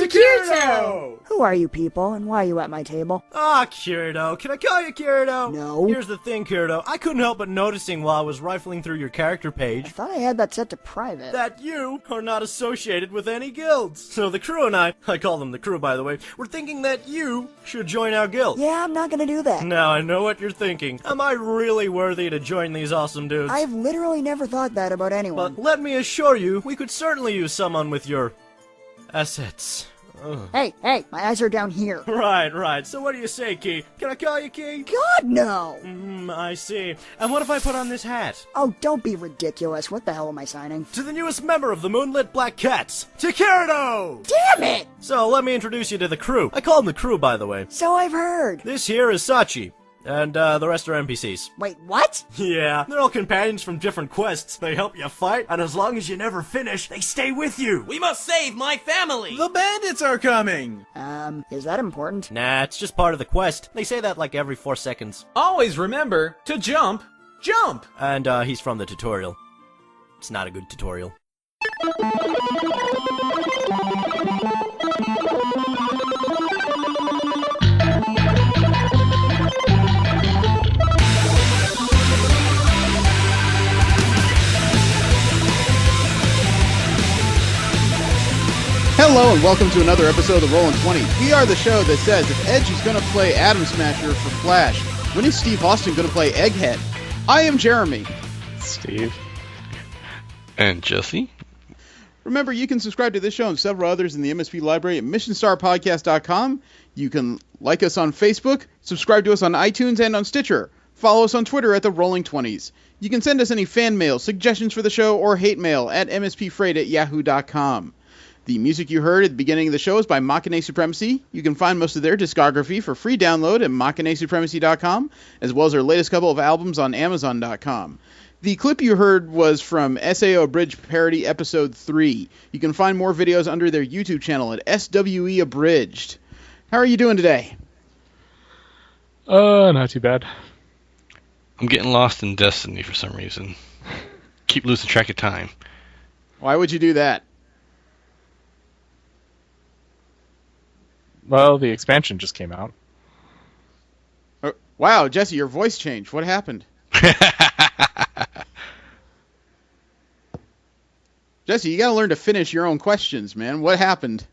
to Kirito! Who are you people, and why are you at my table? Ah, Kirito. Can I call you Kirito? No. Here's the thing, Kirito. I couldn't help but noticing while I was rifling through your character I page thought I had that set to private. that you are not associated with any guilds. So the crew and I call them the crew by the way, we're thinking that you should join our guild. Yeah, I'm not gonna do that. Now I know what you're thinking. Am I really worthy to join these awesome dudes? I've literally never thought that about anyone. But let me assure you, we could certainly use someone with your assets. Ugh. Hey, my eyes are down here. Right. So what do you say, Key? Can I call you Key? God, no! I see. And what if I put on this hat? Oh, don't be ridiculous. What the hell am I signing? To the newest member of the Moonlit Black Cats, to Kirito! Damn it! So let me introduce you to the crew. I call them the crew, by the way. So I've heard. This here is Sachi. And the rest are NPCs. Wait, what? Yeah, they're all companions from different quests. They help you fight, and as long as you never finish, they stay with you. We must save my family! The bandits are coming! Is that important? Nah, it's just part of the quest. They say that like every 4 seconds. Always remember to jump! And he's from the tutorial. It's not a good tutorial. Hello and welcome to another episode of the Rollin' 20s. We are the show that says if Edge is going to play Atom Smasher for Flash, when is Steve Austin going to play Egghead? I am Jeremy. Steve. And Jesse. Remember, you can subscribe to this show and several others in the MSP library at missionstarpodcast.com. You can like us on Facebook, subscribe to us on iTunes and on Stitcher. Follow us on Twitter at the Rolling 20s. You can send us any fan mail, suggestions for the show, or hate mail at mspfreight@yahoo.com. The music you heard at the beginning of the show is by Machine Supremacy. You can find most of their discography for free download at machinesupremacy.com, as well as their latest couple of albums on amazon.com. The clip you heard was from SAO Abridged Parody Episode 3. You can find more videos under their YouTube channel at SWE Abridged. How are you doing today? Not too bad. I'm getting lost in Destiny for some reason. Keep losing track of time. Why would you do that? Well, the expansion just came out. Wow, Jesse, your voice changed. What happened? Jesse, you gotta learn to finish your own questions, man. What happened?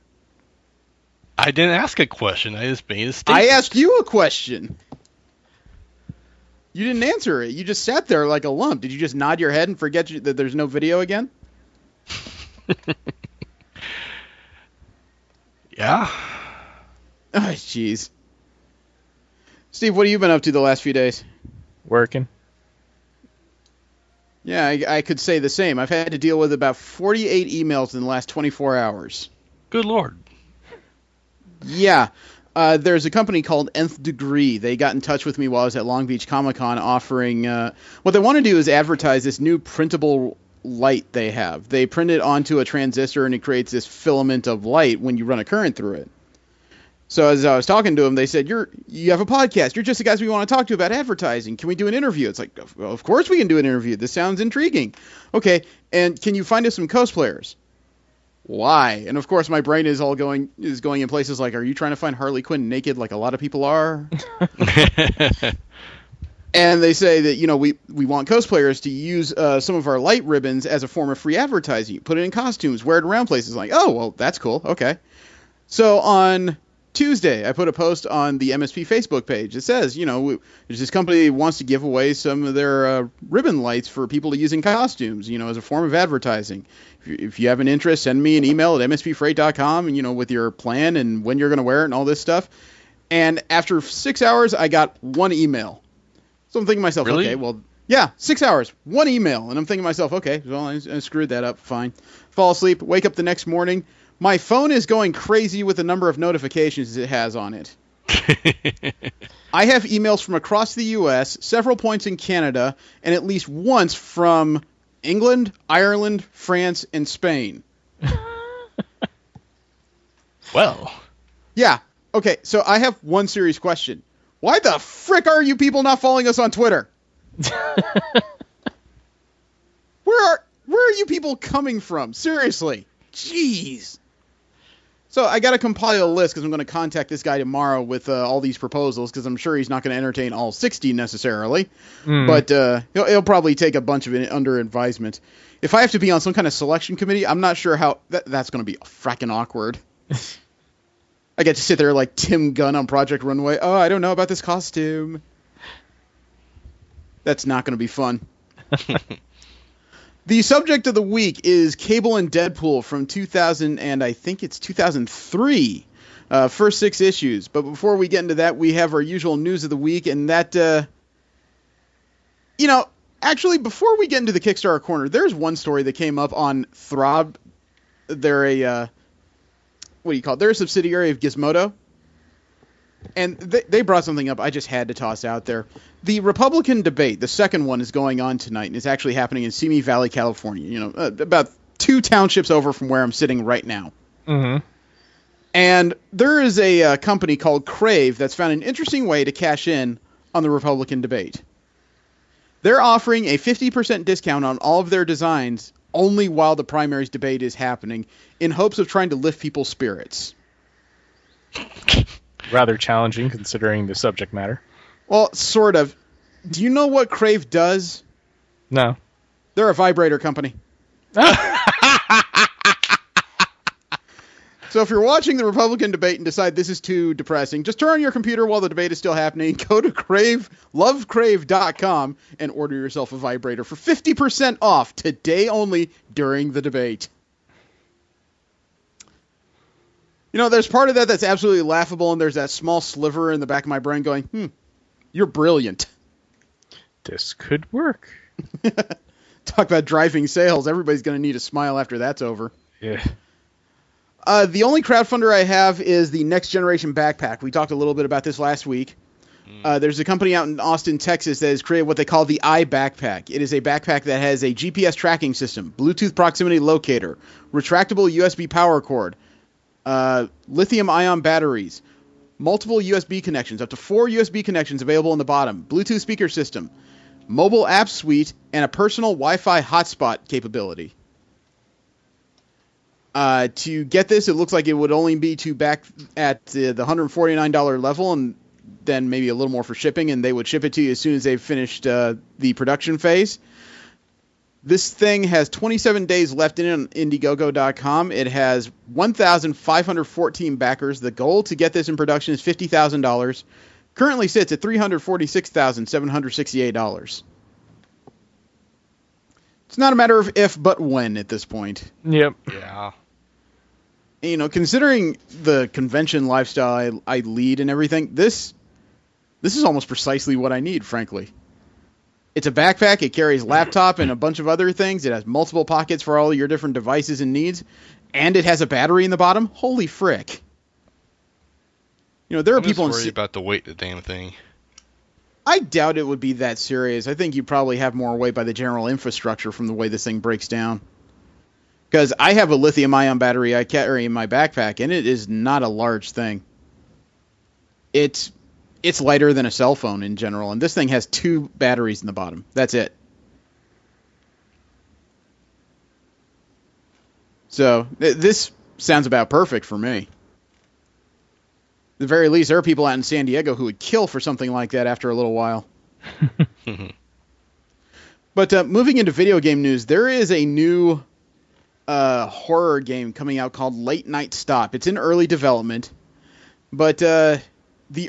I didn't ask a question. I just made a statement. I asked you a question. You didn't answer it. You just sat there like a lump. Did you just nod your head and forget that there's no video again? Yeah. Oh, jeez. Steve, what have you been up to the last few days? Working. Yeah, I could say the same. I've had to deal with about 48 emails in the last 24 hours. Good Lord. Yeah. There's a company called Nth Degree. They got in touch with me while I was at Long Beach Comic-Con offering... what they want to do is advertise this new printable light they have. They print it onto a transistor and it creates this filament of light when you run a current through it. So as I was talking to them, they said, you have a podcast. You're just the guys we want to talk to about advertising. Can we do an interview? It's like, of course we can do an interview. This sounds intriguing. Okay, and can you find us some cosplayers? Why? And of course my brain is going in places like, are you trying to find Harley Quinn naked like a lot of people are? And they say that, we want cosplayers to use some of our light ribbons as a form of free advertising. Put it in costumes, wear it around places. Like, oh, well, that's cool. Okay. So on Tuesday, I put a post on the MSP Facebook page. It says, there's this company that wants to give away some of their ribbon lights for people to use in costumes, as a form of advertising. If you have an interest, send me an email at mspfreight.com, and, with your plan and when you're going to wear it and all this stuff. And after 6 hours, I got one email. So I'm thinking to myself, really? Okay, well, yeah, 6 hours, one email. And I'm thinking to myself, okay, well, I screwed that up, fine. Fall asleep, wake up the next morning. My phone is going crazy with the number of notifications it has on it. I have emails from across the U.S., several points in Canada, and at least once from England, Ireland, France, and Spain. Well. Yeah. Okay, so I have one serious question. Why the frick are you people not following us on Twitter? Where are you people coming from? Seriously. Jeez. So I got to compile a list because I'm going to contact this guy tomorrow with all these proposals because I'm sure he's not going to entertain all 60 necessarily. But he'll probably take a bunch of it under advisement. If I have to be on some kind of selection committee, I'm not sure how... That's going to be fracking awkward. I get to sit there like Tim Gunn on Project Runway. Oh, I don't know about this costume. That's not going to be fun. The subject of the week is Cable and Deadpool from 2000, and I think it's 2003. First 6 issues. But before we get into that, we have our usual news of the week, and that, actually, before we get into the Kickstarter corner, there's one story that came up on Throb. They're a, They're a subsidiary of Gizmodo. And they brought something up I just had to toss out there. The Republican debate, the second one, is going on tonight, and it's actually happening in Simi Valley, California. About 2 townships over from where I'm sitting right now. Mm-hmm. And there is a company called Crave that's found an interesting way to cash in on the Republican debate. They're offering a 50% discount on all of their designs only while the primaries debate is happening in hopes of trying to lift people's spirits. Rather challenging considering the subject matter. Well, sort of. Do you know what Crave does? No. They're a vibrator company. So if you're watching the Republican debate and decide this is too depressing, just turn on your computer while the debate is still happening, go to lovecrave.com and order yourself a vibrator for 50% off today only during the debate. There's part of that that's absolutely laughable, and there's that small sliver in the back of my brain going, you're brilliant. This could work. Talk about driving sales. Everybody's going to need a smile after that's over. Yeah. The only crowdfunder I have is the Next Generation Backpack. We talked a little bit about this last week. There's a company out in Austin, Texas that has created what they call the iBackpack. It is a backpack that has a GPS tracking system, Bluetooth proximity locator, retractable USB power cord, lithium-ion batteries, multiple USB connections, up to 4 USB connections available on the bottom, Bluetooth speaker system, mobile app suite, and a personal Wi-Fi hotspot capability. To get this, it looks like it would only be back at the $149 level, and then maybe a little more for shipping, and they would ship it to you as soon as they've finished the production phase. This thing has 27 days left in it on Indiegogo.com. It has 1,514 backers. The goal to get this in production is $50,000. Currently sits at $346,768. It's not a matter of if, but when at this point. Yep. Yeah. Considering the convention lifestyle I lead and everything, this is almost precisely what I need, frankly. It's a backpack. It carries laptop and a bunch of other things. It has multiple pockets for all your different devices and needs. And it has a battery in the bottom. Holy frick. There are people worried about the weight of the damn thing. I doubt it would be that serious. I think you probably have more weight by the general infrastructure from the way this thing breaks down. Because I have a lithium-ion battery I carry in my backpack, and it is not a large thing. It's lighter than a cell phone in general, and this thing has 2 batteries in the bottom. That's it. So, this sounds about perfect for me. At the very least, there are people out in San Diego who would kill for something like that after a little while. But moving into video game news, there is a new horror game coming out called Late Night Stop. It's in early development, but the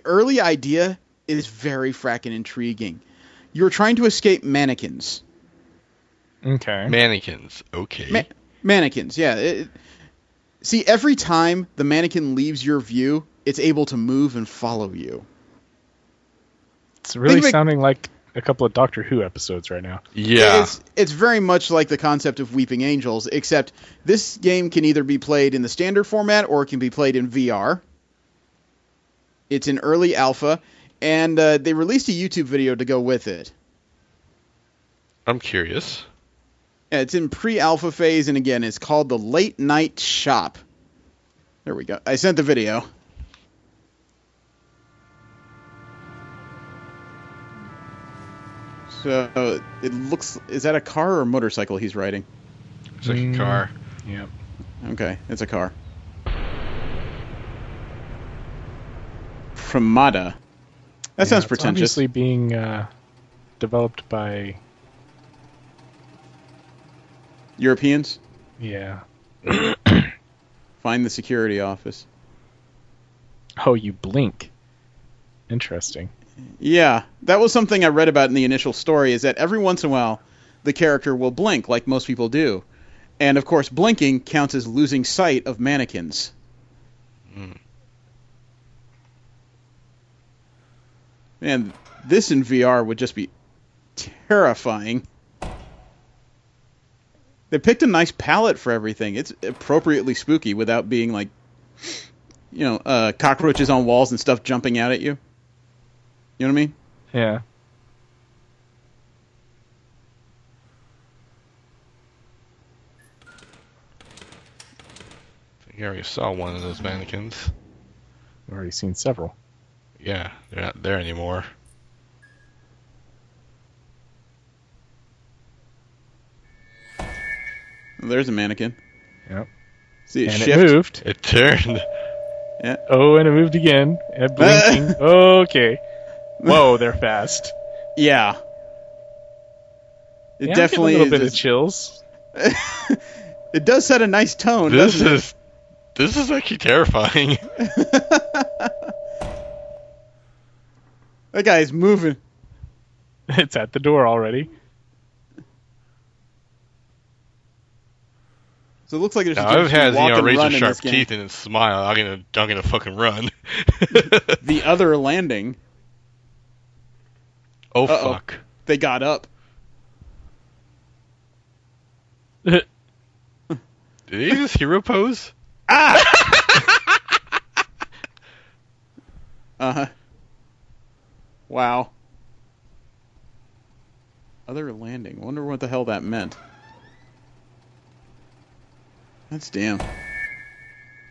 early idea is very frackin' intriguing. You're trying to escape mannequins. Okay. Mannequins. Okay. Mannequins, yeah. See, every time the mannequin leaves your view, it's able to move and follow you. It's really sounding like a couple of Doctor Who episodes right now. Yeah. It's very much like the concept of Weeping Angels, except this game can either be played in the standard format or it can be played in VR. It's in early alpha, and they released a YouTube video to go with it. I'm curious. Yeah, it's in pre-alpha phase, and again, it's called the Late Night Shop. There we go. I sent the video. So, it looks... Is that a car or a motorcycle he's riding? It's like a car. Yep. Okay, it's a car. Promada. That sounds It's pretentious. obviously being developed by... Europeans? Yeah. Find the security office. Oh, you blink. Interesting. Yeah, that was something I read about in the initial story, is that every once in a while, the character will blink, like most people do. And, of course, blinking counts as losing sight of mannequins. Man, this in VR would just be terrifying. They picked a nice palette for everything. It's appropriately spooky without being like, cockroaches on walls and stuff jumping out at you. You know what I mean? Yeah. I think I already saw one of those mannequins. I've already seen several. Yeah, they're not there anymore. There's a mannequin. Yep. See it And shift? it moved. It turned. Yeah. Oh, and it moved again. And blinking. Okay. Whoa, they're fast. Yeah. It Yeah, definitely I'm getting a little is. bit of chills. It does set a nice tone, This doesn't is actually terrifying. That guy's moving. It's at the door already. So it looks like there's Now, a I've had walk and razor run in sharp this game. teeth and smile. I'm gonna fucking run. The other landing. Oh Uh-oh. fuck! They got up. Did he use hero pose? Uh-huh. Wow. Other landing. Wonder what the hell that meant. That's damn.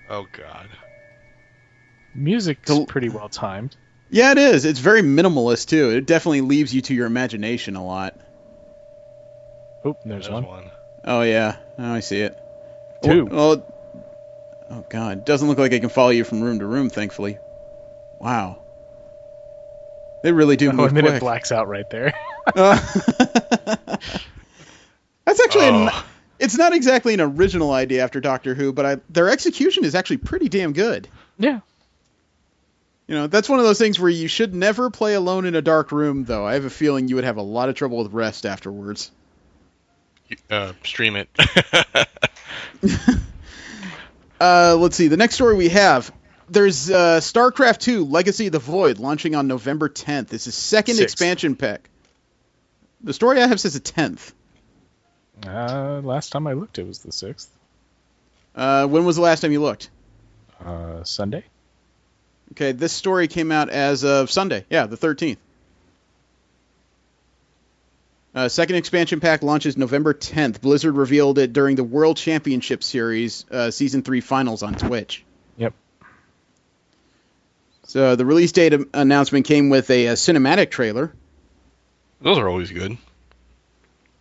Oh god. Music's pretty well timed. Yeah, it is. It's very minimalist, too. It definitely leaves you to your imagination a lot. Oh, there's one. Oh, yeah. Now I see it. Two. Oh, God. It doesn't look like it can follow you from room to room, thankfully. Wow. They really do Oh, move and then quick. it blacks out right there. That's actually... It's not exactly an original idea after Doctor Who, but their execution is actually pretty damn good. Yeah. You know, that's one of those things where you should never play alone in a dark room, though. I have a feeling you would have a lot of trouble with rest afterwards. Stream it. Let's see. The next story we have, there's StarCraft 2 Legacy of the Void launching on November 10th. It's a second expansion pack. The story I have says the 10th. Last time I looked, it was the 6th. When was the last time you looked? Sunday. Okay, this story came out as of Sunday. Yeah, the 13th. Second expansion pack launches November 10th. Blizzard revealed it during the World Championship Series Season 3 finals on Twitch. Yep. So the release date announcement came with a cinematic trailer. Those are always good.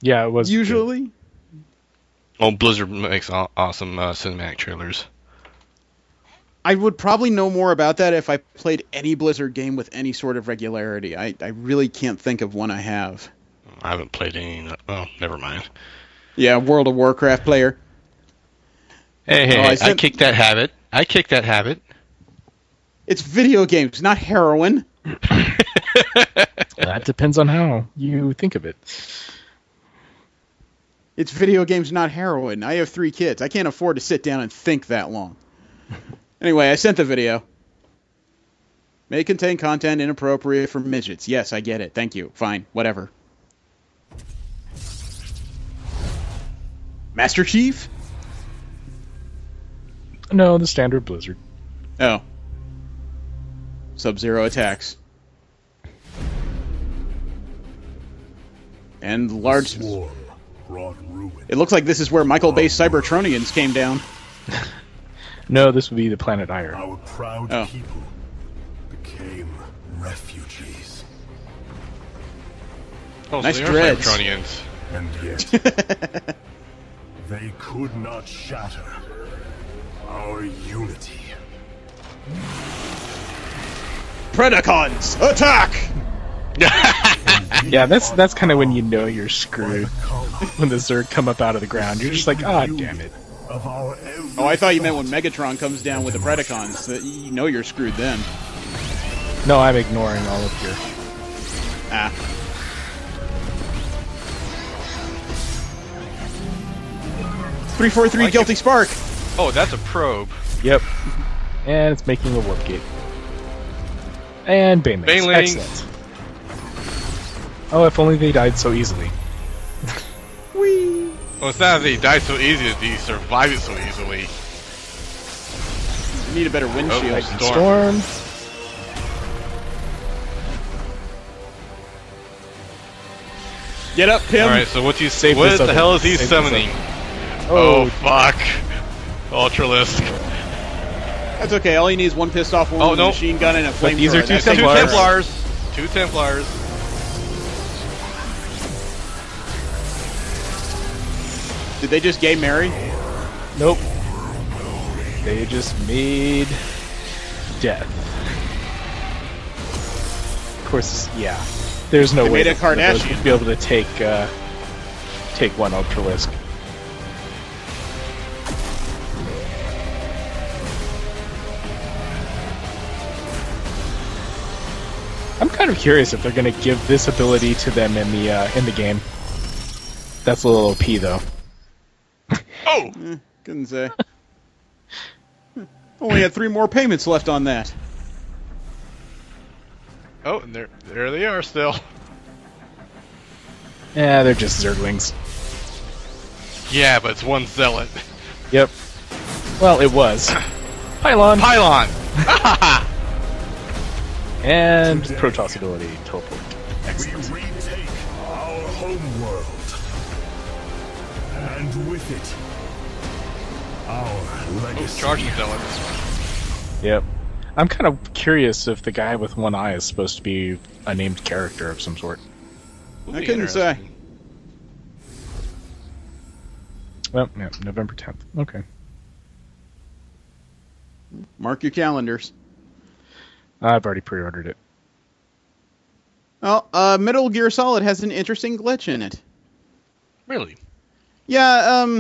Yeah, it was Usually. good. Oh, Blizzard makes awesome cinematic trailers. I would probably know more about that if I played any Blizzard game with any sort of regularity. I really can't think of one I have. I haven't played any. Oh, never mind. Yeah, World of Warcraft player. Hey, I kicked that habit. It's video games, not heroin. That depends on how you think of it. It's video games, not heroin. I have 3 kids. I can't afford to sit down and think that long. Anyway, I sent the video. May contain content inappropriate for midgets. Yes, I get it. Thank you. Fine. Whatever. Master Chief? No, the standard Blizzard. Oh. Sub-Zero attacks. And large... It looks like this is where Michael-based Cybertronians came down. No, this would be the planet Iron. Our proud people became refugees. Oh, nice so they are dreads. Cybertronians. And yet, they could not shatter our unity. Predacons, attack! Yeah, that's kind of when you know you're screwed. When the Zerg come up out of the ground, you're just like, ah, damn it. Of our Oh, I thought you meant when Megatron comes down with the Predacons. That you know you're screwed then. No, I'm ignoring all of your... Ah. Three, 4, 3, Guilty Spark. Oh, that's a probe. Yep. And it's making a warp gate. And Banelings. Banelings. Excellent. Oh, if only they died so easily. Whee! Well, it's not that he died so easy, he survived it so easily. You need a better windshield. Oh, Storm. Get up, Pim. Alright, so what this the other hell one. is he Save this summoning? Oh, Oh, fuck. Ultralisk. That's okay. All you need is one pissed off one Oh, with no. a machine gun and a flamethrower. these are two That's Two Templars. Templars. Two Templars. Did they just gay Mary? Nope. They just made death. Of course, yeah. There's no They way made a that those Kardashian. would be able to take one Ultralisk. I'm kind of curious if they're going to give this ability to them in the game. That's a little OP though. Oh! Couldn't say. Only had 3 more payments left on that. Oh, and there they are still. Yeah, they're just Zerglings. Yeah, but it's one zealot. Yep. Well, it was. Pylon. Pylon! And Protoss ability, teleport. we Excellent. retake our home world. And with it, our legacy. Charging zealots. Yep. I'm kind of curious if the guy with one eye is supposed to be a named character of some sort. I couldn't say. Well, yeah, November 10th. Okay. Mark your calendars. I've already pre-ordered it. Well, Metal Gear Solid has an interesting glitch in it. Really? Yeah,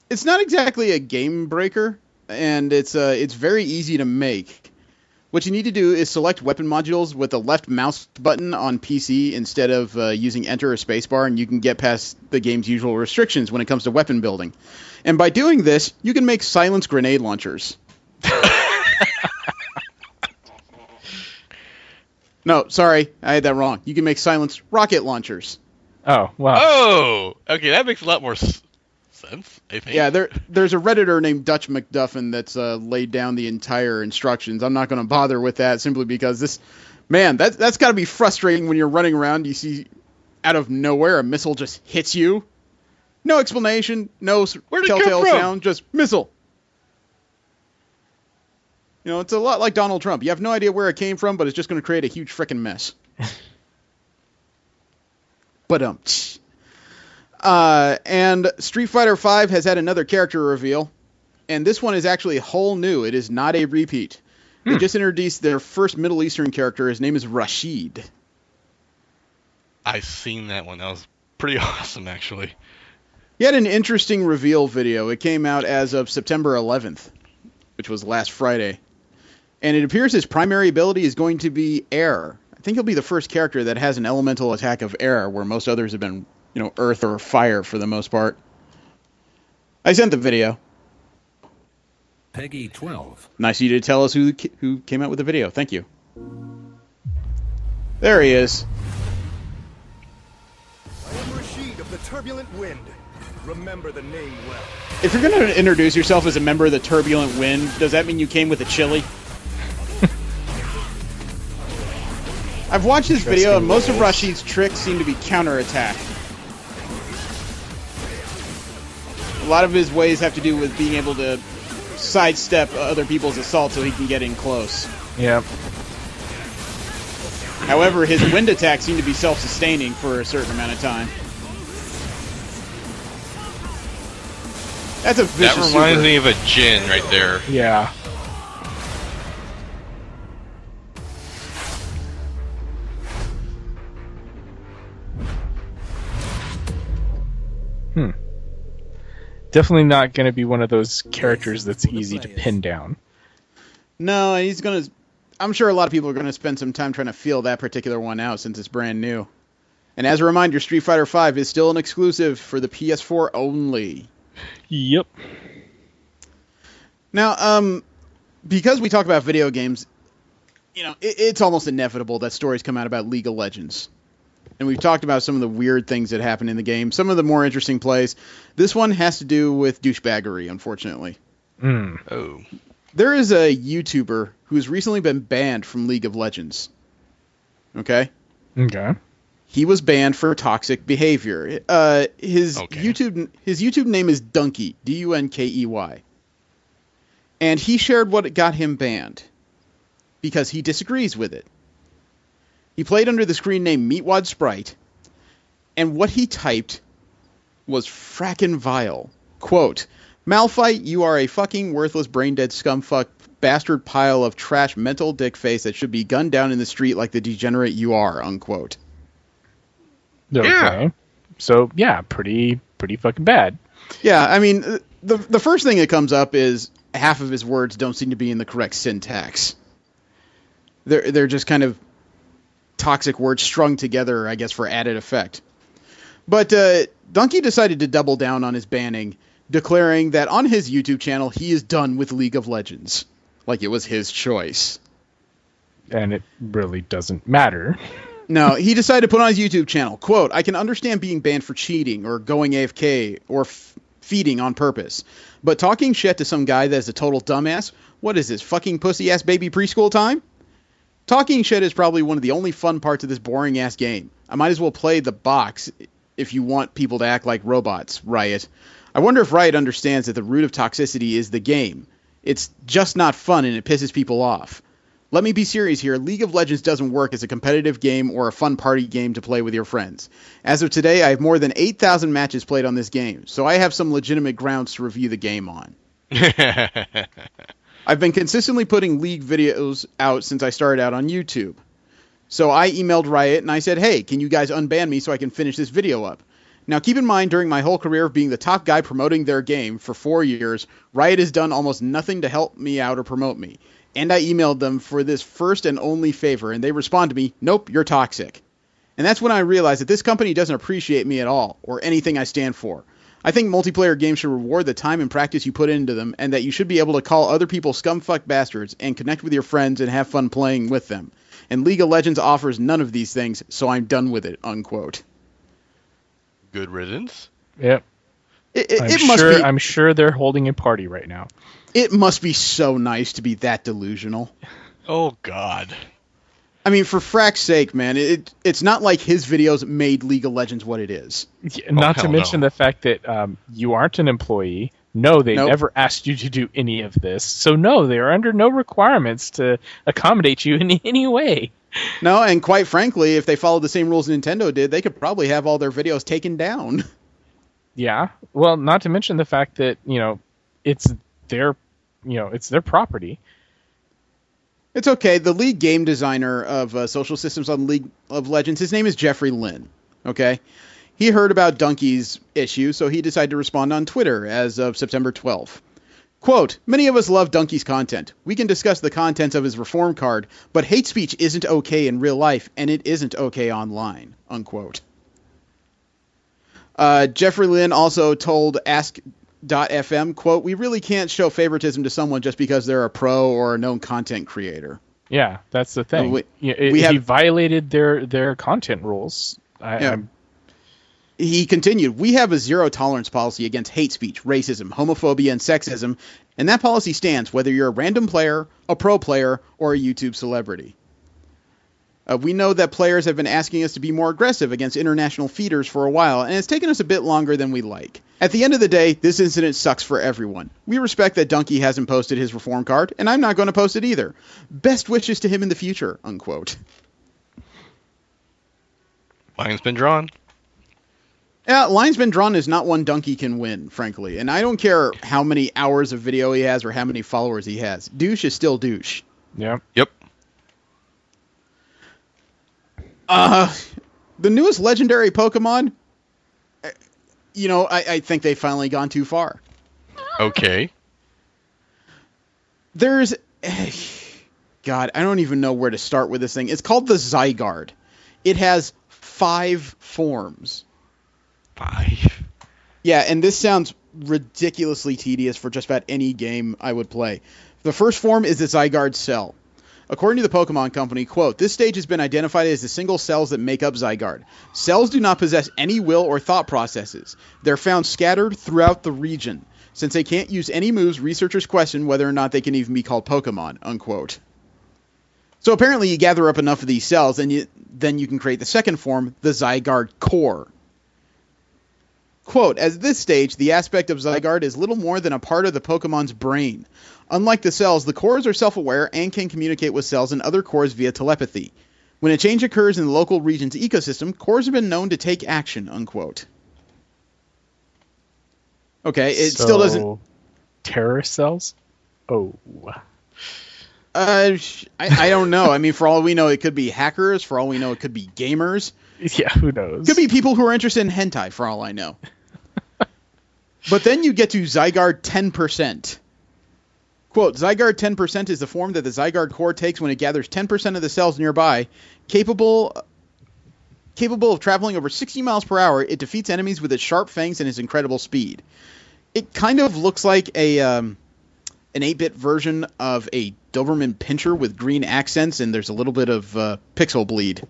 it's not exactly a game breaker, and it's very easy to make. What you need to do is select weapon modules with the left mouse button on PC instead of using Enter or Spacebar, and you can get past the game's usual restrictions when it comes to weapon building. And by doing this, you can make silence grenade launchers. No, sorry, I had that wrong. You can make silenced rocket launchers. Oh, wow. Oh! Okay, that makes a lot more sense, I think. Yeah, there's a Redditor named Dutch McDuffin that's laid down the entire instructions. I'm not going to bother with that simply because that's got to be frustrating when you're running around. You see, out of nowhere, a missile just hits you. No explanation, no Where'd it come telltale from? sound, just missile. You know, it's a lot like Donald Trump. You have no idea where it came from, but it's just going to create a huge frickin' mess. And Street Fighter V has had another character reveal, and this one is actually whole new. It is not a repeat. They just introduced their first Middle Eastern character. His name is Rashid. I've seen that one. That was pretty awesome, actually. He had an interesting reveal video. It came out as of September 11th, which was last Friday. And it appears his primary ability is going to be air. I think he'll be the first character that has an elemental attack of air, where most others have been, earth or fire for the most part. I sent the video. Peggy 12. Nice of you to tell us who came out with the video. Thank you. There he is. I am Rashid of the Turbulent Wind. Remember the name well. If you're going to introduce yourself as a member of the Turbulent Wind, does that mean you came with a chili? I've watched this video, and most of Rashid's tricks seem to be counterattack. A lot of his ways have to do with being able to sidestep other people's assault so he can get in close. Yep. However, his wind attacks seem to be self-sustaining for a certain amount of time. That's a vicious That reminds super. me of a Jin right there. Yeah. Definitely not going to be one of those characters that's easy to pin down. No, I'm sure a lot of people are going to spend some time trying to feel that particular one out since it's brand new. And as a reminder, Street Fighter V is still an exclusive for the PS4 only. Yep. Now, because we talk about video games, it's almost inevitable that stories come out about League of Legends. And we've talked about some of the weird things that happen in the game, some of the more interesting plays. This one has to do with douchebaggery, unfortunately. Oh. There is a YouTuber who's recently been banned from League of Legends. Okay? Okay. He was banned for toxic behavior. His YouTube name is Dunkey, Dunkey. And he shared what got him banned because he disagrees with it. He played under the screen name Meatwad Sprite, and what he typed was frackin' vile. Quote, "Malphite, you are a fucking worthless brain-dead scumfuck bastard pile of trash mental dick face that should be gunned down in the street like the degenerate you are," unquote. Okay. Yeah. So, yeah, pretty fucking bad. Yeah, I mean, the first thing that comes up is half of his words don't seem to be in the correct syntax. They're just kind of toxic words strung together, I guess, for added effect. But Dunkey decided to double down on his banning, declaring that on his YouTube channel, he is done with League of Legends. Like it was his choice. And it really doesn't matter. No, he decided to put on his YouTube channel, quote, "I can understand being banned for cheating or going AFK or feeding on purpose. But talking shit to some guy that is a total dumbass, what is this, fucking pussy-ass baby preschool time? Talking shit is probably one of the only fun parts of this boring-ass game. I might as well play the box if you want people to act like robots, Riot. I wonder if Riot understands that the root of toxicity is the game. It's just not fun and it pisses people off. Let me be serious here. League of Legends doesn't work as a competitive game or a fun party game to play with your friends. As of today, I have more than 8,000 matches played on this game, so I have some legitimate grounds to review the game on. I've been consistently putting League videos out since I started out on YouTube. So I emailed Riot and I said, hey, can you guys unban me so I can finish this video up? Now keep in mind, during my whole career of being the top guy promoting their game for 4 years, Riot has done almost nothing to help me out or promote me. And I emailed them for this first and only favor, and they respond to me, nope, you're toxic. And that's when I realized that this company doesn't appreciate me at all, or anything I stand for. I think multiplayer games should reward the time and practice you put into them, and that you should be able to call other people scumfuck bastards and connect with your friends and have fun playing with them. And League of Legends offers none of these things, so I'm done with it, unquote. Good riddance. Yep. I'm sure they're holding a party right now. It must be so nice to be that delusional. Oh, God. I mean, for frack's sake, man, it's not like his videos made League of Legends what it is. Yeah, not to mention the fact that you aren't an employee. No, they never asked you to do any of this. So no, they are under no requirements to accommodate you in any way. No, and quite frankly, if they followed the same rules Nintendo did, they could probably have all their videos taken down. Yeah. Well, not to mention the fact that, it's their property. It's okay. The lead game designer of social systems on League of Legends, his name is Jeffrey Lynn. Okay? He heard about Dunkey's issue, so he decided to respond on Twitter as of September 12th. Quote, many of us love Dunkey's content. We can discuss the contents of his reform card, but hate speech isn't okay in real life, and it isn't okay online. Unquote. Jeffrey Lynn also told Ask.fm, quote, we really can't show favoritism to someone just because they're a pro or a known content creator. Yeah, that's the thing. He violated their content rules. He continued, we have a zero tolerance policy against hate speech, racism, homophobia, and sexism, and that policy stands whether you're a random player, a pro player, or a YouTube celebrity. We know that players have been asking us to be more aggressive against international feeders for a while, and it's taken us a bit longer than we like. At the end of the day, this incident sucks for everyone. We respect that Dunkey hasn't posted his reform card, and I'm not going to post it either. Best wishes to him in the future, unquote. Line's been drawn. Yeah, line's been drawn is not one Dunkey can win, frankly. And I don't care how many hours of video he has or how many followers he has. Douche is still douche. Yeah. Yep. The newest legendary Pokemon, I think they've finally gone too far. Okay. There's... God, I don't even know where to start with this thing. It's called the Zygarde. It has 5 forms. 5? Yeah, and this sounds ridiculously tedious for just about any game I would play. The first form is the Zygarde cell. According to the Pokemon Company, quote, this stage has been identified as the single cells that make up Zygarde. Cells do not possess any will or thought processes. They're found scattered throughout the region. Since they can't use any moves, researchers question whether or not they can even be called Pokemon, unquote. So apparently you gather up enough of these cells, and then you can create the second form, the Zygarde core. Quote, at this stage, the aspect of Zygarde is little more than a part of the Pokemon's brain. Unlike the cells, the cores are self-aware and can communicate with cells and other cores via telepathy. When a change occurs in the local region's ecosystem, cores have been known to take action, unquote. Okay, it still doesn't... Terror cells? Oh. I don't know. I mean, for all we know, it could be hackers. For all we know, it could be gamers. Yeah, who knows? Could be people who are interested in hentai, for all I know. But then you get to Zygarde 10%. Quote, Zygarde 10% is the form that the Zygarde core takes when it gathers 10% of the cells nearby. Capable of traveling over 60 miles per hour, it defeats enemies with its sharp fangs and its incredible speed. It kind of looks like an 8-bit version of a Doberman Pinscher with green accents, and there's a little bit of pixel bleed.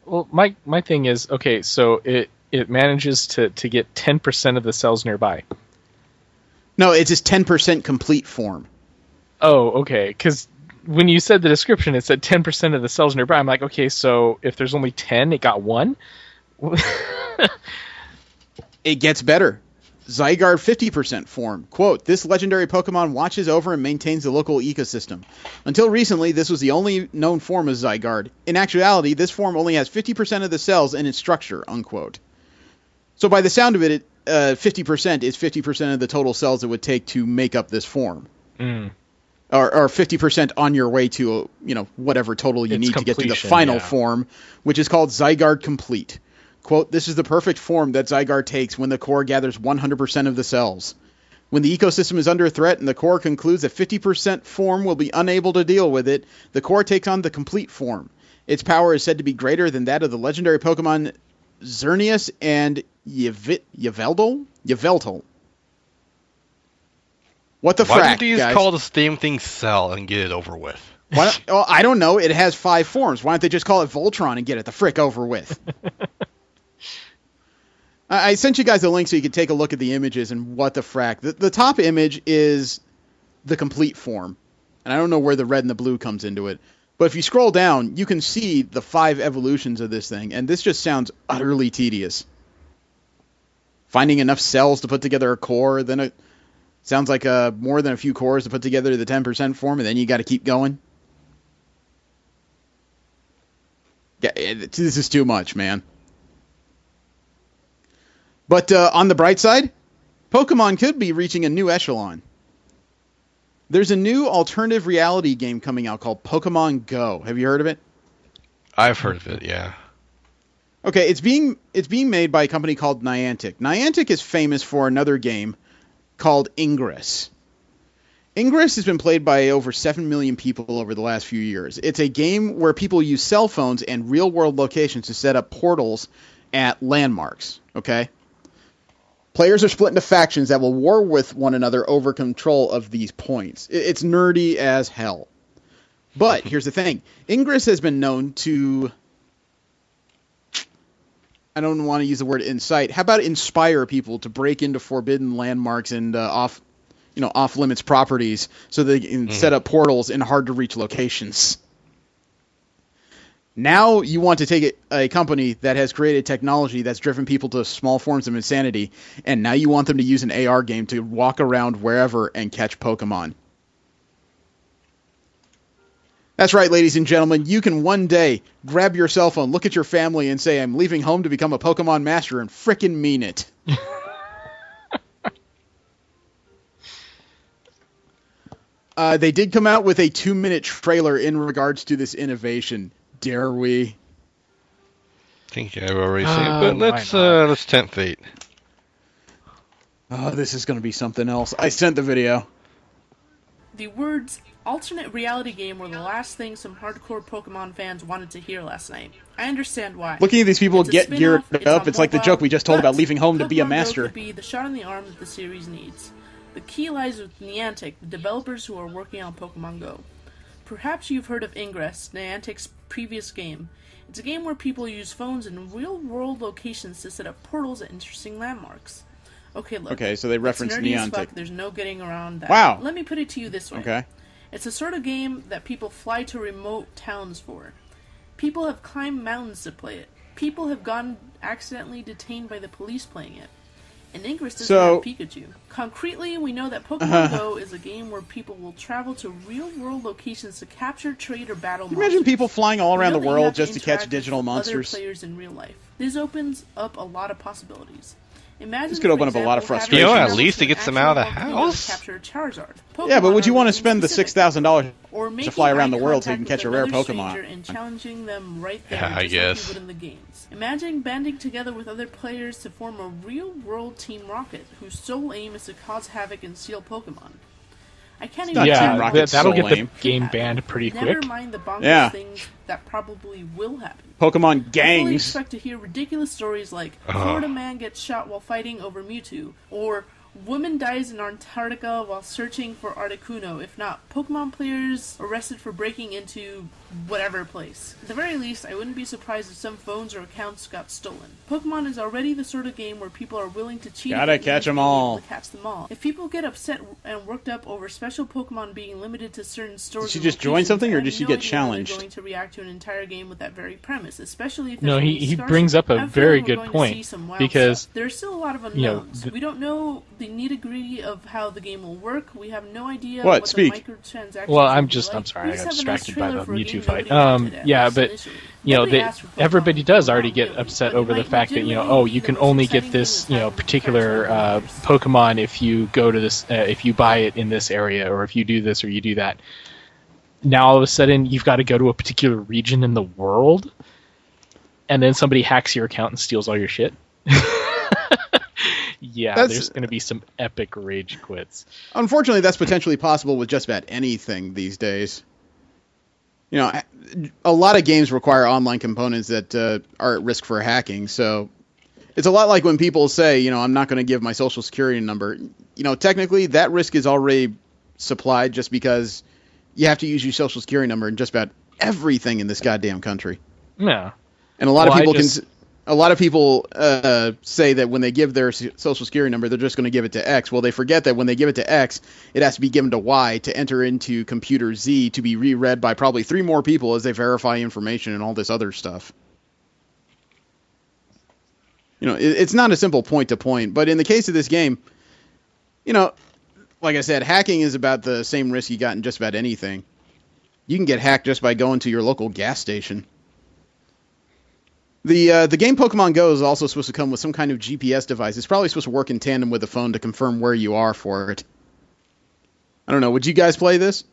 Well, my thing is, okay, so it manages to get 10% of the cells nearby. No, it's just 10% complete form. Oh, okay, because when you said the description, it said 10% of the cells nearby. I'm like, okay, so if there's only 10, it got 1? It gets better. Zygarde 50% form. Quote, this legendary Pokemon watches over and maintains the local ecosystem. Until recently, this was the only known form of Zygarde. In actuality, this form only has 50% of the cells in its structure, unquote. So by the sound of it, 50% is 50% of the total cells it would take to make up this form. Mm. Or 50% on your way to, whatever total you need to get to the final form, which is called Zygarde Complete. Quote, this is the perfect form that Zygarde takes when the core gathers 100% of the cells. When the ecosystem is under threat and the core concludes that 50% form will be unable to deal with it, the core takes on the complete form. Its power is said to be greater than that of the legendary Pokemon Xerneas and Yveltal. What the frack, Why don't you just guys? call the same thing Cell and get it over with? I don't know. It has 5 forms. Why don't they just call it Voltron and get it the frick over with? I sent you guys a link so you could take a look at the images and what the frack. The top image is the complete form. And I don't know where the red and the blue comes into it. But if you scroll down, you can see the 5 evolutions of this thing. And this just sounds utterly tedious. Finding enough cells to put together a core, then it sounds like more than a few cores to put together the 10% form, and then you got to keep going. Yeah, this is too much, man. But on the bright side, Pokemon could be reaching a new echelon. There's a new alternative reality game coming out called Pokemon Go. Have you heard of it? I've heard of it, yeah. Okay, it's being made by a company called Niantic. Niantic is famous for another game called Ingress. Ingress has been played by over 7 million people over the last few years. It's a game where people use cell phones and real-world locations to set up portals at landmarks, okay? Players are split into factions that will war with one another over control of these points. It's nerdy as hell. But here's the thing. Ingress has been known to... I don't want to use the word incite. How about inspire people to break into forbidden landmarks and off-limits properties so they can set up portals in hard-to-reach locations? Now you want to take a company that has created technology that's driven people to small forms of insanity, and now you want them to use an AR game to walk around wherever and catch Pokemon. That's right, ladies and gentlemen. You can one day grab your cell phone, look at your family, and say, I'm leaving home to become a Pokemon master, and frickin' mean it. They did come out with a 2-minute trailer in regards to this innovation. Dare we? I think I've already seen it, but let's tempt fate. Oh, this is going to be something else. I sent the video. The words alternate reality game were the last thing some hardcore Pokemon fans wanted to hear last night. I understand why. Looking at these people It's a get spin-off, geared up, it's like the mobile, joke we just told but about leaving home to be a Pokemon Go master. could be the shot in the arm that the series needs. The key lies with Niantic, the developers who are working on Pokemon Go. Perhaps you've heard of Ingress, Niantic's previous game. It's a game where people use phones in real-world locations to set up portals at interesting landmarks. Okay, look. Okay, so they reference it's nerdy as Niantic. fuck, there's no getting around that. Wow. Let me put it to you this way. Okay. It's a sort of game that people fly to remote towns for. People have climbed mountains to play it. People have gotten accidentally detained by the police playing it. And Ingress doesn't have Pikachu. Concretely, we know that Pokemon Go is a game where people will travel to real-world locations to capture, trade, or battle monsters. Imagine people flying all around the You world have just to catch interact digital with monsters. Other players in real life. This opens up a lot of possibilities. Imagine, This could open up a lot of frustration. You know, at least it gets them out of the house. Capture Charizard. Yeah, but would you want to Pokemon spend the $6,000 or to fly around the world so you can contact catch a with rare another stranger Pokemon? and challenging them right there, Yeah, I just guess. like you would in the games. Imagine banding together with other players to form a real-world Team Rocket, whose sole aim is to cause havoc and steal Pokemon. I can't even Yeah, that'll get the game banned pretty Never quick. mind the bonkers things that probably will happen. Pokemon I fully gangs. expect to hear ridiculous stories like Florida man gets shot while fighting over Mewtwo, or woman dies in Antarctica while searching for Articuno. If not, Pokemon players arrested for breaking into whatever place. At the very least, I wouldn't be surprised if some phones or accounts got stolen. Pokemon is already the sort of game where people are willing to cheat. Gotta catch 'em all. To catch them all. If people get upset and worked up over special Pokemon being limited to certain stores, Did she and just join locations, something, or I have did she no get idea how challenged? they're going to react to an entire game with that very premise, especially if No, there's he any Starship. brings up a I have a very feeling we're good going to see point, some wild because, stuff. There's still a lot of you know, unknowns. We don't know the nitty-gritty of how the game will work. We have no idea What? the Speak. microtransactions Well, will I'm be like. sorry, We I just got have a nice distracted by trailer the for a game Mewtwo nobody fight. wanted at Yeah, first but initially. you know, Nobody they, asked for Pokemon everybody does Go, already get really. upset But over it the might fact that, you know, legitimately oh, be you the can most only exciting get this, thing you know, that's happened particular in the Pokemon if you go to this, if you buy it in this area, or if you do this or you do that. Now all of a sudden you've got to go to a particular region in the world, and then somebody hacks your account and steals all your shit. Yeah, there's going to be some epic rage quits. Unfortunately, that's potentially possible with just about anything these days. You know, a lot of games require online components that are at risk for hacking, so it's a lot like when people say, you know, I'm not going to give my social security number. You know, technically that risk is already supplied just because you have to use your social security number in just about everything in this goddamn country. Yeah. And a lot of people say that when they give their social security number, they're just going to give it to X. Well, they forget that when they give it to X, it has to be given to Y to enter into computer Z to be reread by probably 3 more people as they verify information and all this other stuff. You know, it's not a simple point-to-point, but in the case of this game, you know, like I said, hacking is about the same risk you got in just about anything. You can get hacked just by going to your local gas station. The game Pokemon Go is also supposed to come with some kind of GPS device. It's probably supposed to work in tandem with the phone to confirm where you are for it. I don't know. Would you guys play this?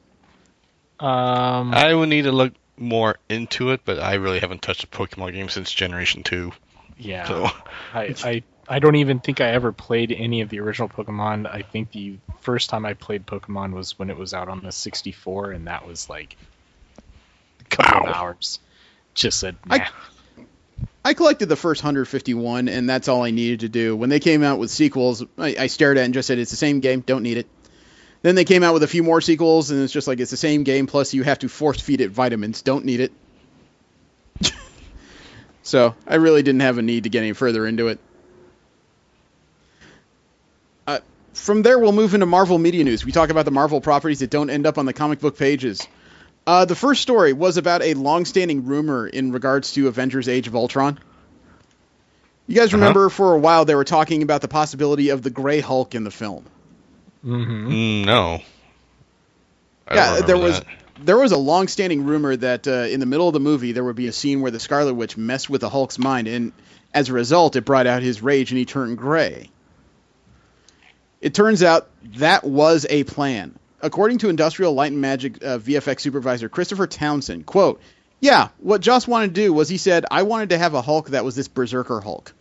I would need to look more into it, but I really haven't touched a Pokemon game since Generation 2. Yeah. So. I don't even think I ever played any of the original Pokemon. I think the first time I played Pokemon was when it was out on the 64, and that was like a couple of hours. Just said, nah. I collected the first 151, and that's all I needed to do. When they came out with sequels, I stared at it and just said, it's the same game, don't need it. Then they came out with a few more sequels, and it's just like, it's the same game, plus you have to force-feed it vitamins, don't need it. So, I really didn't have a need to get any further into it. From there, we'll move into Marvel Media News. We talk about the Marvel properties that don't end up on the comic book pages. The first story was about a long-standing rumor in regards to Avengers Age of Ultron. You guys remember for a while they were talking about the possibility of the Grey Hulk in the film? Mm-hmm. No. There was a long-standing rumor that in the middle of the movie there would be a scene where the Scarlet Witch messed with the Hulk's mind, and as a result it brought out his rage and he turned gray. It turns out that was a plan. According to Industrial Light and Magic VFX supervisor Christopher Townsend, quote, yeah, what Joss wanted to do was he said, I wanted to have a Hulk that was this Berserker Hulk.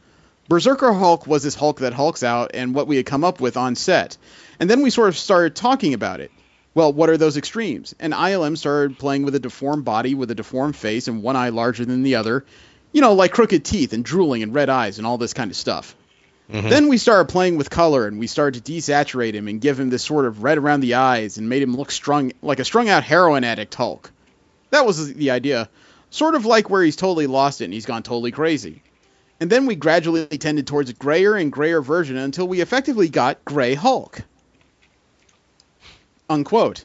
Berserker Hulk was this Hulk that hulks out and what we had come up with on set. And then we sort of started talking about it. Well, what are those extremes? And ILM started playing with a deformed body with a deformed face and one eye larger than the other. You know, like crooked teeth and drooling and red eyes and all this kind of stuff. Mm-hmm. Then we started playing with color and we started to desaturate him and give him this sort of red around the eyes and made him look like a strung out heroin addict Hulk. That was the idea. Sort of like where he's totally lost it and he's gone totally crazy. And then we gradually tended towards a grayer and grayer version until we effectively got Gray Hulk. Unquote.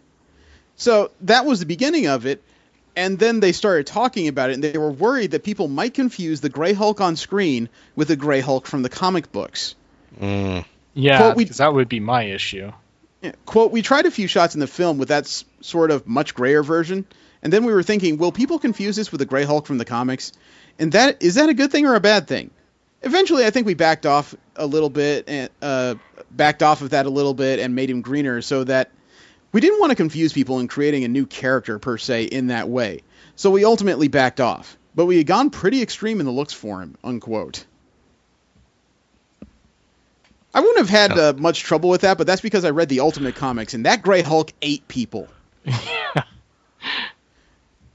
So that was the beginning of it. And then they started talking about it, and they were worried that people might confuse the Gray Hulk on screen with the Gray Hulk from the comic books. Yeah, because that would be my issue. Yeah, quote, we tried a few shots in the film with that sort of much grayer version, and then we were thinking, will people confuse this with the Gray Hulk from the comics? And is that a good thing or a bad thing? Eventually, I think we backed off a little bit, and backed off of that a little bit and made him greener so that we didn't want to confuse people in creating a new character, per se, in that way. So we ultimately backed off. But we had gone pretty extreme in the looks for him, unquote. I wouldn't have had much trouble with that, but that's because I read the Ultimate Comics, and that Gray Hulk ate people.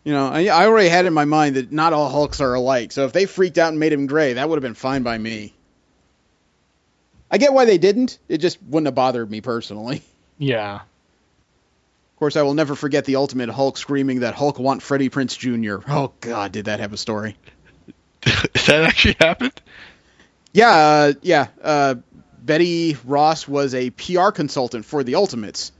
You know, I already had in my mind that not all Hulks are alike, so if they freaked out and made him gray, that would have been fine by me. I get why they didn't. It just wouldn't have bothered me personally. Yeah. Of course, I will never forget the Ultimate Hulk screaming that Hulk want Freddie Prinze Jr. Oh, God, did that have a story. Did that actually happen? Yeah. Betty Ross was a PR consultant for the Ultimates.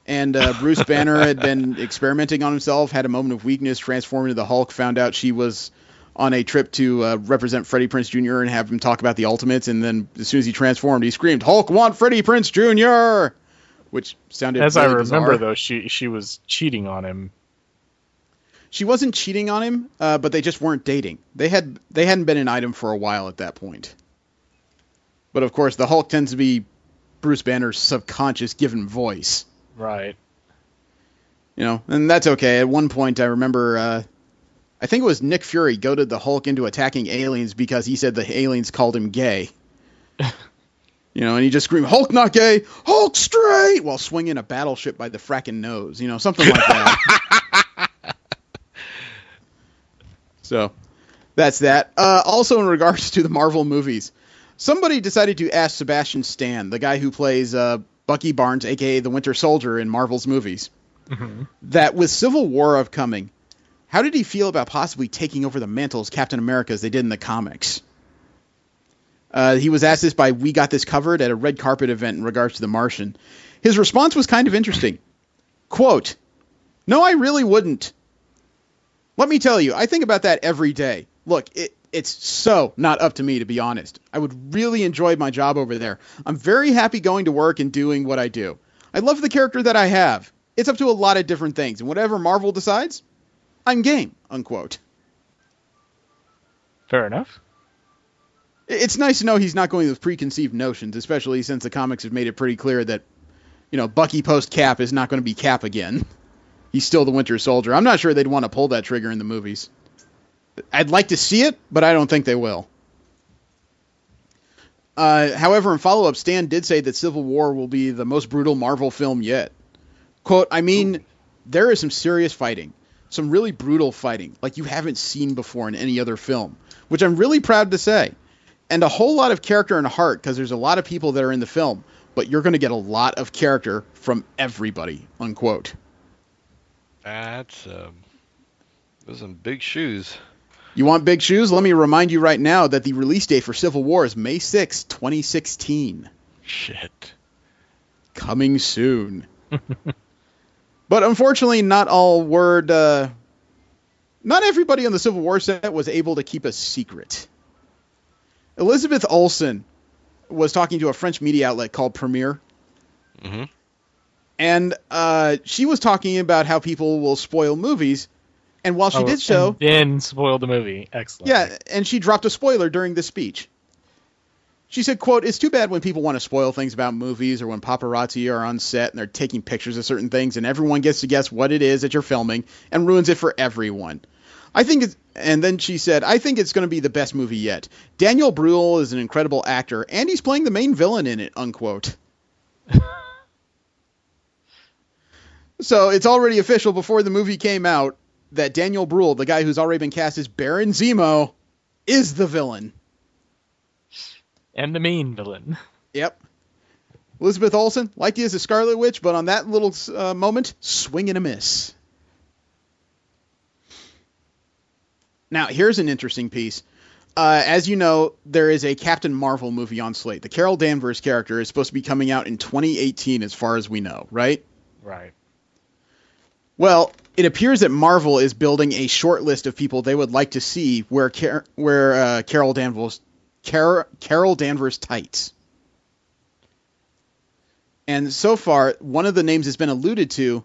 And Bruce Banner had been experimenting on himself, had a moment of weakness, transformed into the Hulk, found out she was on a trip to represent Freddie Prinze Jr. and have him talk about the Ultimates. And then as soon as he transformed, he screamed, "Hulk want Freddie Prinze Jr.!" Which sounded as really I remember, bizarre. though, she was cheating on him. She wasn't cheating on him, but they just weren't dating. They hadn't been an item for a while at that point. But of course, the Hulk tends to be Bruce Banner's subconscious given voice. Right. You know, and that's okay. At one point, I remember, I think it was Nick Fury goaded the Hulk into attacking aliens because he said the aliens called him gay. You know, and he just screamed, "Hulk not gay! Hulk straight!" while swinging a battleship by the frackin' nose. You know, something like that. So, that's that. Also, in regards to the Marvel movies, somebody decided to ask Sebastian Stan, the guy who plays Bucky Barnes, a.k.a. the Winter Soldier in Marvel's movies, that with Civil War upcoming, how did he feel about possibly taking over the mantle as Captain America as they did in the comics? He was asked this by We Got This Covered at a red carpet event in regards to The Martian. His response was kind of interesting. Quote, "No, I really wouldn't. Let me tell you, I think about that every day. Look, it's so not up to me, to be honest. I would really enjoy my job over there. I'm very happy going to work and doing what I do. I love the character that I have. It's up to a lot of different things, and whatever Marvel decides, I'm game," unquote. Fair enough. It's nice to know he's not going with preconceived notions, especially since the comics have made it pretty clear that, you know, Bucky post-Cap is not going to be Cap again. He's still the Winter Soldier. I'm not sure they'd want to pull that trigger in the movies. I'd like to see it, but I don't think they will. However, in follow-up, Stan did say that Civil War will be the most brutal Marvel film yet. Quote, "I mean, there is some serious fighting. Some really brutal fighting, like you haven't seen before in any other film, which I'm really proud to say. And a whole lot of character and heart, because there's a lot of people that are in the film, but you're going to get a lot of character from everybody," unquote. That's those are some big shoes. You want big shoes? Let me remind you right now that the release date for Civil War is May 6, 2016. Shit. Coming soon. But unfortunately, not everybody on the Civil War set was able to keep a secret. Elizabeth Olsen was talking to a French media outlet called Premiere. Mm-hmm. And she was talking about how people will spoil movies. And while she did so... And then spoil the movie. Excellent. Yeah, and she dropped a spoiler during the speech. She said, quote, "It's too bad when people want to spoil things about movies or when paparazzi are on set and they're taking pictures of certain things and everyone gets to guess what it is that you're filming and ruins it for everyone. And then she said, I think it's going to be the best movie yet. Daniel Bruhl is an incredible actor, and he's playing the main villain in it, unquote. So it's already official before the movie came out that Daniel Bruhl, the guy who's already been cast as Baron Zemo, is the villain. And the main villain. Yep. Elizabeth Olsen, like you as a Scarlet Witch, but on that little moment, swing and a miss. Now, here's an interesting piece. As you know, there is a Captain Marvel movie on slate. The Carol Danvers character is supposed to be coming out in 2018, as far as we know, right? Right. Well, it appears that Marvel is building a short list of people they would like to see where Carol Danvers tights. And so far, one of the names that's been alluded to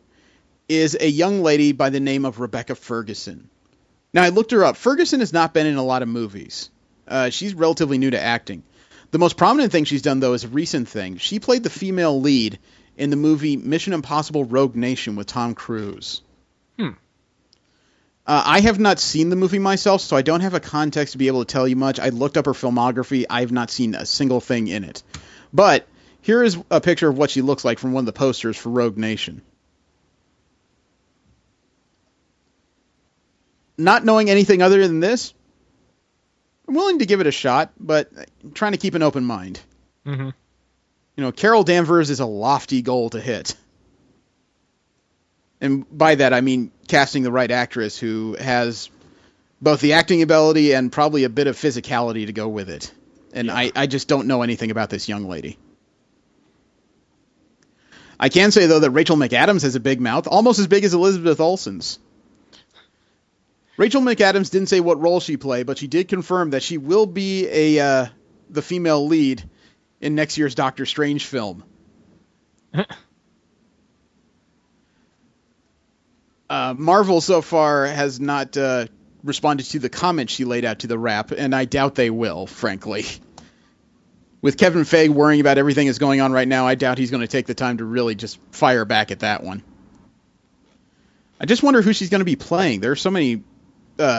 is a young lady by the name of Rebecca Ferguson. Now, I looked her up. Ferguson has not been in a lot of movies. She's relatively new to acting. The most prominent thing she's done, though, is a recent thing. She played the female lead in the movie Mission Impossible Rogue Nation with Tom Cruise. I have not seen the movie myself, so I don't have a context to be able to tell you much. I looked up her filmography. I have not seen a single thing in it. But here is a picture of what she looks like from one of the posters for Rogue Nation. Not knowing anything other than this, I'm willing to give it a shot, but I'm trying to keep an open mind. Mm-hmm. You know, Carol Danvers is a lofty goal to hit. And by that, I mean casting the right actress who has both the acting ability and probably a bit of physicality to go with it. And yeah. I just don't know anything about this young lady. I can say, though, that Rachel McAdams has a big mouth, almost as big as Elizabeth Olsen's. Rachel McAdams didn't say what role she played, but she did confirm that she will be the female lead in next year's Doctor Strange film. Marvel so far has not responded to the comments she laid out to the Wrap, and I doubt they will, frankly. With Kevin Feige worrying about everything that's going on right now, I doubt he's going to take the time to really just fire back at that one. I just wonder who she's going to be playing. There are so many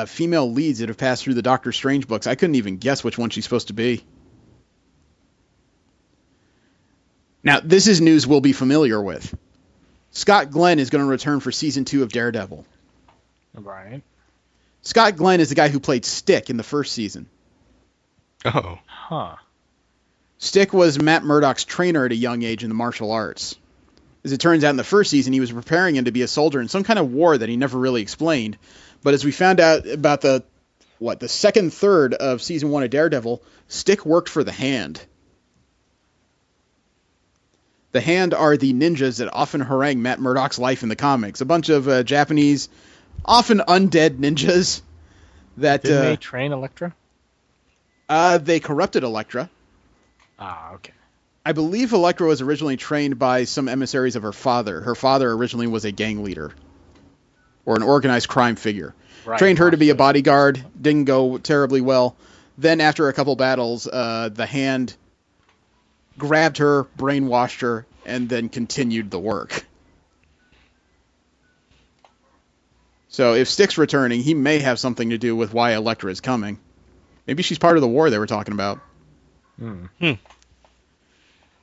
female leads that have passed through the Doctor Strange books. I couldn't even guess which one she's supposed to be. Now, this is news we'll be familiar with. Scott Glenn is going to return for Season 2 of Daredevil. Right. Scott Glenn is the guy who played Stick in the first season. Oh. Huh. Stick was Matt Murdock's trainer at a young age in the martial arts. As it turns out, in the first season, he was preparing him to be a soldier in some kind of war that he never really explained. But as we found out about the second third of Season 1 of Daredevil, Stick worked for the Hand. The Hand are the ninjas that often harangue Matt Murdock's life in the comics. A bunch of Japanese, often undead ninjas that... Didn't they train Elektra? They corrupted Elektra. Ah, okay. I believe Elektra was originally trained by some emissaries of her father. Her father originally was a gang leader. Or an organized crime figure. Right, trained her to be a bodyguard. Didn't go terribly well. Then after a couple battles, the Hand grabbed her, brainwashed her, and then continued the work. So if Stick's returning, he may have something to do with why Elektra is coming. Maybe she's part of the war they were talking about. Now,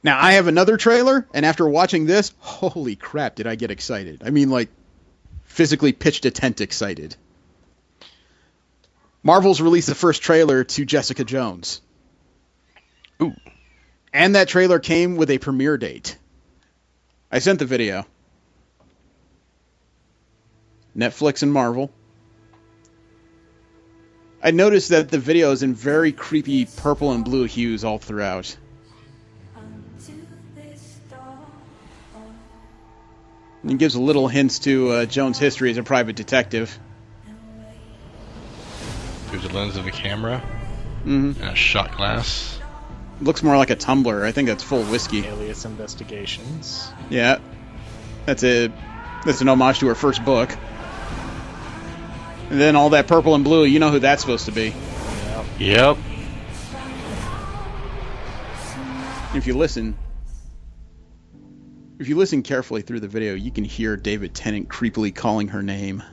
I have another trailer, and after watching this, holy crap, did I get excited. I mean, like, physically pitched a tent excited. Marvel's released the first trailer to Jessica Jones. Ooh. And that trailer came with a premiere date. I sent the video. Netflix and Marvel. I noticed that the video is in very creepy purple and blue hues all throughout. And it gives little hints to Jones' history as a private detective. Through the lens of the camera. Mm-hmm. And a shot glass. Looks more like a tumbler. I think that's full whiskey. Alias Investigations. Yeah. That's an homage to her first book. And then all that purple and blue, you know who that's supposed to be. Yep. If you listen carefully through the video, you can hear David Tennant creepily calling her name.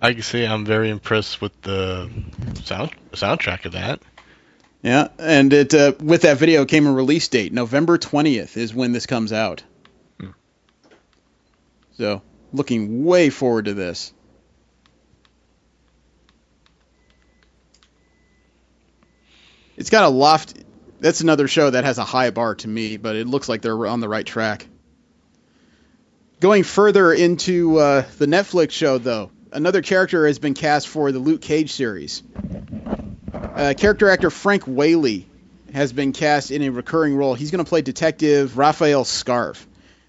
I can say I'm very impressed with the soundtrack of that. Yeah, and it with that video came a release date. November 20th is when this comes out. So, looking way forward to this. It's got a loft. That's another show that has a high bar to me, but it looks like they're on the right track. Going further into the Netflix show, though, another character has been cast for the Luke Cage series. Character actor Frank Whaley has been cast in a recurring role. He's going to play Detective Raphael Scarf.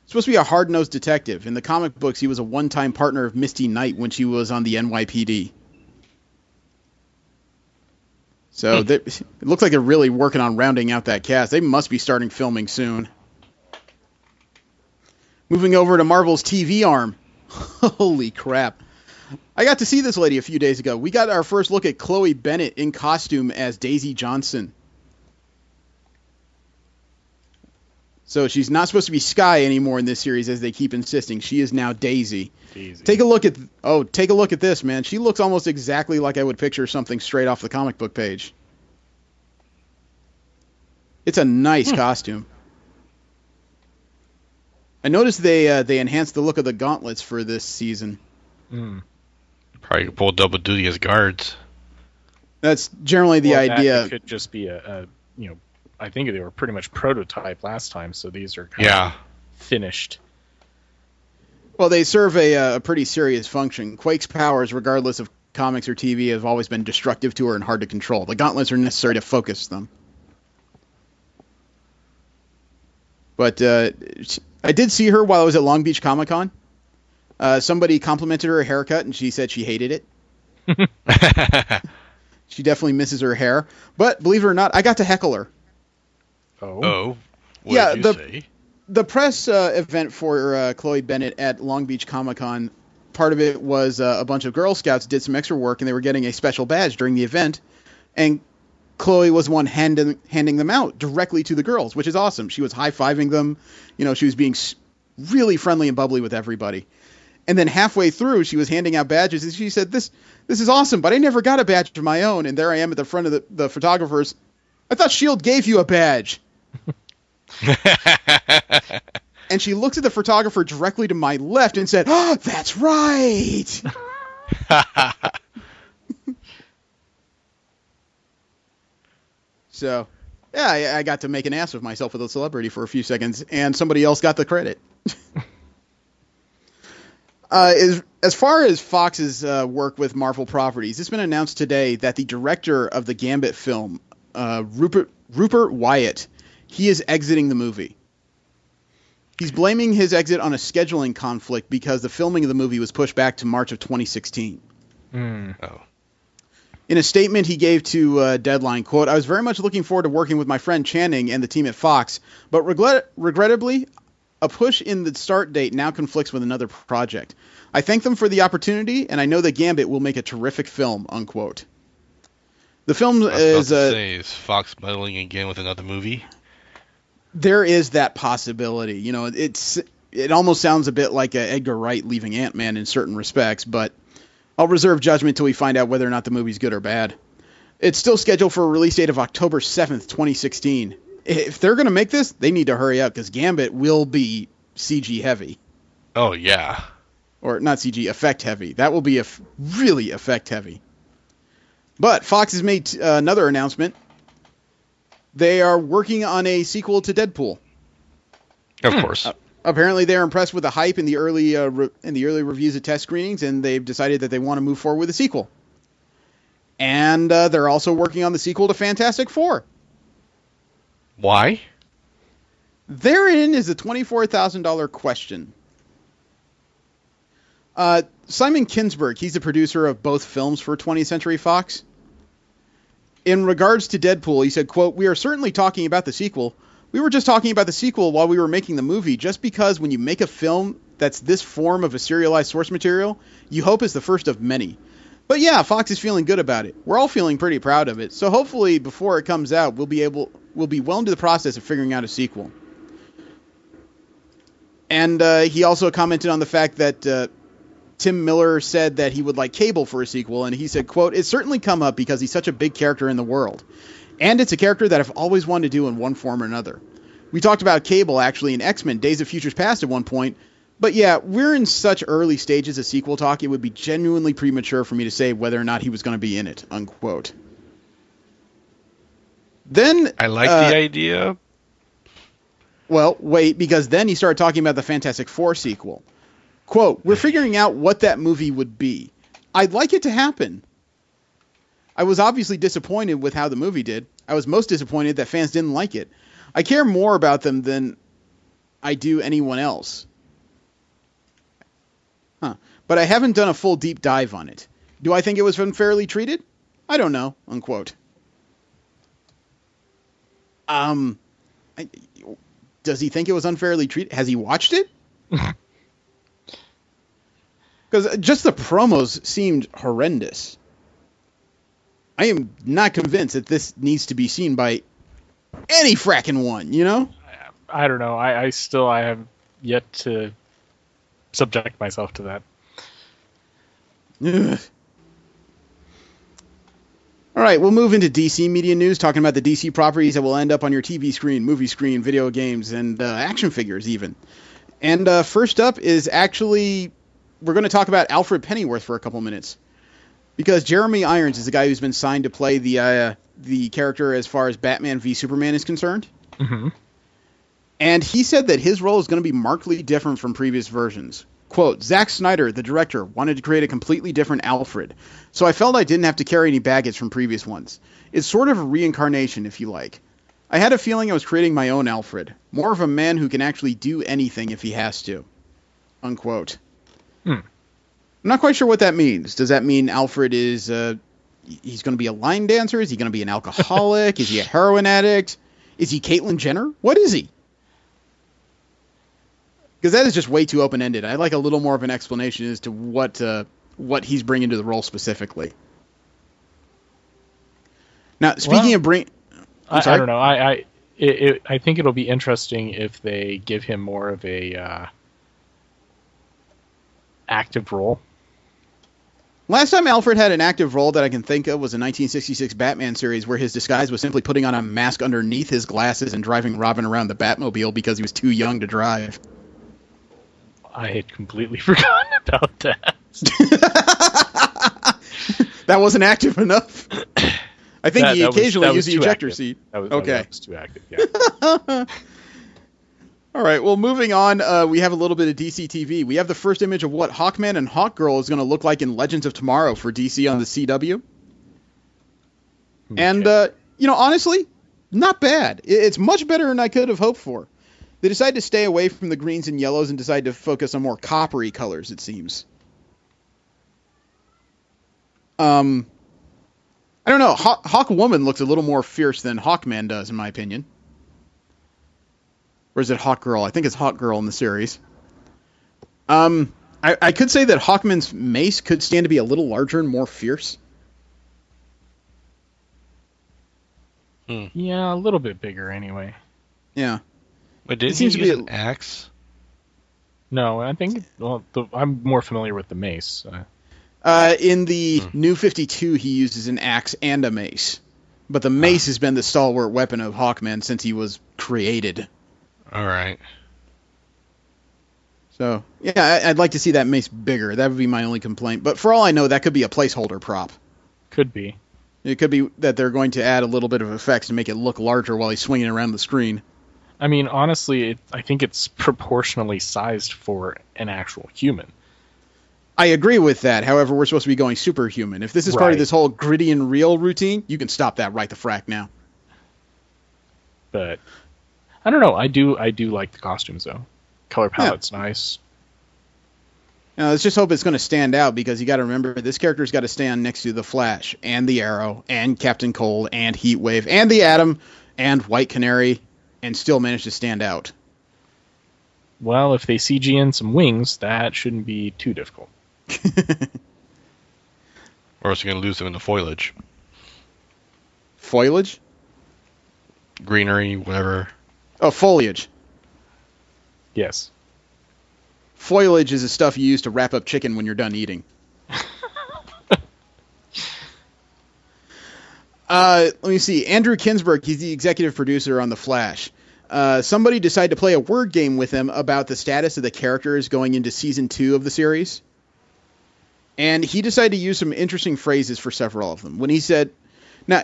Supposed to be a hard-nosed detective. In the comic books, he was a one-time partner of Misty Knight when she was on the NYPD. So it looks like they're really working on rounding out that cast. They must be starting filming soon. Moving over to Marvel's TV arm. Holy crap. I got to see this lady a few days ago. We got our first look at Chloe Bennett in costume as Daisy Johnson. So she's not supposed to be Skye anymore in this series, as they keep insisting. She is now Daisy. Take a look at this, man. She looks almost exactly like I would picture something straight off the comic book page. It's a nice costume. I noticed they enhanced the look of the gauntlets for this season. Probably could pull double duty as guards. That's generally the idea. It could just be I think they were pretty much prototype last time, so these are kind of finished. Well, they serve a pretty serious function. Quake's powers, regardless of comics or TV, have always been destructive to her and hard to control. The gauntlets are necessary to focus them. But I did see her while I was at Long Beach Comic Con. Somebody complimented her haircut, and she said she hated it. She definitely misses her hair. But believe it or not, I got to heckle her. Oh, what did you say? The press event for Chloe Bennett at Long Beach Comic Con, part of it was a bunch of Girl Scouts did some extra work, and they were getting a special badge during the event. And Chloe was one handing them out directly to the girls, which is awesome. She was high-fiving them. She was being really friendly and bubbly with everybody. And then halfway through, she was handing out badges, and she said, this is awesome, but I never got a badge of my own. And there I am at the front of the photographers. I thought S.H.I.E.L.D. gave you a badge. And she looked at the photographer directly to my left and said, "Oh, that's right." So, yeah, I got to make an ass of myself with a celebrity for a few seconds, and somebody else got the credit. As far as Fox's work with Marvel properties, it's been announced today that the director of the Gambit film, Rupert Wyatt, he is exiting the movie. He's blaming his exit on a scheduling conflict because the filming of the movie was pushed back to March of 2016. In a statement he gave to Deadline, quote, "I was very much looking forward to working with my friend Channing and the team at Fox, but regrettably, a push in the start date now conflicts with another project. I thank them for the opportunity, and I know that Gambit will make a terrific film," unquote. The film is Fox meddling again with another movie? There is that possibility. It almost sounds a bit like Edgar Wright leaving Ant-Man in certain respects, but I'll reserve judgment till we find out whether or not the movie's good or bad. It's still scheduled for a release date of October 7th, 2016. If they're going to make this, they need to hurry up, because Gambit will be CG heavy. Oh, yeah. Or not CG, effect heavy. That will be really effect heavy. But Fox has made another announcement. They are working on a sequel to Deadpool. Of course. Apparently, they're impressed with the hype in the early reviews at test screenings, and they've decided that they want to move forward with a sequel. And they're also working on the sequel to Fantastic Four. Why? Therein is a $24,000 question. Simon Kinberg, he's the producer of both films for 20th Century Fox. In regards to Deadpool, he said, quote, "We are certainly talking about the sequel. We were just talking about the sequel while we were making the movie, just because when you make a film that's this form of a serialized source material, you hope it's the first of many. But yeah, Fox is feeling good about it. We're all feeling pretty proud of it. So hopefully before it comes out, we'll be well into the process of figuring out a sequel." And he also commented on the fact that Tim Miller said that he would like Cable for a sequel, and he said, quote, "It's certainly come up because he's such a big character in the world. And it's a character that I've always wanted to do in one form or another. We talked about Cable, actually, in X-Men Days of Futures Past at one point. But yeah, we're in such early stages of sequel talk, it would be genuinely premature for me to say whether or not he was going to be in it," unquote. Then I like the idea. Well, wait, because then he started talking about the Fantastic Four sequel. Quote, "We're figuring out what that movie would be. I'd like it to happen. I was obviously disappointed with how the movie did. I was most disappointed that fans didn't like it. I care more about them than I do anyone else. But I haven't done a full deep dive on it. Do I think it was unfairly treated? I don't know," unquote. Does he think it was unfairly treated? Has he watched it? Because just the promos seemed horrendous. I am not convinced that this needs to be seen by any fracking one, you know? I don't know. I have yet to subject myself to that. Ugh. All right, we'll move into DC media news, talking about the DC properties that will end up on your TV screen, movie screen, video games, and action figures even. And first up is actually, we're going to talk about Alfred Pennyworth for a couple minutes. Because Jeremy Irons is the guy who's been signed to play the character as far as Batman v Superman is concerned. Mm-hmm. And he said that his role is going to be markedly different from previous versions. Quote, "Zack Snyder, the director, wanted to create a completely different Alfred, so I felt I didn't have to carry any baggage from previous ones. It's sort of a reincarnation, if you like. I had a feeling I was creating my own Alfred, more of a man who can actually do anything if he has to." Unquote. I'm not quite sure what that means. Does that mean Alfred is, he's going to be a line dancer? Is he going to be an alcoholic? Is he a heroin addict? Is he Caitlyn Jenner? What is he? Because that is just way too open-ended. I'd like a little more of an explanation as to what he's bringing to the role specifically. Now, speaking of I don't know. I think it'll be interesting if they give him more of a active role. Last time Alfred had an active role that I can think of was a 1966 Batman series where his disguise was simply putting on a mask underneath his glasses and driving Robin around the Batmobile because he was too young to drive. I had completely forgotten about that. That wasn't active enough. I think he occasionally used the ejector seat. Okay. That was too active, yeah. All right, well, moving on, we have a little bit of DC TV. We have the first image of what Hawkman and Hawkgirl is going to look like in Legends of Tomorrow for DC on the CW. Okay. And, honestly, not bad. It's much better than I could have hoped for. They decided to stay away from the greens and yellows and decided to focus on more coppery colors, it seems. I don't know. Hawkwoman looks a little more fierce than Hawkman does, in my opinion. Or is it Hawkgirl? I think it's Hawkgirl in the series. I could say that Hawkman's mace could stand to be a little larger and more fierce. Yeah, a little bit bigger anyway. Yeah. But did he use an axe? No, I think... Well, I'm more familiar with the mace. In the New 52, he uses an axe and a mace. But the mace has been the stalwart weapon of Hawkman since he was created. All right. So, yeah, I'd like to see that mace bigger. That would be my only complaint. But for all I know, that could be a placeholder prop. Could be. It could be that they're going to add a little bit of effects to make it look larger while he's swinging around the screen. I mean, honestly, I think it's proportionally sized for an actual human. I agree with that. However, we're supposed to be going superhuman. If this is part of this whole gritty and real routine, you can stop that right the frack now. But I don't know. I do like the costumes though. Color palette's nice. Now, let's just hope it's going to stand out because you got to remember this character's got to stand next to the Flash and the Arrow and Captain Cold and Heatwave and the Atom and White Canary and still manage to stand out. Well, if they CG in some wings, that shouldn't be too difficult. Or else you're going to lose them in the foliage. Foliage? Greenery, whatever. Oh, foliage. Yes. Foliage is the stuff you use to wrap up chicken when you're done eating. Let me see. Andrew Kinsberg, he's the executive producer on The Flash. Somebody decided to play a word game with him about the status of the characters going into season 2 of the series. And he decided to use some interesting phrases for several of them. When he said, now,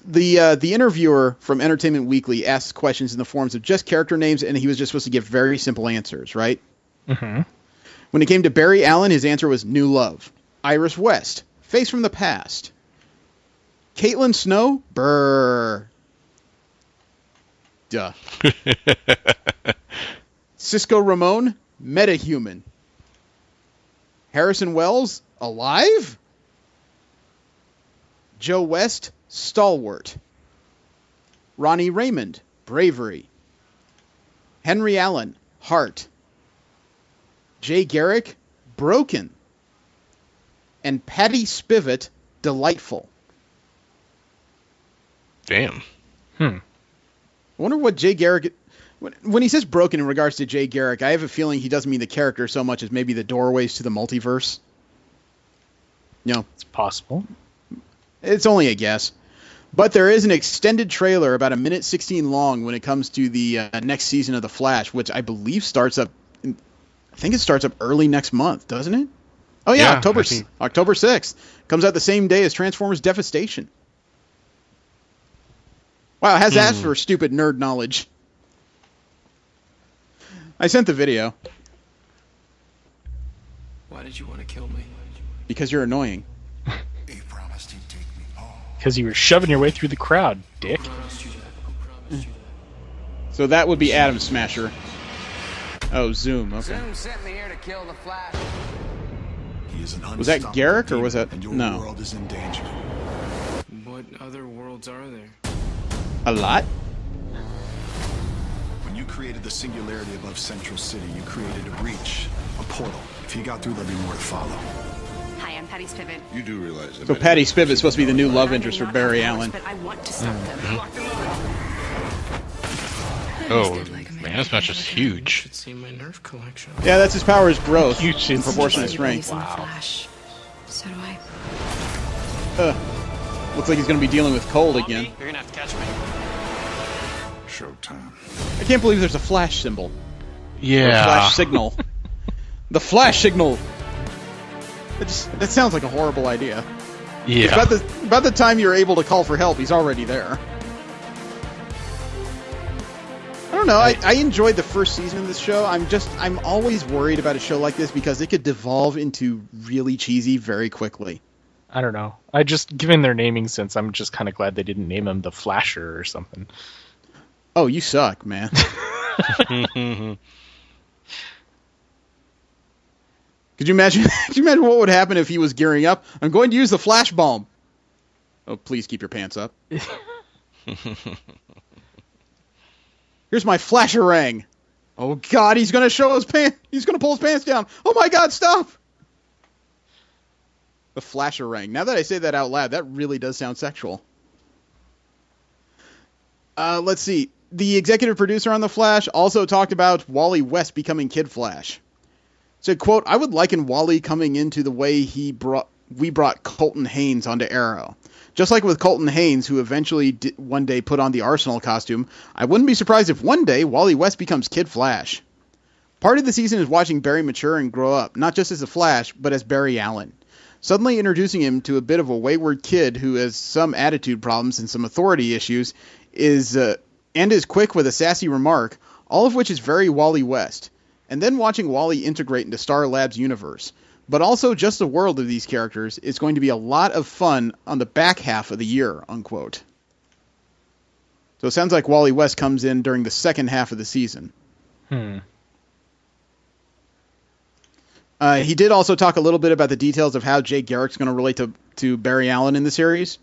the interviewer from Entertainment Weekly asked questions in the forms of just character names, and he was just supposed to give very simple answers, right? Mm-hmm. When it came to Barry Allen, his answer was New Love. Iris West, Face from the Past. Caitlin Snow, Brrr. Duh. Cisco Ramon, Metahuman. Harrison Wells, Alive? Joe West, Stalwart. Ronnie Raymond, Bravery. Henry Allen, Heart. Jay Garrick, Broken. And Patty Spivot, Delightful. Damn. I wonder what Jay Garrick... When he says broken in regards to Jay Garrick, I have a feeling he doesn't mean the character so much as maybe the doorways to the multiverse. You know, It's possible. it's only a guess. But there is an extended trailer about 1:16 long when it comes to the next season of The Flash, which I believe starts up... I think it starts up early next month, doesn't it? Oh, yeah, October 6th. Comes out the same day as Transformers Devastation. Wow, it has that for stupid nerd knowledge. I sent the video. Why did you want to kill me? Because you're annoying. He promised he'd take me home. Because you were shoving your way through the crowd, dick. So that would be Atom Smasher. Oh, Zoom, okay. Zoom sent me here to kill the Flash. He is an Was that unstoppable Garrick or was demon, that... and your No. world is in danger. What other worlds are there? A lot? When you created the singularity above Central City, you created a breach, a portal. If you got through, there'll be more to follow. Hi, I'm Patty Spivot. You do realize that. So Patty Spivot's supposed to be the new love interest for Barry Allen. But I want to stop them. Oh, man, this match is huge. Should see my Nerf collection. Yeah, that's his power's growth You should in proportion to She strength. believes in the Flash. So do I. Looks like he's going to be dealing with cold again. You're gonna have to catch me. Showtime. I can't believe there's a flash symbol. Yeah. Flash signal. The flash signal. That sounds like a horrible idea. Yeah. About the time you're able to call for help, he's already there. I don't know. I enjoyed the first season of this show. I'm always worried about a show like this because it could devolve into really cheesy very quickly. I don't know. Given their naming sense, I'm just kind of glad they didn't name him the Flasher or something. Oh, you suck, man. Could you imagine? Could you imagine what would happen if he was gearing up? I'm going to use the flash bomb. Oh, please keep your pants up. Here's my flasherang. Oh God, he's going to show his pants. He's going to pull his pants down. Oh my God, stop! The flasherang. Now that I say that out loud, that really does sound sexual. Let's see. The executive producer on The Flash also talked about Wally West becoming Kid Flash. Said, quote, I would liken Wally coming into the way we brought Colton Haynes onto Arrow. Just like with Colton Haynes, who eventually one day put on the Arsenal costume, I wouldn't be surprised if one day Wally West becomes Kid Flash. Part of the season is watching Barry mature and grow up, not just as a Flash, but as Barry Allen. Suddenly introducing him to a bit of a wayward kid who has some attitude problems and some authority issues is quick with a sassy remark, all of which is very Wally West. And then watching Wally integrate into Star Lab's universe. But also just the world of these characters is going to be a lot of fun on the back half of the year, unquote. So it sounds like Wally West comes in during the second half of the season. He did also talk a little bit about the details of how Jay Garrick's going to relate to Barry Allen in the series.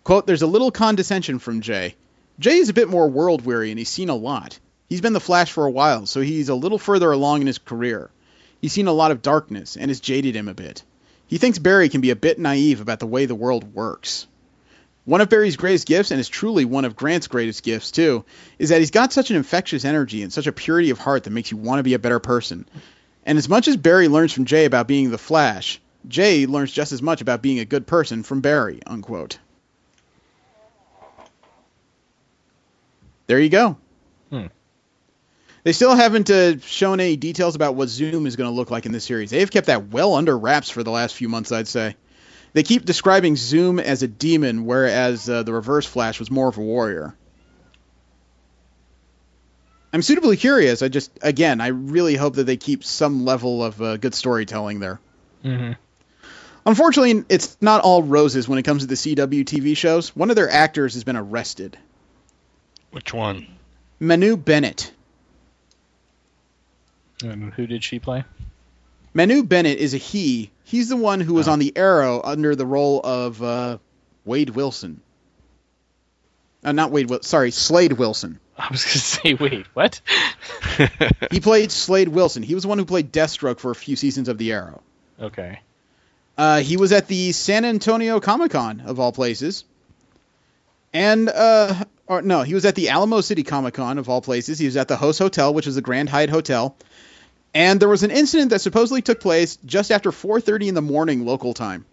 Quote, there's a little condescension from Jay. Jay is a bit more world-weary and he's seen a lot. He's been the Flash for a while, so he's a little further along in his career. He's seen a lot of darkness, and it's jaded him a bit. He thinks Barry can be a bit naive about the way the world works. One of Barry's greatest gifts, and is truly one of Grant's greatest gifts too, is that he's got such an infectious energy and such a purity of heart that makes you want to be a better person. And as much as Barry learns from Jay about being the Flash, Jay learns just as much about being a good person from Barry, unquote. There you go. They still haven't shown any details about what Zoom is going to look like in this series. They've kept that well under wraps for the last few months, I'd say. They keep describing Zoom as a demon, whereas the Reverse Flash was more of a warrior. I'm suitably curious. I really hope that they keep some level of good storytelling there. Mm-hmm. Unfortunately, it's not all roses when it comes to the CW TV shows. One of their actors has been arrested. Which one? Manu Bennett. And who did she play? Manu Bennett is a he. He's the one who was on the Arrow under the role of Wade Wilson. Not Wade Wilson. Sorry, Slade Wilson. I was going to say, wait, what? He played Slade Wilson. He was the one who played Deathstroke for a few seasons of the Arrow. Okay. He was at the San Antonio Comic-Con, of all places. And, he was at the Alamo City Comic-Con, of all places. He was at the Host Hotel, which is the Grand Hyatt Hotel. And there was an incident that supposedly took place just after 4:30 in the morning local time.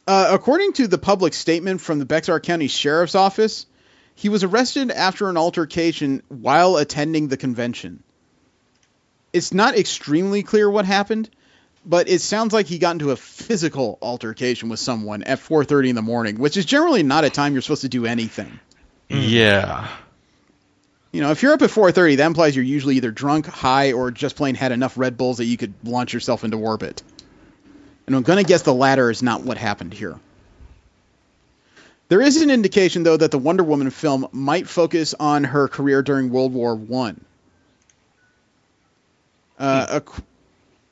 According to the public statement from the Bexar County Sheriff's Office, he was arrested after an altercation while attending the convention. It's not extremely clear what happened, but it sounds like he got into a physical altercation with someone at 4:30 in the morning, which is generally not a time you're supposed to do anything. Yeah. You know, if you're up at 4:30, that implies you're usually either drunk, high, or just plain had enough Red Bulls that you could launch yourself into orbit. And I'm going to guess the latter is not what happened here. There is an indication, though, that the Wonder Woman film might focus on her career during World War I.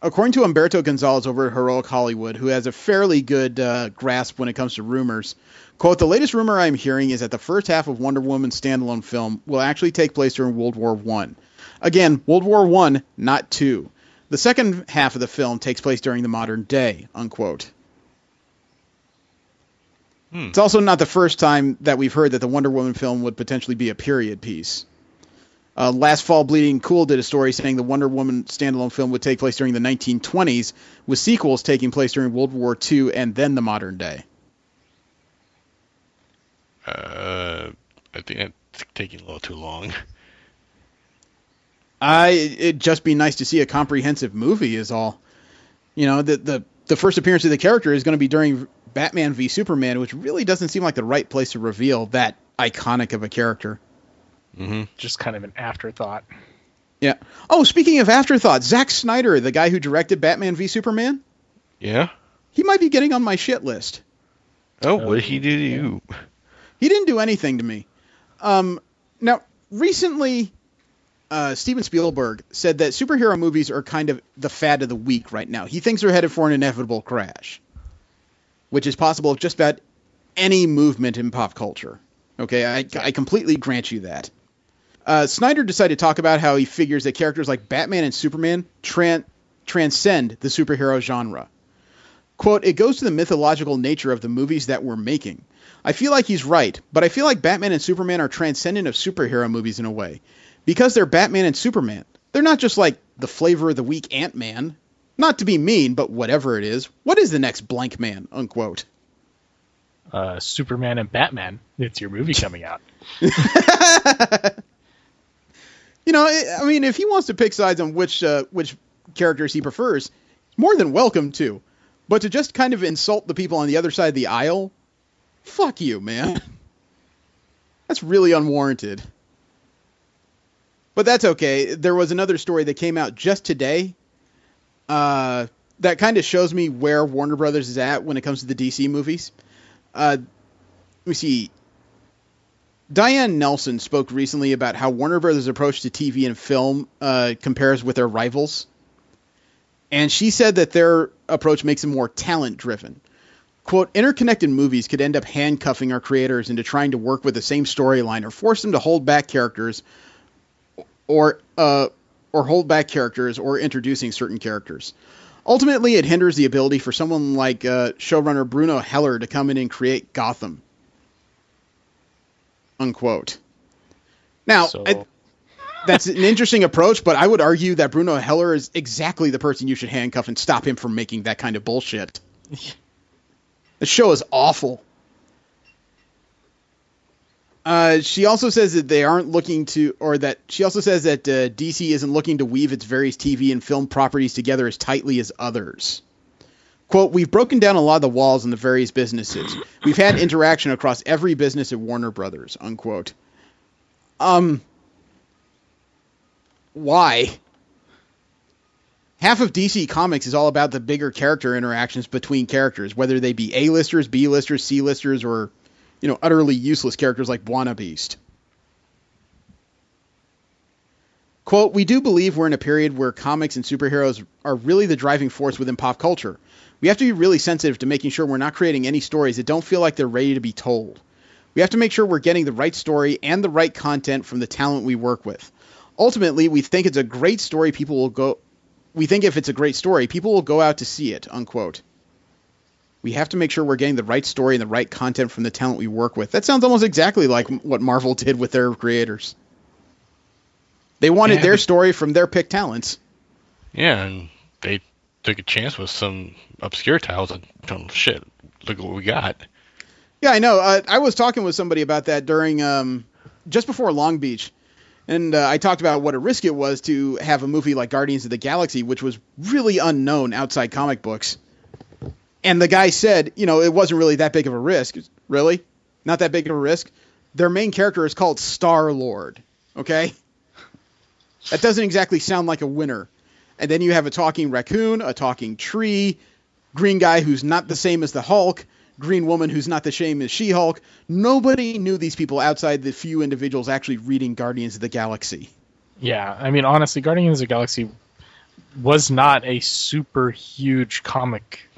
According to Humberto Gonzalez over at Heroic Hollywood, who has a fairly good grasp when it comes to rumors, quote, "The latest rumor I'm hearing is that the first half of Wonder Woman's standalone film will actually take place during World War I. Again, World War I, not II. The second half of the film takes place during the modern day," unquote. It's also not the first time that we've heard that the Wonder Woman film would potentially be a period piece. Last fall, Bleeding Cool did a story saying the Wonder Woman standalone film would take place during the 1920s, with sequels taking place during World War II and then the modern day. I think it's taking a little too long. It'd just be nice to see a comprehensive movie is all. You know, the first appearance of the character is going to be during Batman v Superman, which really doesn't seem like the right place to reveal that iconic of a character. Mm-hmm. Just kind of an afterthought. Yeah. Oh, speaking of afterthought, Zack Snyder, the guy who directed Batman v Superman? Yeah? He might be getting on my shit list. Oh, what did he do to you? He didn't do anything to me. Now, recently, Steven Spielberg said that superhero movies are kind of the fad of the week right now. He thinks they're headed for an inevitable crash, which is possible of just about any movement in pop culture. Okay, I completely grant you that. Snyder decided to talk about how he figures that characters like Batman and Superman transcend the superhero genre. Quote, "It goes to the mythological nature of the movies that we're making. I feel like he's right, but I feel like Batman and Superman are transcendent of superhero movies in a way. Because they're Batman and Superman. They're not just like the flavor of the week Ant-Man. Not to be mean, but whatever it is, what is the next blank man?" Unquote. Superman and Batman. It's your movie coming out. You know, I mean, if he wants to pick sides on which characters he prefers, more than welcome to. But to just kind of insult the people on the other side of the aisle, fuck you, man. That's really unwarranted. But that's okay. There was another story that came out just today that kind of shows me where Warner Brothers is at when it comes to the DC movies. Let me see. Diane Nelson spoke recently about how Warner Brothers' approach to TV and film compares with their rivals. And she said that their approach makes them more talent-driven. Quote, "Interconnected movies could end up handcuffing our creators into trying to work with the same storyline or force them to hold back characters or introducing certain characters. Ultimately, it hinders the ability for someone like showrunner Bruno Heller to come in and create Gotham." Unquote. Now, That's an interesting approach, but I would argue that Bruno Heller is exactly the person you should handcuff and stop him from making that kind of bullshit. The show is awful. She also says that they aren't looking to, or that she also says that DC isn't looking to weave its various TV and film properties together as tightly as others. Quote, we've broken down a lot of the walls in the various businesses. We've had interaction across every business at Warner Brothers, unquote. Why? Half of DC Comics is all about the bigger character interactions between characters, whether they be A-listers, B-listers, C-listers, or, utterly useless characters like Buona Beast. Quote, we do believe we're in a period where comics and superheroes are really the driving force within pop culture. We have to be really sensitive to making sure we're not creating any stories that don't feel like they're ready to be told. We have to make sure we're getting the right story and the right content from the talent we work with. Ultimately, we think it's a great story. We think if it's a great story, people will go out to see it, unquote. We have to make sure we're getting the right story and the right content from the talent we work with. That sounds almost exactly like what Marvel did with their creators. They wanted their story from their picked talents. Yeah, and they took a chance with some obscure titles and told them, shit, look what we got. Yeah, I know. I was talking with somebody about that during just before Long Beach. And I talked about what a risk it was to have a movie like Guardians of the Galaxy, which was really unknown outside comic books. And the guy said, it wasn't really that big of a risk. Really? Not that big of a risk? Their main character is called Star-Lord. Okay? That doesn't exactly sound like a winner. And then you have a talking raccoon, a talking tree, green guy who's not the same as the Hulk, green woman who's not the same as She-Hulk. Nobody knew these people outside the few individuals actually reading Guardians of the Galaxy. Yeah, I mean, honestly, Guardians of the Galaxy was not a super huge comic.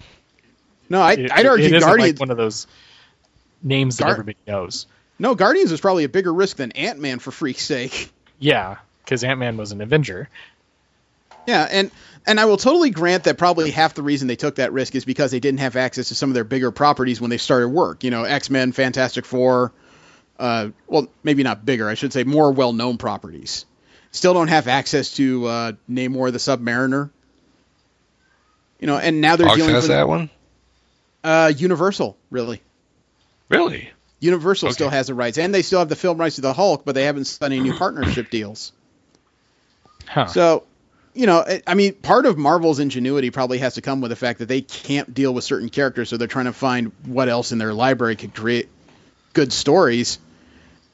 No, I'd argue it isn't Guardians... like one of those names that everybody knows. No, Guardians was probably a bigger risk than Ant-Man, for freak's sake. Yeah, because Ant-Man was an Avenger. Yeah, and I will totally grant that probably half the reason they took that risk is because they didn't have access to some of their bigger properties when they started work. X-Men, Fantastic Four, well, maybe not bigger, I should say more well-known properties. Still don't have access to Namor the Submariner. And now they're Fox dealing has with that one? Universal, really. Really? Universal still has the rights, and they still have the film rights to the Hulk, but they haven't signed any new partnership deals. Huh. So, I mean, part of Marvel's ingenuity probably has to come with the fact that they can't deal with certain characters, so they're trying to find what else in their library could create good stories.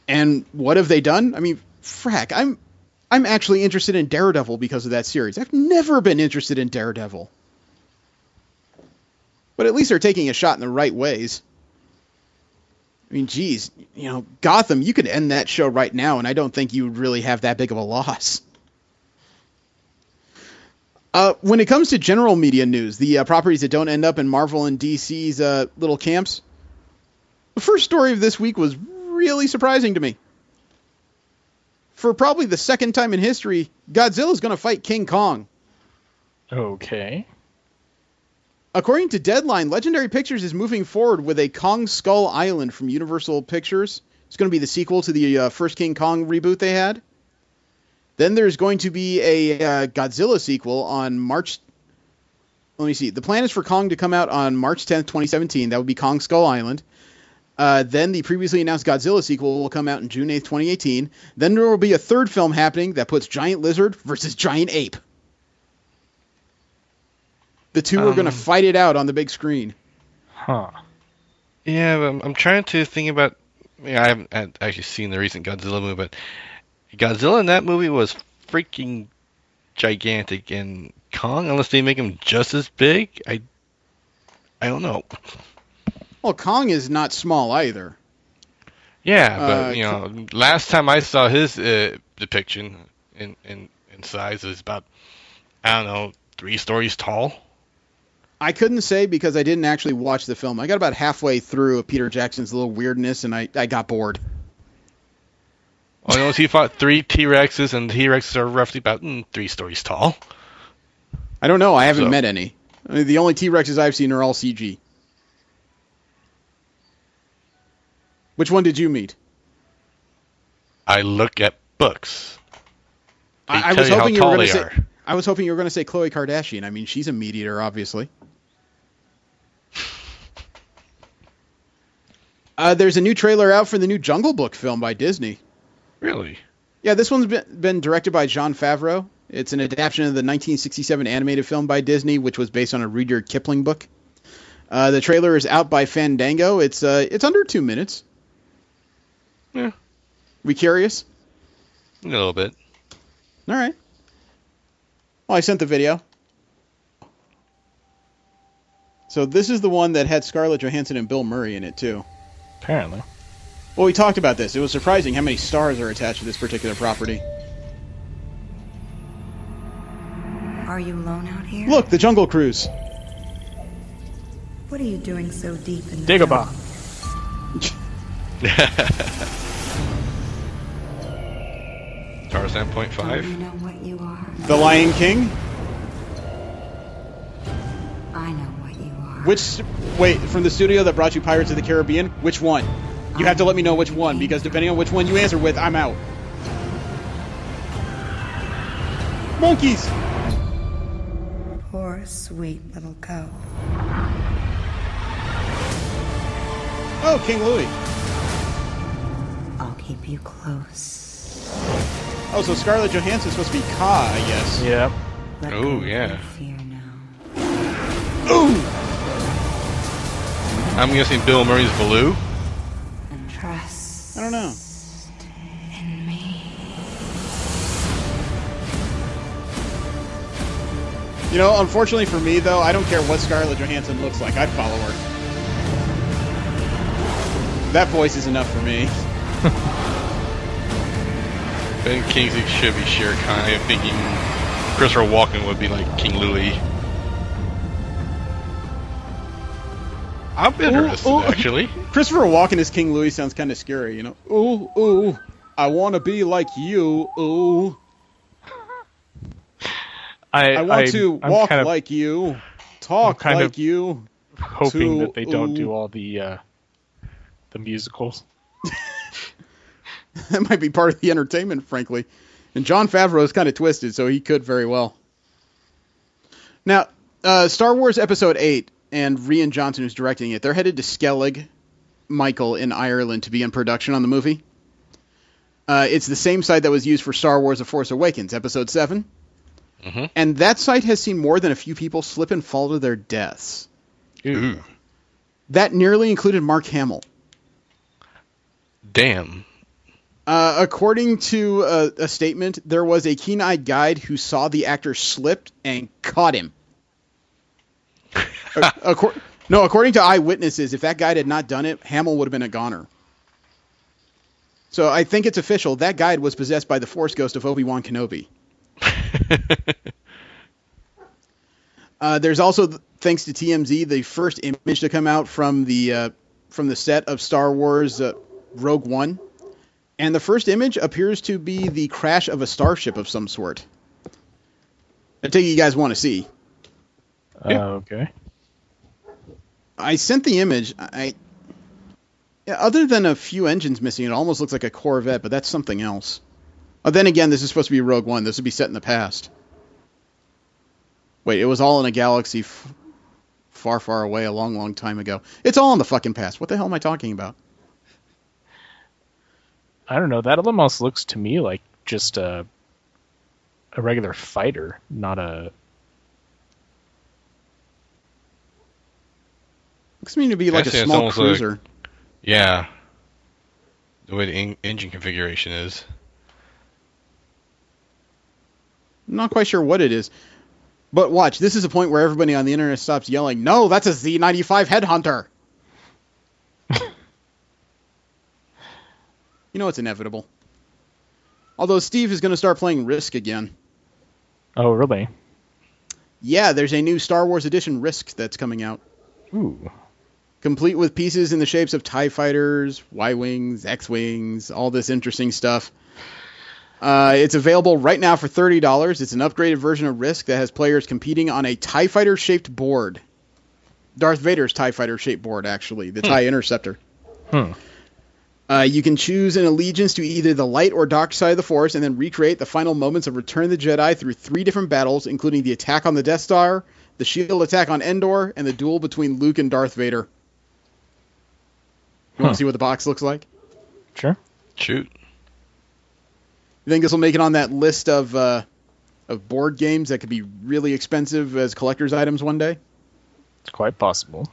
And what have they done? I mean, frack, I'm actually interested in Daredevil because of that series. I've never been interested in Daredevil. But at least they're taking a shot in the right ways. I mean, geez, Gotham, you could end that show right now, and I don't think you would really have that big of a loss. When it comes to general media news, the properties that don't end up in Marvel and DC's little camps, the first story of this week was really surprising to me. For probably the second time in history, Godzilla's going to fight King Kong. Okay. According to Deadline, Legendary Pictures is moving forward with a Kong Skull Island from Universal Pictures. It's going to be the sequel to the first King Kong reboot they had. Then there's going to be a Godzilla sequel on March... Let me see. The plan is for Kong to come out on March 10th, 2017. That would be Kong Skull Island. Then the previously announced Godzilla sequel will come out in June 8th, 2018. Then there will be a third film happening that puts Giant Lizard versus Giant Ape. The two are going to fight it out on the big screen. Huh. Yeah, but I'm trying to think about... I haven't actually seen the recent Godzilla movie, but Godzilla in that movie was freaking gigantic. And Kong, unless they make him just as big, I don't know. Well, Kong is not small either. Yeah, but, last time I saw his depiction in size, it was about, 3 stories tall. I couldn't say because I didn't actually watch the film. I got about halfway through Peter Jackson's little weirdness, and I got bored. Well, I know he fought 3 T-Rexes, and the T-Rexes are roughly about 3 stories tall. I don't know. I haven't met any. I mean, the only T-Rexes I've seen are all CG. Which one did you meet? I look at books. I was hoping you were going to say. I was hoping you were going to say Khloe Kardashian. I mean, she's a meat eater, obviously. There's a new trailer out for the new Jungle Book film by Disney. Really? Yeah, this one's been directed by Jon Favreau. It's an adaptation of the 1967 animated film by Disney, which was based on a Rudyard Kipling book. The trailer is out by Fandango. It's under 2 minutes. Yeah. We curious? A little bit. All right. Well, I sent the video. So this is the one that had Scarlett Johansson and Bill Murray in it, too. Apparently. Well, we talked about this. It was surprising how many stars are attached to this particular property. Are you alone out here? Look, the Jungle Cruise. What are you doing so deep in Dagobah. Tarzan Don't you 0.5. know what you are? The Lion King. I know what you are. Wait, from the studio that brought you Pirates of the Caribbean, which one? You have to let me know which one, because depending on which one you answer with, I'm out. Monkeys! Poor, sweet little cow. Oh, King Louis. I'll keep you close. Oh, so Scarlett Johansson's supposed to be Ka, I guess. Yeah. Oh, yeah. Fear now. Ooh! I'm guessing Bill Murray's Baloo. And trust. I don't know. In me. You know, unfortunately for me, though, I don't care what Scarlett Johansson looks like. I'd follow her. That voice is enough for me. Ben Kingsley should be Shere Khan. I'm thinking Christopher Walken would be like King Louis. I'm interested, actually. Christopher Walken as King Louis sounds kind of scary, you know. Ooh, I want to be like you. Ooh. I want to walk like you, talk like you. Hoping that they don't do all the musicals. That might be part of the entertainment, frankly. And Jon Favreau is kind of twisted, so he could very well. Now, Star Wars Episode 8 and Rian Johnson, who's directing it, they're headed to Skellig, Michael, in Ireland to begin production on the movie. It's the same site that was used for Star Wars The Force Awakens, Episode 7. Mm-hmm. And that site has seen more than a few people slip and fall to their deaths. Ooh. That nearly included Mark Hamill. Damn. According to a statement, there was a keen-eyed guide who saw the actor slipped and caught him. According to eyewitnesses, if that guide had not done it, Hamill would have been a goner. So I think it's official. That guide was possessed by the Force ghost of Obi-Wan Kenobi. There's also, thanks to TMZ, the first image to come out from the set of Star Wars Rogue One. And the first image appears to be the crash of a starship of some sort. I take it you guys want to see. Okay. I sent the image. Other than a few engines missing, it almost looks like a Corvette, but that's something else. Then again, this is supposed to be Rogue One. This would be set in the past. Wait, it was all in a galaxy far, far away a long, long time ago. It's all in the fucking past. What the hell am I talking about? I don't know. That almost looks to me like just a regular fighter, not a... Looks to me to be like a small cruiser. Like, yeah. The way the engine configuration is. I'm not quite sure what it is. But watch, this is a point where everybody on the internet stops yelling, "No, that's a Z95 Headhunter!" You know it's inevitable. Although Steve is going to start playing Risk again. Oh, really? Yeah, there's a new Star Wars edition Risk that's coming out. Ooh. Complete with pieces in the shapes of TIE fighters, Y-Wings, X-Wings, all this interesting stuff. It's available right now for $30. It's an upgraded version of Risk that has players competing on a TIE Fighter-shaped board. Darth Vader's TIE Fighter-shaped board, actually. The TIE Interceptor. You can choose an allegiance to either the light or dark side of the Force, and then recreate the final moments of Return of the Jedi through 3 different battles, including the attack on the Death Star, the shield attack on Endor, and the duel between Luke and Darth Vader. You want to see what the box looks like? Sure. Shoot. You think this will make it on that list of board games that could be really expensive as collector's items one day? It's quite possible.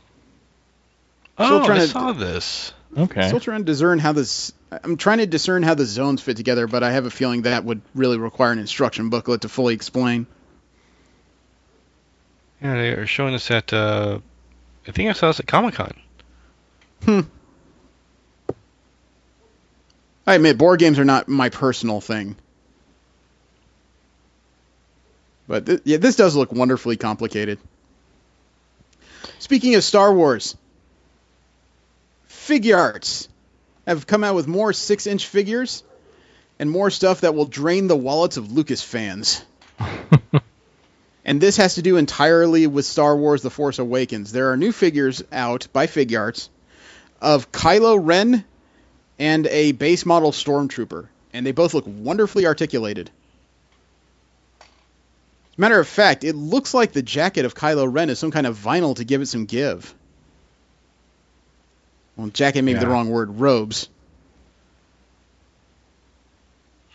Oh, I saw this. Okay. Still trying to discern how this... I'm trying to discern how the zones fit together, but I have a feeling that would really require an instruction booklet to fully explain. Yeah, they are showing us at... I think I saw this at Comic-Con. I admit, board games are not my personal thing. But this does look wonderfully complicated. Speaking of Star Wars, Figuarts have come out with more 6-inch figures and more stuff that will drain the wallets of Lucas fans. And this has to do entirely with Star Wars The Force Awakens. There are new figures out by Figuarts of Kylo Ren and a base model Stormtrooper, and they both look wonderfully articulated. As a matter of fact, it looks like the jacket of Kylo Ren is some kind of vinyl to give it some give. Well, jacket may be the wrong word. Robes.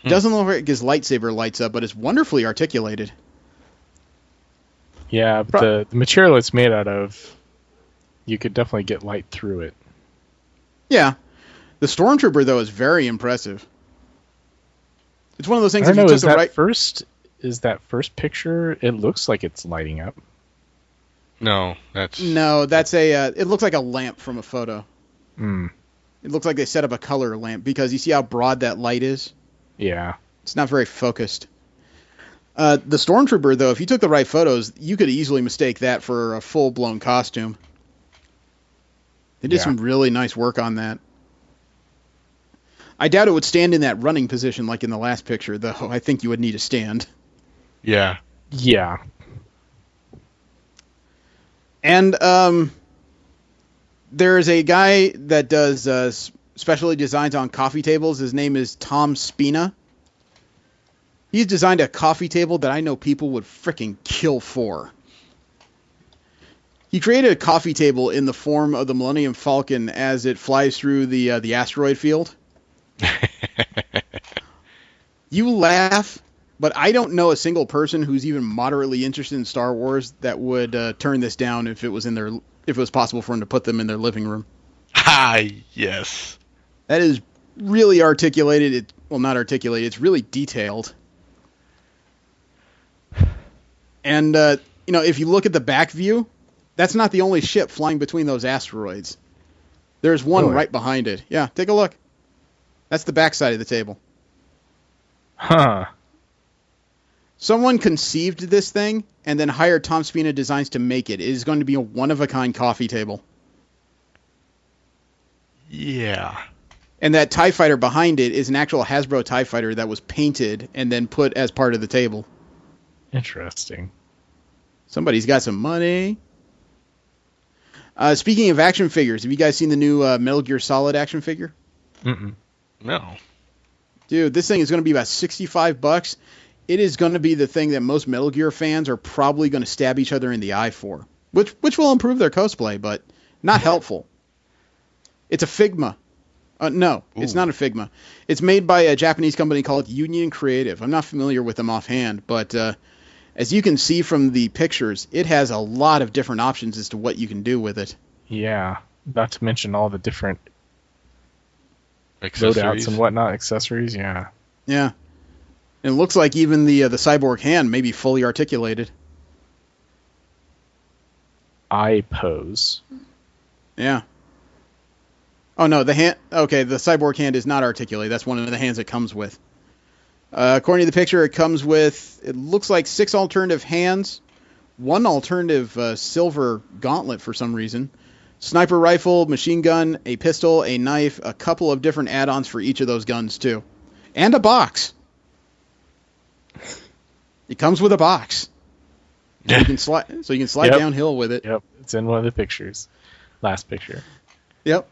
It doesn't look like his lightsaber lights up, but it's wonderfully articulated. Yeah, but the material it's made out of, you could definitely get light through it. Yeah. The Stormtrooper, though, is very impressive. It's one of those things... I don't if know, you is took the right... that first picture, it looks like it's lighting up. No, that's... No, that's a... it looks like a lamp from a photo. Hmm. It looks like they set up a color lamp, because you see how broad that light is? Yeah. It's not very focused. The Stormtrooper, though, if you took the right photos, you could easily mistake that for a full-blown costume. They did some really nice work on that. I doubt it would stand in that running position like in the last picture, though. I think you would need a stand. Yeah. Yeah. And there's a guy that does specialty designs on coffee tables. His name is Tom Spina. He's designed a coffee table that I know people would frickin' kill for. He created a coffee table in the form of the Millennium Falcon as it flies through the asteroid field. You laugh, but I don't know a single person who's even moderately interested in Star Wars that would turn this down if it was possible for them to put them in their living room. Ah, yes. That is really articulated. Well, not articulated. It's really detailed. And if you look at the back view, that's not the only ship flying between those asteroids. There's one right behind it. Yeah, take a look. That's the back side of the table. Huh. Someone conceived this thing and then hired Tom Spina Designs to make it. It is going to be a one-of-a-kind coffee table. Yeah. And that TIE fighter behind it is an actual Hasbro TIE fighter that was painted and then put as part of the table. Interesting. Somebody's got some money. Speaking of action figures, have you guys seen the new Metal Gear Solid action figure? Mm-mm. No. Dude, this thing is going to be about $65. It is going to be the thing that most Metal Gear fans are probably going to stab each other in the eye for. Which will improve their cosplay, but not helpful. It's a Figma. No, it's not a Figma. It's made by a Japanese company called Union Creative. I'm not familiar with them offhand, but as you can see from the pictures, it has a lot of different options as to what you can do with it. Yeah, not to mention all the different accessories loadouts and whatnot, accessories, yeah. Yeah. And it looks like even the cyborg hand may be fully articulated. Eye pose. Yeah. Oh, no, the hand... Okay, the cyborg hand is not articulated. That's one of the hands it comes with. According to the picture, it comes with... It looks like 6 alternative hands, 1 alternative silver gauntlet for some reason, sniper rifle, machine gun, a pistol, a knife, a couple of different add-ons for each of those guns, too. And a box. It comes with a box. So you can slide downhill with it. Yep, it's in one of the pictures. Last picture. Yep.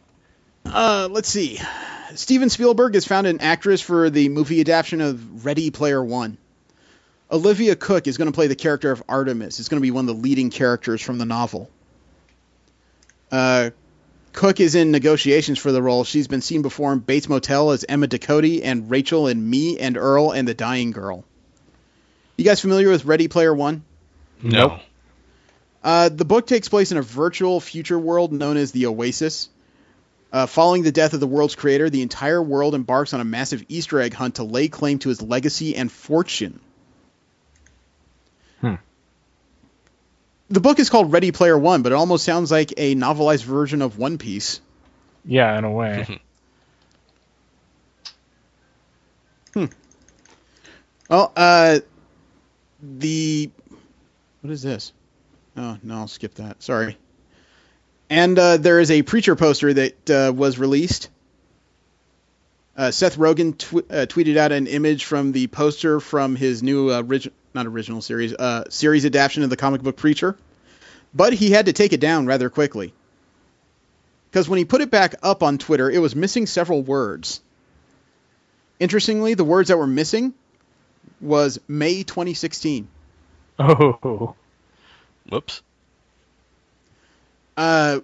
Let's see. Steven Spielberg has found an actress for the movie adaptation of Ready Player One. Olivia Cooke is going to play the character of Artemis. It's going to be one of the leading characters from the novel. Cooke is in negotiations for the role. She's been seen before in Bates Motel as Emma Ducote and Rachel in Me and Earl and the Dying Girl. You guys familiar with Ready Player One? No. The book takes place in a virtual future world known as the Oasis. Following the death of the world's creator, the entire world embarks on a massive Easter egg hunt to lay claim to his legacy and fortune. The book is called Ready Player One, but it almost sounds like a novelized version of One Piece. Yeah, in a way. Well, what is this? Oh, no, I'll skip that. Sorry. And there is a Preacher poster that was released. Seth Rogen tweeted out an image from the poster from his new series adaptation of the comic book Preacher. But he had to take it down rather quickly. Because when he put it back up on Twitter, it was missing several words. Interestingly, the words that were missing was May 2016. Oh. Whoops. Rogen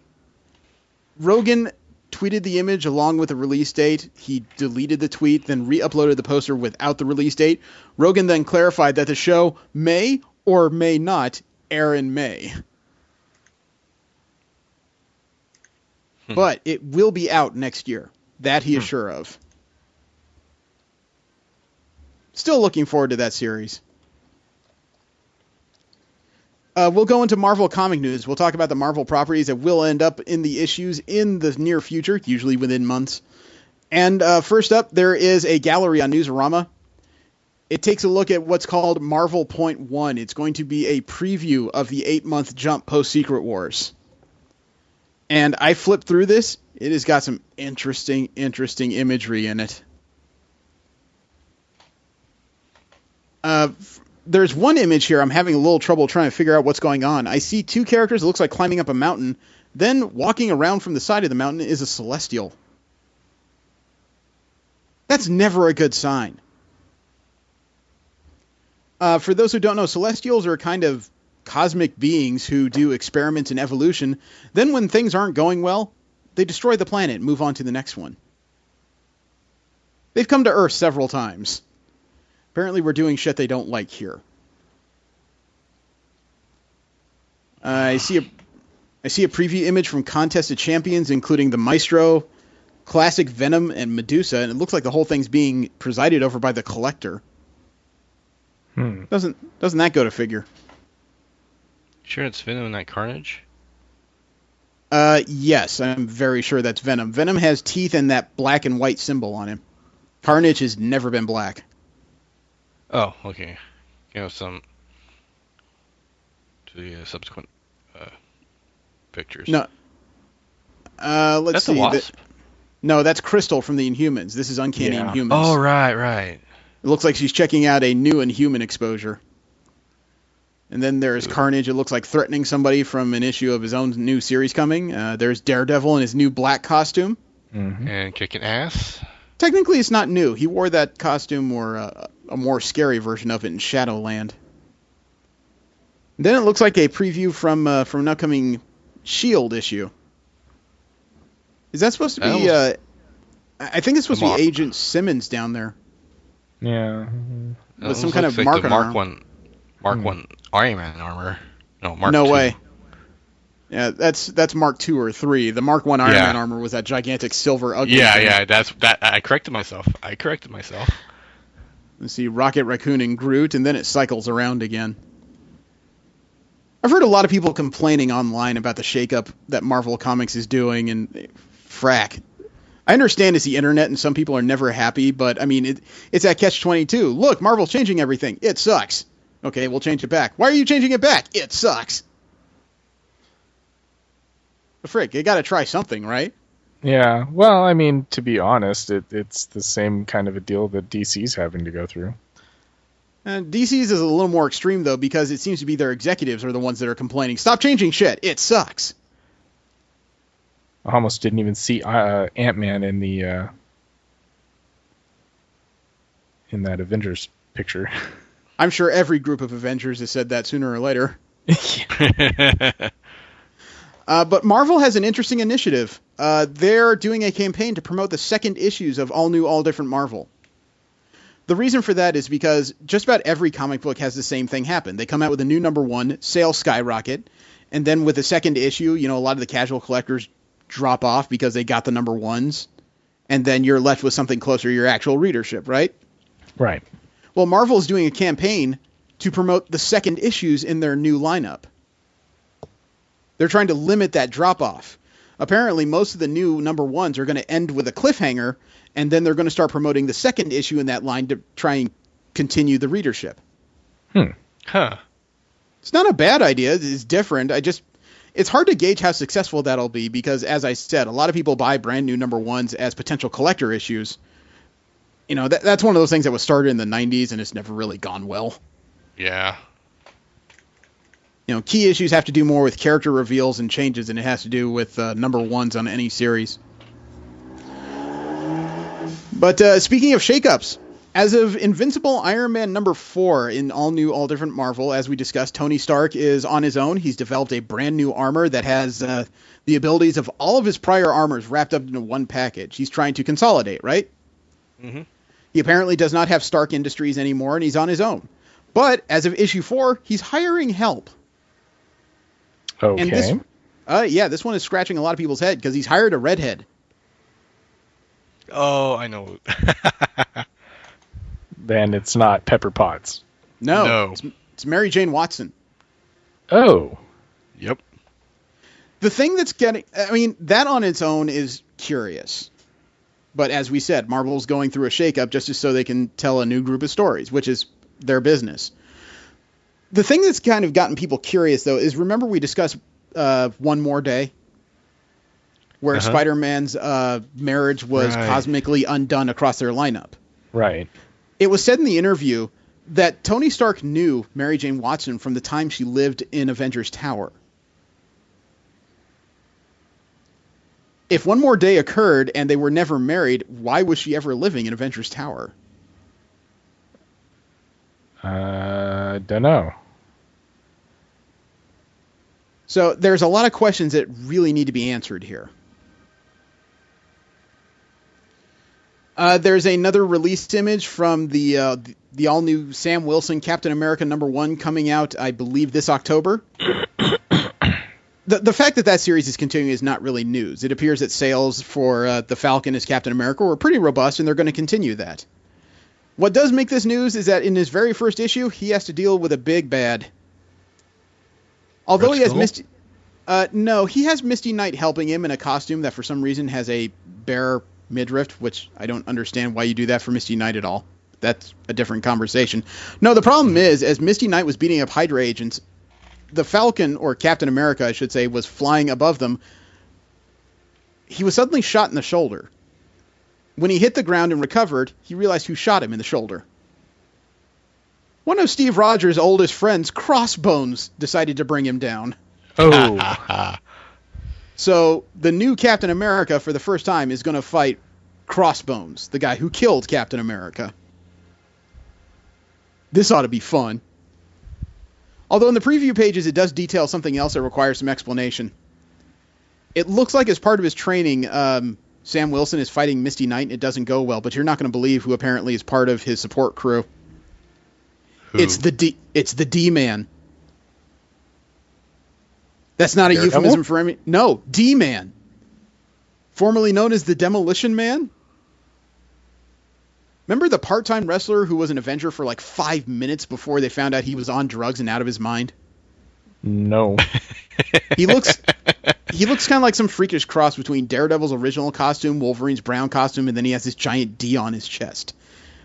tweeted the image along with the release date. He deleted the tweet, then re-uploaded the poster without the release date. Rogen then clarified that the show may or may not air in May. But it will be out next year. That he is sure of. Still looking forward to that series. We'll go into Marvel comic news. We'll talk about the Marvel properties that will end up in the issues in the near future, usually within months. And first up, there is a gallery on Newsarama. It takes a look at what's called Marvel Point 1. It's going to be a preview of the 8-month jump post-Secret Wars. And I flipped through this. It has got some interesting imagery in it. There's one image here I'm having a little trouble trying to figure out what's going on. I see two characters. It looks like climbing up a mountain. Then walking around from the side of the mountain is a Celestial. That's never a good sign. For those who don't know, Celestials are kind of cosmic beings who do experiments in evolution. Then when things aren't going well, they destroy the planet and move on to the next one. They've come to Earth several times. Apparently we're doing shit they don't like here. I see a preview image from Contest of Champions, including the Maestro, Classic Venom, and Medusa, and it looks like the whole thing's being presided over by the Collector. Doesn't that go to figure? Sure it's Venom and not Carnage? Yes, I'm very sure that's Venom. Venom has teeth and that black and white symbol on him. Carnage has never been black. Oh, okay. Some to the subsequent pictures. No. Let's that's see. The Wasp? No, that's Crystal from the Inhumans. This is Uncanny Inhumans. Oh, right. It looks like she's checking out a new Inhuman exposure. And then there's Carnage. It looks like threatening somebody from an issue of his own new series coming. There's Daredevil in his new black costume. And kicking ass. Technically, it's not new. He wore that costume or a more scary version of it in Shadowland. And then it looks like a preview from an upcoming S.H.I.E.L.D. issue. Is that supposed to be... I think it's supposed to be Agent Simmons down there. Yeah. With some kind of mark on Mark 1 Iron Man armor. No, Mark 2. No way. Yeah, that's Mark 2 or 3. The Mark 1 Iron Man armor was that gigantic silver ugly thing. Yeah, that's that. I corrected myself. Let's see, Rocket Raccoon and Groot, and then it cycles around again. I've heard a lot of people complaining online about the shakeup that Marvel Comics is doing, and frack. I understand it's the internet, and some people are never happy, but I mean, it's that catch-22. Look, Marvel's changing everything. It sucks. Okay, we'll change it back. Why are you changing it back? It sucks. But frick, you got to try something, right? Yeah. Well, I mean, to be honest, it's the same kind of a deal that DC's having to go through. DC's is a little more extreme, though, because it seems to be their executives are the ones that are complaining. Stop changing shit. It sucks. I almost didn't even see Ant-Man in the in that Avengers picture. I'm sure every group of Avengers has said that sooner or later. But Marvel has an interesting initiative. They're doing a campaign to promote the second issues of All New, All Different Marvel. The reason for that is because just about every comic book has the same thing happen. They come out with a new number one, sales skyrocket, and then with the second issue, a lot of the casual collectors drop off because they got the number ones, and then you're left with something closer to your actual readership, right? Right. Well, Marvel is doing a campaign to promote the second issues in their new lineup. They're trying to limit that drop-off. Apparently, most of the new number ones are going to end with a cliffhanger, and then they're going to start promoting the second issue in that line to try and continue the readership. Huh. It's not a bad idea. It's different. It's hard to gauge how successful that'll be because, as I said, a lot of people buy brand new number ones as potential collector issues. That's one of those things that was started in the 90s, and it's never really gone well. Yeah. Key issues have to do more with character reveals and changes than it has to do with number ones on any series. But speaking of shakeups, as of Invincible Iron Man number 4 in All New, All Different Marvel, as we discussed, Tony Stark is on his own. He's developed a brand new armor that has the abilities of all of his prior armors wrapped up into one package. He's trying to consolidate, right? Mm-hmm. He apparently does not have Stark Industries anymore, and he's on his own. But as of issue 4, he's hiring help. Okay. And this one is scratching a lot of people's head because he's hired a redhead. Oh, I know. Then it's not Pepper Potts. No. It's Mary Jane Watson. Oh. Yep. The thing that's that on its own is curious. But as we said, Marvel's going through a shakeup just so they can tell a new group of stories, which is their business. The thing that's kind of gotten people curious, though, is remember we discussed One More Day? Where Spider-Man's marriage was cosmically undone across their lineup. Right. It was said in the interview that Tony Stark knew Mary Jane Watson from the time she lived in Avengers Tower. If One More Day occurred and they were never married, why was she ever living in Avengers Tower? Don't know. So there's a lot of questions that really need to be answered here. There's another released image from the all-new Sam Wilson Captain America #1 coming out, I believe, this October. The fact that series is continuing is not really news. It appears that sales for the Falcon as Captain America were pretty robust, and they're going to continue that. What does make this news is that in his very first issue, he has to deal with a big bad. Although he has Misty... no, he has Misty Knight helping him in a costume that for some reason has a bare midriff, which I don't understand why you do that for Misty Knight at all. That's a different conversation. No, the problem is, as Misty Knight was beating up Hydra agents, the Falcon, or Captain America, I should say, was flying above them. He was suddenly shot in the shoulder. When he hit the ground and recovered, he realized who shot him in the shoulder. One of Steve Rogers' oldest friends, Crossbones, decided to bring him down. Oh. So the new Captain America, for the first time, is going to fight Crossbones, the guy who killed Captain America. This ought to be fun. Although in the preview pages, it does detail something else that requires some explanation. It looks like as part of his training, Sam Wilson is fighting Misty Knight, and it doesn't go well, but you're not going to believe who apparently is part of his support crew. Who? It's the D-Man. That's not a euphemism for any... No, D-Man. Formerly known as the Demolition Man. Remember the part-time wrestler who was an Avenger for like 5 minutes before they found out he was on drugs and out of his mind? No. He looks kind of like some freakish cross between Daredevil's original costume, Wolverine's brown costume, and then he has this giant D on his chest.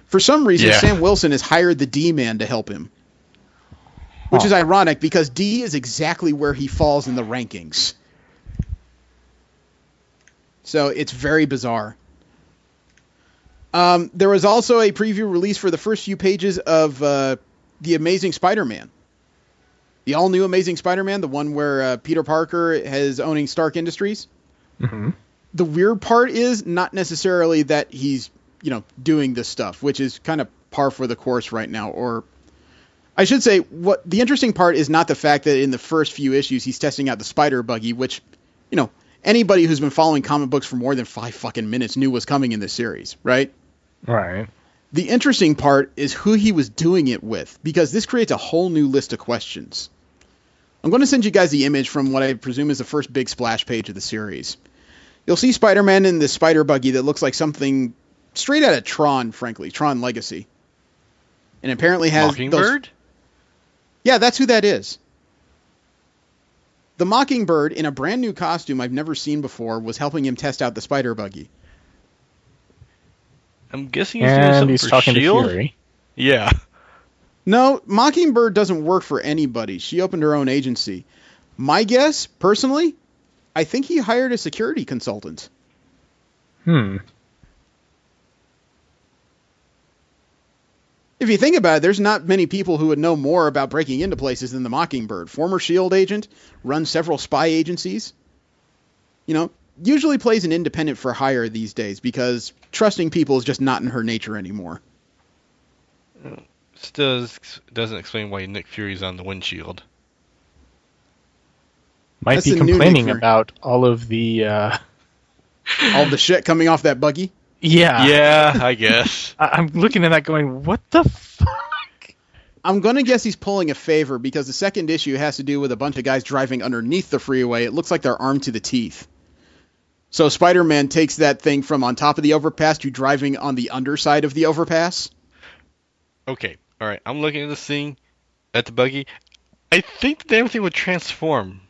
For some reason, Sam Wilson has hired the D-Man to help him. Which is ironic, because D is exactly where he falls in the rankings. So it's very bizarre. There was also a preview release for the first few pages of The Amazing Spider-Man. The all-new Amazing Spider-Man, the one where Peter Parker is owning Stark Industries. Mm-hmm. The weird part is not necessarily that he's, doing this stuff, which is kind of par for the course right now. Or I should say, what the interesting part is not the fact that in the first few issues he's testing out the spider buggy, which, you know, anybody who's been following comic books for more than 5 fucking minutes knew was coming in this series, right? Right. The interesting part is who he was doing it with, because this creates a whole new list of questions. I'm going to send you guys the image from what I presume is the first big splash page of the series. You'll see Spider-Man in this spider buggy that looks like something straight out of Tron, frankly, Tron Legacy. And apparently has Mockingbird? Yeah, that's who that is. The Mockingbird, in a brand new costume I've never seen before, was helping him test out the spider buggy. I'm guessing he's doing something for talking S.H.I.E.L.D.? to Fury. Yeah. No, Mockingbird doesn't work for anybody. She opened her own agency. My guess, personally, I think he hired a security consultant. If you think about it, there's not many people who would know more about breaking into places than the Mockingbird. Former S.H.I.E.L.D. agent, runs several spy agencies. You know, usually plays an independent for hire these days because trusting people is just not in her nature anymore. Still doesn't explain why Nick Fury's on the windshield. Might That's be the new Nick complaining Fury. about all of the... All the shit coming off that buggy? Yeah. Yeah, I guess. I'm looking at that going, what the fuck? I'm going to guess he's pulling a favor because the second issue has to do with a bunch of guys driving underneath the freeway. It looks like they're armed to the teeth. So Spider-Man takes that thing from on top of the overpass to driving on the underside of the overpass. Okay, alright. I'm looking at this thing, at the buggy. I think the damn thing would transform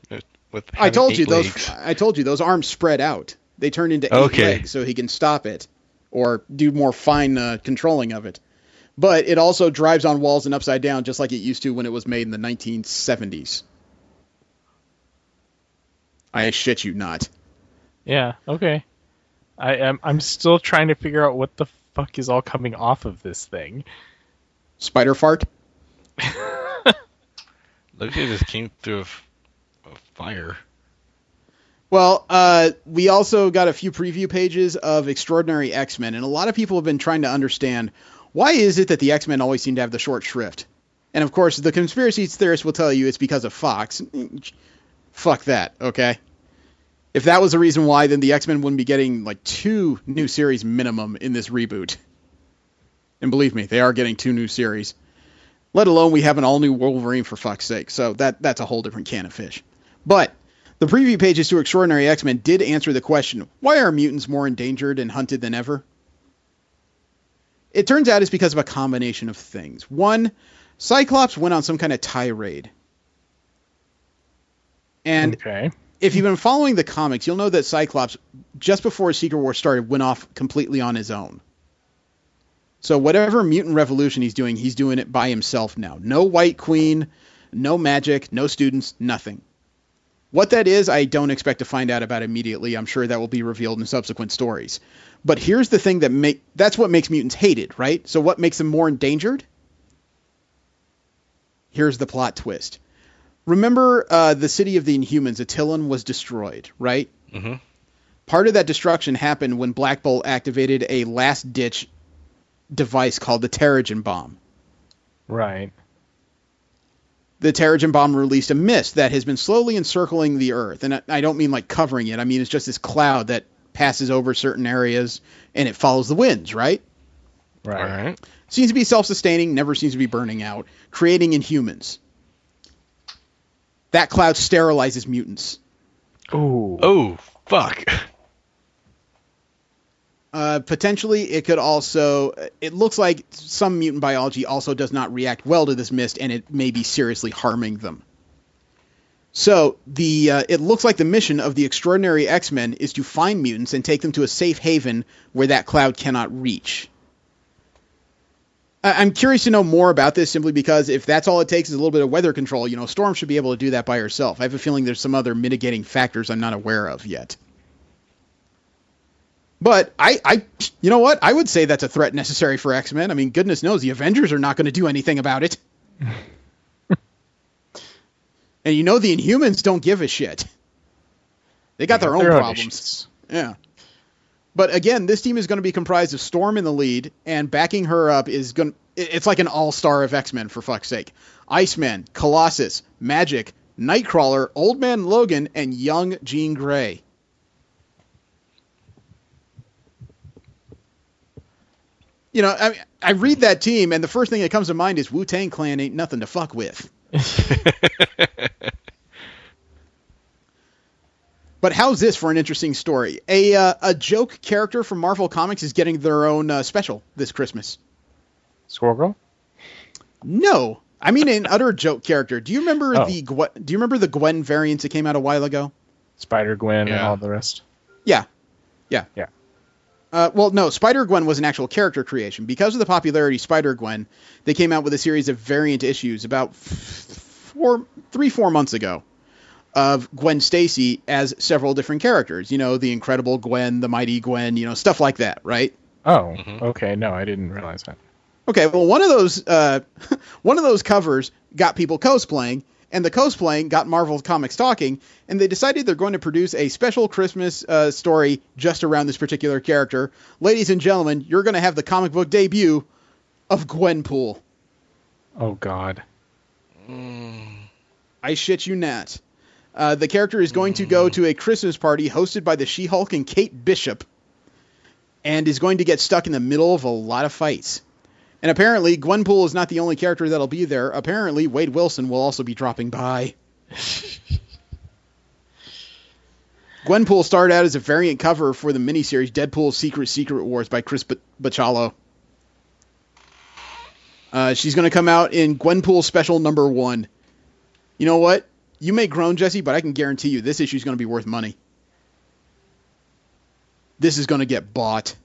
with I told having you 8 those. legs. I told you those arms spread out. They turn into 8 Okay. legs, so he can stop it or do more fine controlling of it. But it also drives on walls and upside down, just like it used to when it was made in the 1970s. I shit you not. Yeah, okay. I'm still trying to figure out what the fuck is all coming off of this thing. Spider fart. Looks like it just came through a fire. Well, we also got a few preview pages of Extraordinary X-Men, and a lot of people have been trying to understand why is it that the X-Men always seem to have the short shrift. And of course, the conspiracy theorists will tell you it's because of Fox. Fuck that, okay? If that was the reason why, then the X-Men wouldn't be getting like 2 new series minimum in this reboot. And believe me, they are getting 2 new series. Let alone we have an all-new Wolverine, for fuck's sake. So that's a whole different can of fish. But the preview pages to Extraordinary X-Men did answer the question, why are mutants more endangered and hunted than ever? It turns out it's because of a combination of things. One, Cyclops went on some kind of tirade. And Okay. if you've been following the comics, you'll know that Cyclops, just before Secret War started, went off completely on his own. So whatever mutant revolution he's doing it by himself now. No White Queen, no magic, no students, nothing. What that is, I don't expect to find out about immediately. I'm sure that will be revealed in subsequent stories. But here's the thing that's what makes mutants hated, right? So what makes them more endangered? Here's the plot twist. Remember the city of the Inhumans, Attilan, was destroyed, right? Mm-hmm. Part of that destruction happened when Black Bolt activated a last-ditch device called the Terrigen Bomb. Right. The Terrigen Bomb released a mist that has been slowly encircling the Earth. And I don't mean like covering it. I mean it's just this cloud that passes over certain areas and it follows the winds, right? Right. All right. Seems to be self-sustaining, never seems to be burning out, creating Inhumans. That cloud sterilizes mutants. Ooh. Oh, fuck. Potentially, it could also... It looks like some mutant biology also does not react well to this mist, and it may be seriously harming them. So, it looks like the mission of the Extraordinary X-Men is to find mutants and take them to a safe haven where that cloud cannot reach. I'm curious to know more about this simply because if that's all it takes is a little bit of weather control, Storm should be able to do that by herself. I have a feeling there's some other mitigating factors I'm not aware of yet. But you know what? I would say that's a threat necessary for X-Men. I mean, goodness knows the Avengers are not going to do anything about it. And the Inhumans don't give a shit. They got their own problems. issues. Yeah. But again, this team is going to be comprised of Storm in the lead, and backing her up it's like an all-star of X-Men, for fuck's sake. Iceman, Colossus, Magic, Nightcrawler, Old Man Logan, and young Jean Grey. You know, I read that team, and the first thing that comes to mind is Wu-Tang Clan ain't nothing to fuck with. But how's this for an interesting story? A joke character from Marvel Comics is getting their own special this Christmas. Squirrel Girl? No, I mean an utter joke character. Do you remember the Gwen variants that came out a while ago? Spider-Gwen and all the rest. Yeah. Yeah. Well, no, Spider-Gwen was an actual character creation. Because of the popularity of Spider-Gwen, they came out with a series of variant issues about 3-4 months ago of Gwen Stacy as several different characters. You know, the Incredible Gwen, the Mighty Gwen, you know, stuff like that, right? Oh, okay. No, I didn't realize that. Okay, well, one of those covers got people cosplaying, and the cosplaying got Marvel Comics talking, and they decided they're going to produce a special Christmas story just around this particular character. Ladies and gentlemen, you're going to have the comic book debut of Gwenpool. Oh, God. I shit you not. The character is going to go to a Christmas party hosted by the She-Hulk and Kate Bishop, and is going to get stuck in the middle of a lot of fights. And apparently, Gwenpool is not the only character that'll be there. Apparently, Wade Wilson will also be dropping by. Gwenpool started out as a variant cover for the miniseries Deadpool Secret Wars by Chris Bachalo. She's going to come out in Gwenpool Special number 1. You know what? You may groan, Jesse, but I can guarantee you this issue is going to be worth money. This is going to get bought.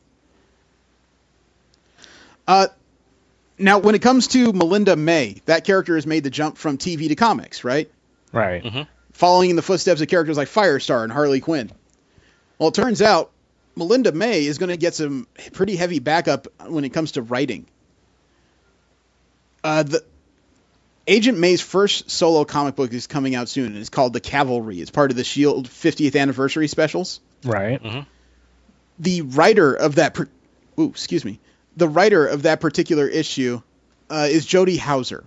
Now, when it comes to Melinda May, that character has made the jump from TV to comics, right? Right. Mm-hmm. Following in the footsteps of characters like Firestar and Harley Quinn. Well, it turns out Melinda May is going to get some pretty heavy backup when it comes to writing. The Agent May's first solo comic book is coming out soon, and it's called The Cavalry. It's part of the S.H.I.E.L.D. 50th anniversary specials. Right. Mm-hmm. The writer of that... The writer of that particular issue is Jody Houser.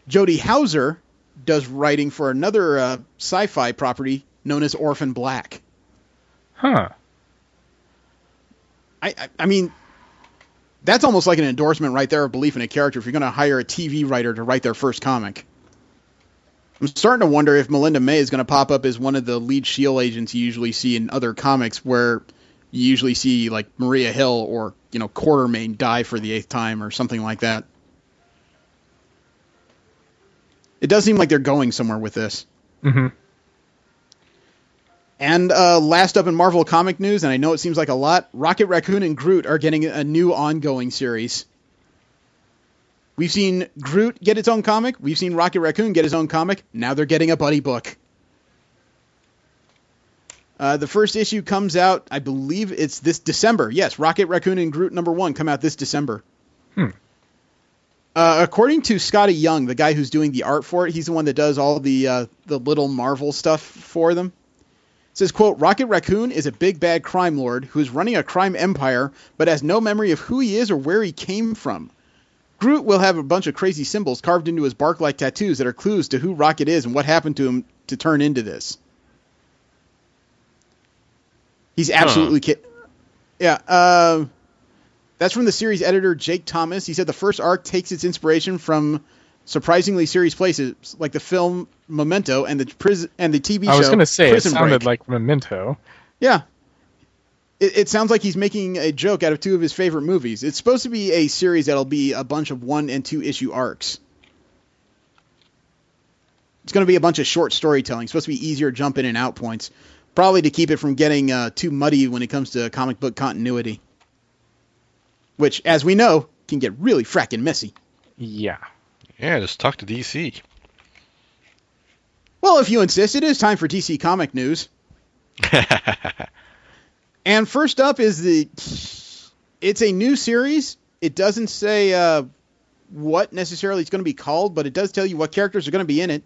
Jody Houser does writing for another sci-fi property known as Orphan Black. Huh. I mean, that's almost like an endorsement right there of belief in a character if you're going to hire a TV writer to write their first comic. I'm starting to wonder if Melinda May is going to pop up as one of the lead S.H.I.E.L.D. agents you usually see in other comics where you usually see like Maria Hill or, you know, Quartermain die for the 8th time or something like that. It does seem like they're going somewhere with this. Mm-hmm. And last up in Marvel comic news, and I know it seems like a lot, Rocket Raccoon and Groot are getting a new ongoing series. We've seen Groot get its own comic. We've seen Rocket Raccoon get his own comic. Now they're getting a buddy book. The first issue comes out, I believe it's this December. Yes, Rocket Raccoon and Groot number 1 come out this December. According to Scotty Young, the guy who's doing the art for it, he's the one that does all the little Marvel stuff for them. It says, quote, Rocket Raccoon is a big bad crime lord who is running a crime empire, but has no memory of who he is or where he came from. Groot will have a bunch of crazy symbols carved into his bark-like tattoos that are clues to who Rocket is and what happened to him to turn into this. He's absolutely Yeah. That's from the series editor Jake Thomas. He said the first arc takes its inspiration from surprisingly serious places like the film Memento and the TV show. I was going to say Prison it sounded Break. like Memento. Yeah. It sounds like he's making a joke out of 2 of his favorite movies. It's supposed to be a series that'll be a bunch of 1 and 2 issue arcs. It's going to be a bunch of short storytelling. It's supposed to be easier jump in and out points. Probably to keep it from getting too muddy when it comes to comic book continuity. Which, as we know, can get really frackin' messy. Yeah. Yeah, just talk to DC. Well, if you insist, it is time for DC comic news. And first up is it's a new series. It doesn't say what necessarily it's going to be called, but it does tell you what characters are going to be in it.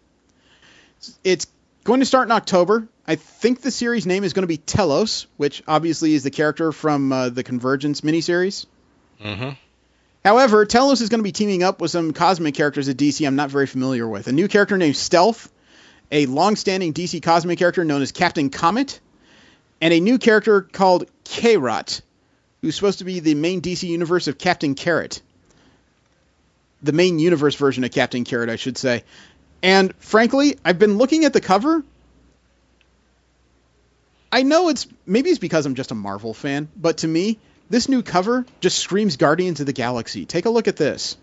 It's Going to start in October. I think the series name is going to be Telos, which obviously is the character from the Convergence miniseries. Mm-hmm. However, Telos is going to be teaming up with some cosmic characters at DC I'm not very familiar with. A new character named Stealth, a long-standing DC cosmic character known as Captain Comet, and a new character called K-Rot, who's supposed to be the main DC universe of Captain Carrot. The main universe version of Captain Carrot, I should say. And frankly, I've been looking at the cover. I know maybe it's because I'm just a Marvel fan, but to me, this new cover just screams Guardians of the Galaxy. Take a look at this.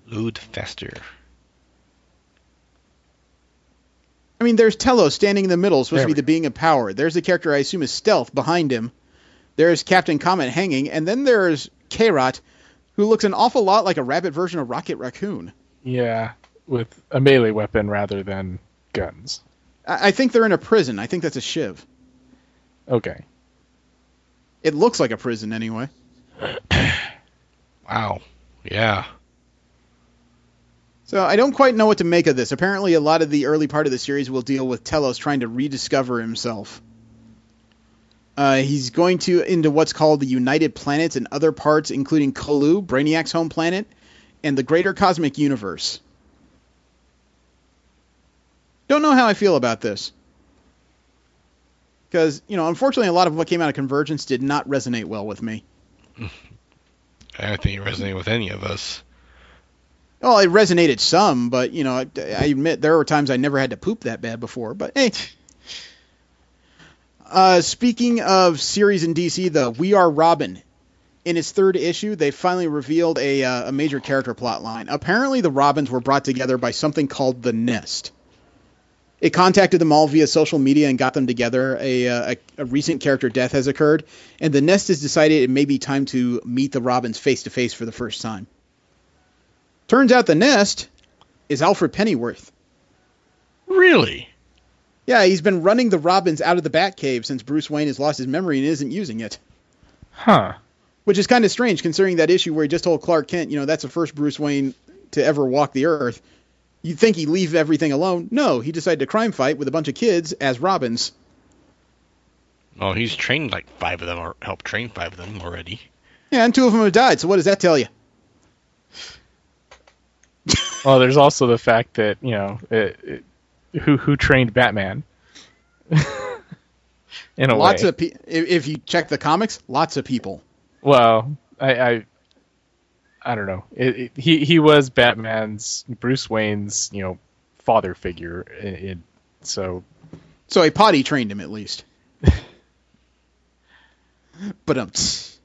Load faster. I mean, there's Telos standing in the middle, supposed to be the being of power. There's the character I assume is Stealth behind him. There's Captain Comet hanging, and then there's K-Rot, who looks an awful lot like a rabbit version of Rocket Raccoon. Yeah, with a melee weapon rather than guns. I think they're in a prison. I think that's a shiv. Okay. It looks like a prison anyway. Wow. Yeah. So I don't quite know what to make of this. Apparently a lot of the early part of the series will deal with Telos trying to rediscover himself. He's going into what's called the United Planets and other parts, including Colu, Brainiac's home planet, and the greater cosmic universe. Don't know how I feel about this. Because, unfortunately a lot of what came out of Convergence did not resonate well with me. I don't think it resonated with any of us. Well, it resonated some, but, I admit there were times I never had to poop that bad before, but hey. Speaking of series in DC, though, We Are Robin. In its third issue, they finally revealed a major character plot line. Apparently, the Robins were brought together by something called the Nest. It contacted them all via social media and got them together. A recent character death has occurred, and the Nest has decided it may be time to meet the Robins face-to-face for the first time. Turns out the Nest is Alfred Pennyworth. Really? Yeah, he's been running the Robins out of the Batcave since Bruce Wayne has lost his memory and isn't using it. Huh. Which is kind of strange, considering that issue where he just told Clark Kent, that's the first Bruce Wayne to ever walk the Earth. You'd think he'd leave everything alone. No, he decided to crime fight with a bunch of kids as Robins. Well, he's trained like 5 of them, or helped train 5 of them already. Yeah, and 2 of them have died, so what does that tell you? Well, there's also the fact that, who trained Batman? In a way. If you check the comics, lots of people. Well, I don't know. He was Batman's, Bruce Wayne's, father figure. So he potty trained him at least. But let's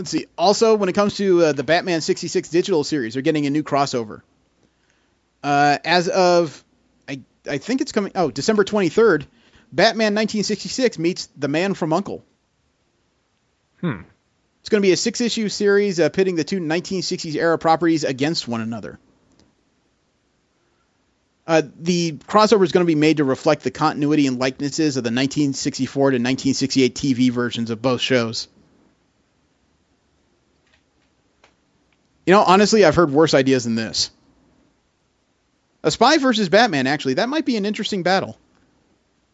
see. Also, when it comes to the Batman 66 digital series, they're getting a new crossover. As of, I think it's coming. Oh, December 23rd, Batman 1966 meets The Man from U.N.C.L.E. It's going to be a 6-issue series pitting the two 1960s era properties against one another. The crossover is going to be made to reflect the continuity and likenesses of the 1964 to 1968 TV versions of both shows. Honestly, I've heard worse ideas than this. A spy versus Batman, actually, that might be an interesting battle.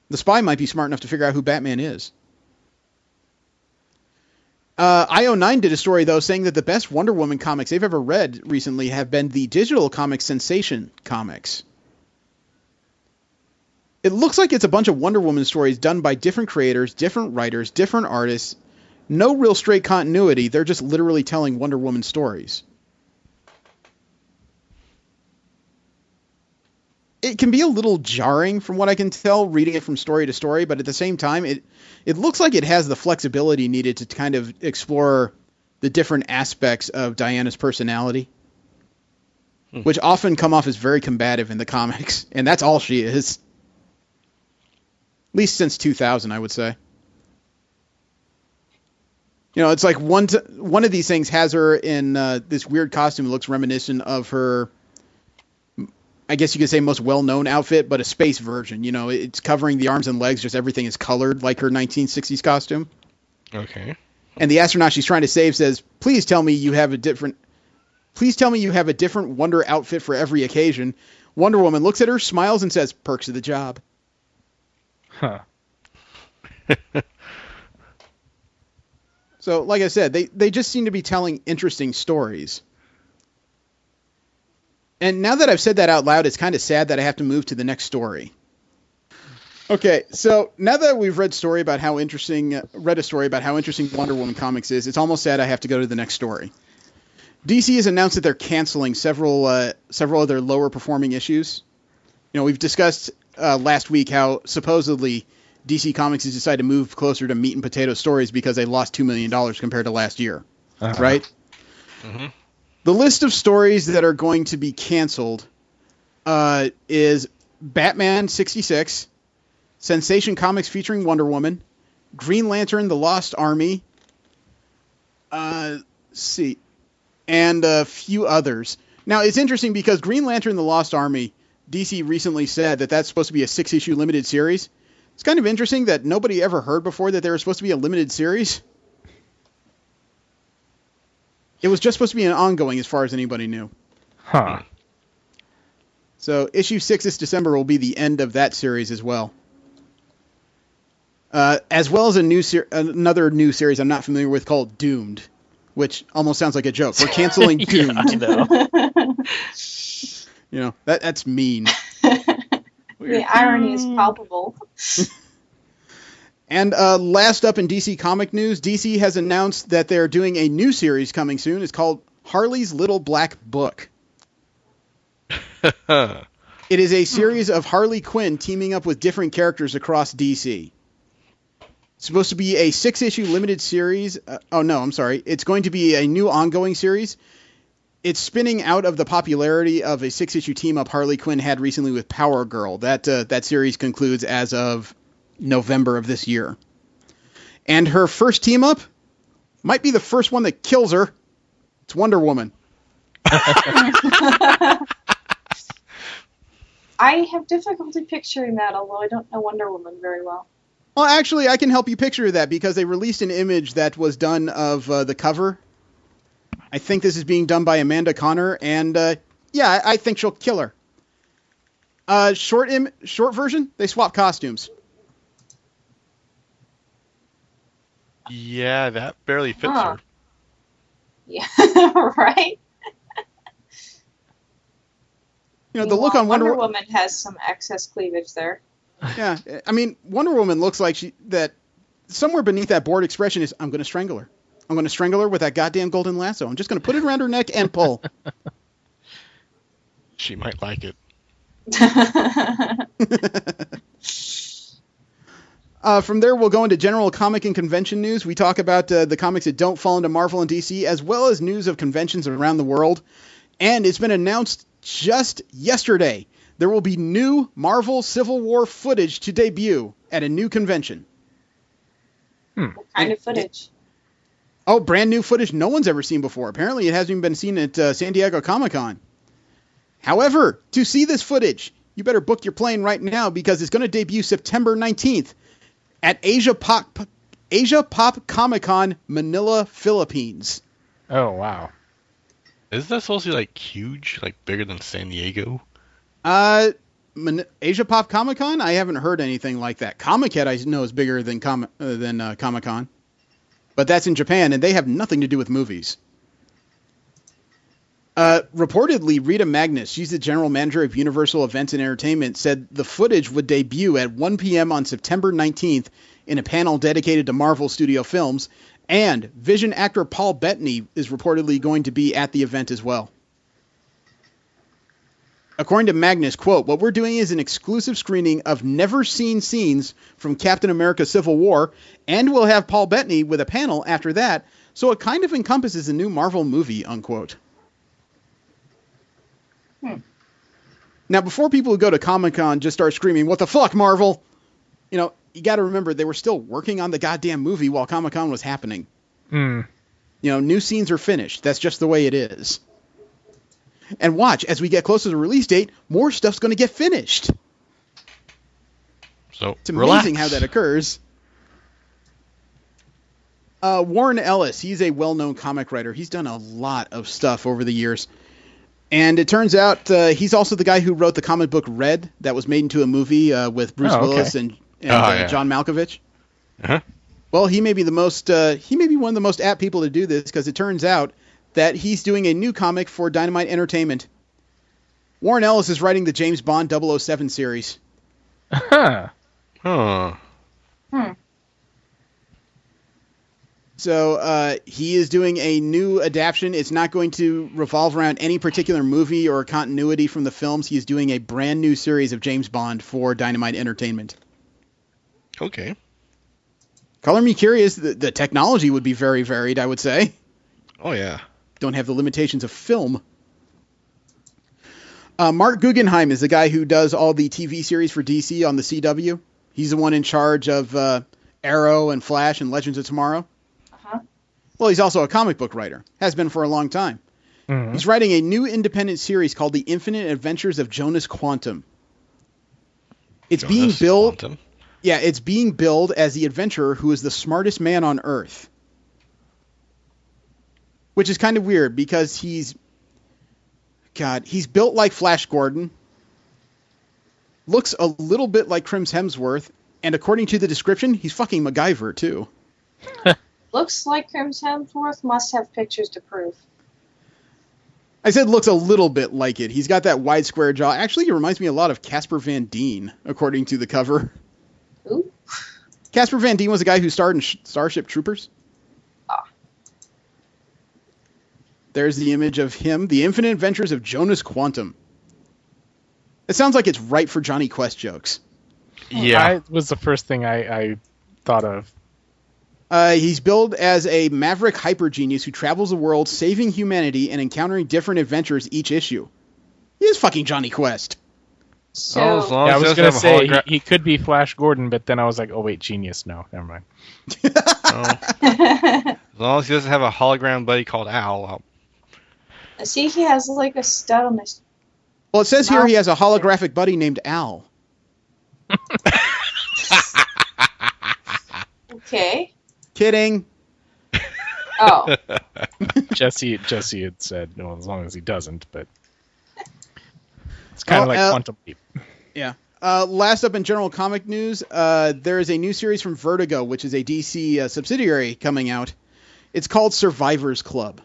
The spy might be smart enough to figure out who Batman is. IO9 did a story, though, saying that the best Wonder Woman comics they've ever read recently have been the digital comic Sensation comics. It looks like it's a bunch of Wonder Woman stories done by different creators, different writers, different artists. No real straight continuity. They're just literally telling Wonder Woman stories. It can be a little jarring from what I can tell reading it from story to story, but at the same time, it looks like it has the flexibility needed to kind of explore the different aspects of Diana's personality, which often come off as very combative in the comics, and that's all she is. At least since 2000, I would say. It's like one of these things has her in this weird costume that looks reminiscent of her, I guess you could say, most well-known outfit, but a space version. It's covering the arms and legs, just everything is colored like her 1960s costume. Okay. And the astronaut she's trying to save says, please tell me you have a different Wonder outfit for every occasion. Wonder Woman looks at her, smiles, and says, perks of the job. Huh. So, like I said, they just seem to be telling interesting stories. And now that I've said that out loud, it's kind of sad that I have to move to the next story. Okay, so now that we've read a story about how interesting Wonder Woman comics is, it's almost sad I have to go to the next story. DC has announced that they're canceling several of their lower performing issues. You know, we've discussed last week how supposedly DC Comics has decided to move closer to meat and potato stories because they lost $2 million compared to last year, right? Mm-hmm. The list of stories that are going to be canceled is Batman 66, Sensation Comics featuring Wonder Woman, Green Lantern: The Lost Army, and a few others. Now, it's interesting because Green Lantern: The Lost Army, DC recently said that that's supposed to be a 6-issue limited series. It's kind of interesting that nobody ever heard before that they were supposed to be a limited series. It was just supposed to be an ongoing as far as anybody knew. Huh. So issue 6 this December will be the end of that series as well. As well as another new series I'm not familiar with called Doomed, which almost sounds like a joke. We're canceling Doomed. You know, that's mean. The irony is palpable. And last up in DC comic news, DC has announced that they're doing a new series coming soon. It's called Harley's Little Black Book. It is a series of Harley Quinn teaming up with different characters across DC. It's supposed to be a 6-issue limited series. It's going to be a new ongoing series. It's spinning out of the popularity of a 6-issue team-up Harley Quinn had recently with Power Girl. That series concludes as of November of this year. And her first team-up might be the first one that kills her. It's Wonder Woman. I have difficulty picturing that, although I don't know Wonder Woman very well. Well, actually, I can help you picture that because they released an image that was done of the cover. I think this is being done by Amanda Connor, and I think she'll kill her. Short version, they swap costumes. Yeah, that barely fits her. Yeah, right? You know, the look on Wonder Woman has some excess cleavage there. Yeah, I mean, Wonder Woman looks like that somewhere beneath that bored expression is, I'm going to strangle her. I'm going to strangle her with that goddamn golden lasso. I'm just going to put it around her neck and pull. She might like it. From there, we'll go into general comic and convention news. We talk about the comics that don't fall into Marvel and DC, as well as news of conventions around the world. And it's been announced just yesterday. There will be new Marvel Civil War footage to debut at a new convention. What kind of footage? Brand new footage no one's ever seen before. Apparently it hasn't even been seen at San Diego Comic-Con. However, to see this footage, you better book your plane right now because it's going to debut September 19th at Asia Pop Comic-Con, Manila, Philippines. Oh, wow. Isn't that supposed to be, like, huge? Like, bigger than San Diego? Asia Pop Comic-Con? I haven't heard anything like that. Comic-Head I know is bigger than Comic-Con. But that's in Japan, and they have nothing to do with movies. Reportedly, Rita Magnus, she's the general manager of Universal Events and Entertainment, said the footage would debut at 1 p.m. on September 19th in a panel dedicated to Marvel Studio films, and Vision actor Paul Bettany is reportedly going to be at the event as well. According to Magnus, quote, "What we're doing is an exclusive screening of never-seen scenes from Captain America Civil War, and we'll have Paul Bettany with a panel after that, so it kind of encompasses a new Marvel movie," unquote. Now, before people who go to Comic-Con just start screaming, "What the fuck, Marvel?" You know, you got to remember they were still working on the goddamn movie while Comic-Con was happening. You know, new scenes are finished. That's just the way it is. And watch, as we get closer to the release date, more stuff's going to get finished. So it's amazing how that occurs. Warren Ellis, he's a well-known comic writer. He's done a lot of stuff over the years. And it turns out he's also the guy who wrote the comic book Red that was made into a movie with Bruce Willis and John Malkovich. Uh-huh. Well, he may be one of the most apt people to do this because it turns out that he's doing a new comic for Dynamite Entertainment. Warren Ellis is writing the James Bond 007 series. Huh. So he is doing a new adaptation. It's not going to revolve around any particular movie or continuity from the films. He's doing a brand new series of James Bond for Dynamite Entertainment. Okay. Color me curious. The technology would be very varied, I would say. Oh, yeah. Don't have the limitations of film. Mark Guggenheim is the guy who does all the TV series for DC on the CW. He's the one in charge of Arrow and Flash and Legends of Tomorrow. Well, he's also a comic book writer. Has been for a long time. Mm-hmm. He's writing a new independent series called The Infinite Adventures of Jonas Quantum. It's being billed. Quantum? Yeah, it's being billed as the adventurer who is the smartest man on Earth. Which is kind of weird because he's built like Flash Gordon. Looks a little bit like Chris Hemsworth. And according to the description, he's fucking MacGyver, too. Looks like Chris Hemsworth, must have pictures to prove. I said looks a little bit like it. He's got that wide square jaw. Actually, he reminds me a lot of Casper Van Dien, according to the cover. Ooh. Casper Van Dien was the guy who starred in Starship Troopers. Ah. There's the image of him. The Infinite Adventures of Jonas Quantum. It sounds like it's right for Johnny Quest jokes. Yeah. That was the first thing I thought of. He's billed as a maverick hyper genius who travels the world, saving humanity and encountering different adventures each issue. He is fucking Johnny Quest. So, I was going to say he could be Flash Gordon, but then I was like, oh wait, genius. No, never mind. As long as he doesn't have a hologram buddy called Al. See, he has like a stud on his. Well, it says here he has a holographic buddy named Al. Okay. Kidding. Oh. Jesse had said, no, as long as he doesn't, but it's kind of like Quantum Leap. Yeah. Last up in general comic news, there is a new series from Vertigo, which is a DC subsidiary coming out. It's called Survivors Club.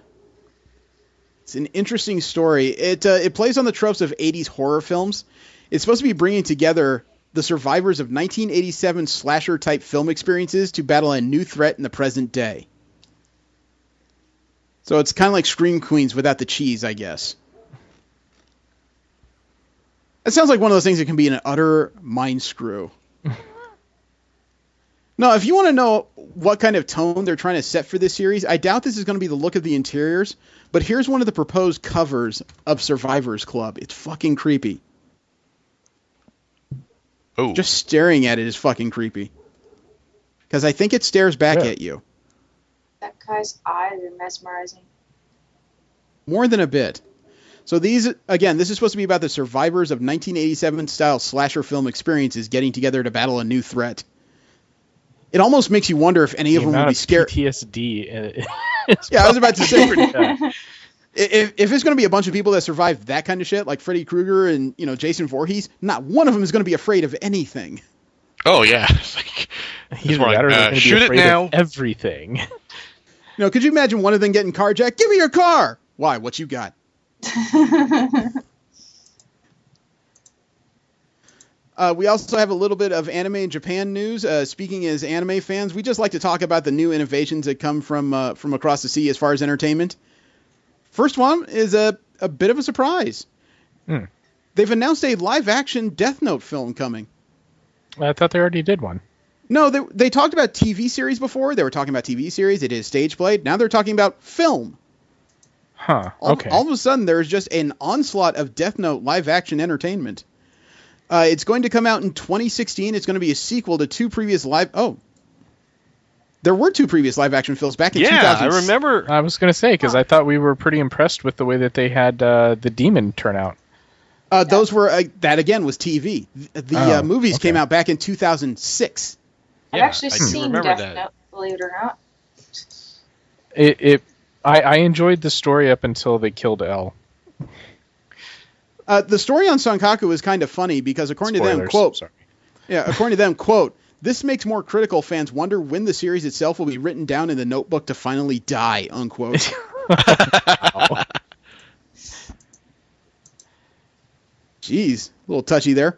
It's an interesting story. It plays on the tropes of 80s horror films. It's supposed to be bringing together the survivors of 1987 slasher-type film experiences to battle a new threat in the present day. So it's kind of like Scream Queens without the cheese, I guess. It sounds like one of those things that can be an utter mind screw. No, if you want to know what kind of tone they're trying to set for this series, I doubt this is going to be the look of the interiors, but here's one of the proposed covers of Survivors Club. It's fucking creepy. Oh. Just staring at it is fucking creepy. Because I think it stares back at you. That guy's eyes are mesmerizing. More than a bit. So this is supposed to be about the survivors of 1987-style slasher film experiences getting together to battle a new threat. It almost makes you wonder if any of them would be scared. PTSD. Yeah, I was about to say. If it's going to be a bunch of people that survive that kind of shit, like Freddy Krueger and Jason Voorhees, not one of them is going to be afraid of anything. Oh yeah, he's right. Shoot it now. Everything. Could you imagine one of them getting carjacked? Give me your car. Why? What you got? We also have a little bit of anime in Japan news. Speaking as anime fans, we just like to talk about the new innovations that come from across the sea as far as entertainment. First one is a bit of a surprise. They've announced a live-action Death Note film coming. I thought they already did one. No, they talked about TV series before. They were talking about TV series. They did stage play. Now they're talking about film. Huh, okay. All of a sudden, there's just an onslaught of Death Note live-action entertainment. It's going to come out in 2016. It's going to be a sequel to two previous There were two previous live-action films back in 2000. Yeah, I remember. I was going to say, because I thought we were pretty impressed with the way that they had the demon turn out. Those were, that again was TV. The movies came out back in 2006. I've actually seen Death Note, believe it or not. I enjoyed the story up until they killed L. The story on Sankaku is kind of funny because according to them, quote, according to them, quote, this makes more critical fans wonder when the series itself will be written down in the notebook to finally die, unquote. Jeez, a little touchy there.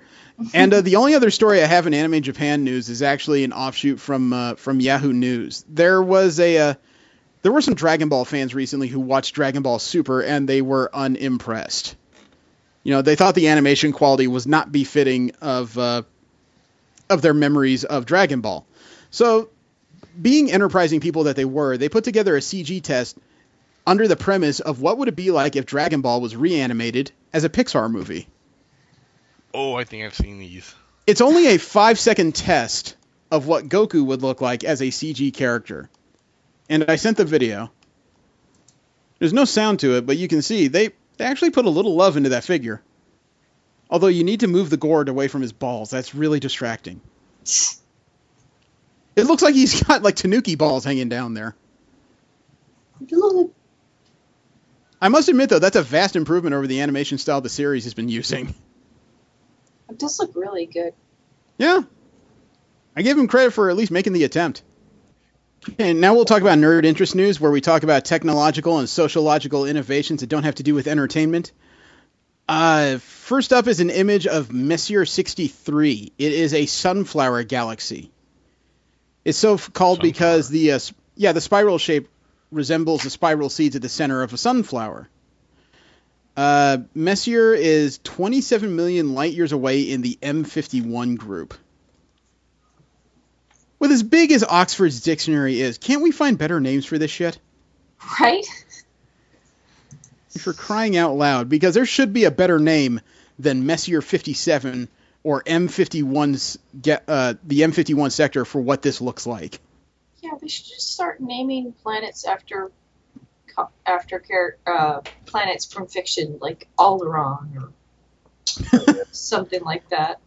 And the only other story I have in Anime Japan news is actually an offshoot from Yahoo News. There were some Dragon Ball fans recently who watched Dragon Ball Super and they were unimpressed. You know, they thought the animation quality was not befitting of their memories of Dragon Ball. So, being enterprising people that they were, they put together a CG test under the premise of what would it be like if Dragon Ball was reanimated as a Pixar movie. Oh, I think I've seen these. It's only a 5-second test of what Goku would look like as a CG character. And I sent the video. There's no sound to it, but you can see they actually put a little love into that figure. Although you need to move the gourd away from his balls. That's really distracting. It looks like he's got like Tanuki balls hanging down there. I must admit, though, that's a vast improvement over the animation style the series has been using. It does look really good. Yeah. I give him credit for at least making the attempt. And now we'll talk about nerd interest news, where we talk about technological and sociological innovations that don't have to do with entertainment. First up is an image of Messier 63. It is a sunflower galaxy. It's so called because the spiral shape resembles the spiral seeds at the center of a sunflower. Messier is 27 million light years away in the M51 group. With as big as Oxford's dictionary is, can't we find better names for this shit? Right? For crying out loud, because there should be a better name than Messier 57 or M51's the M51 sector for what this looks like. Yeah, they should just start naming planets after planets from fiction, like Alderaan or something like that.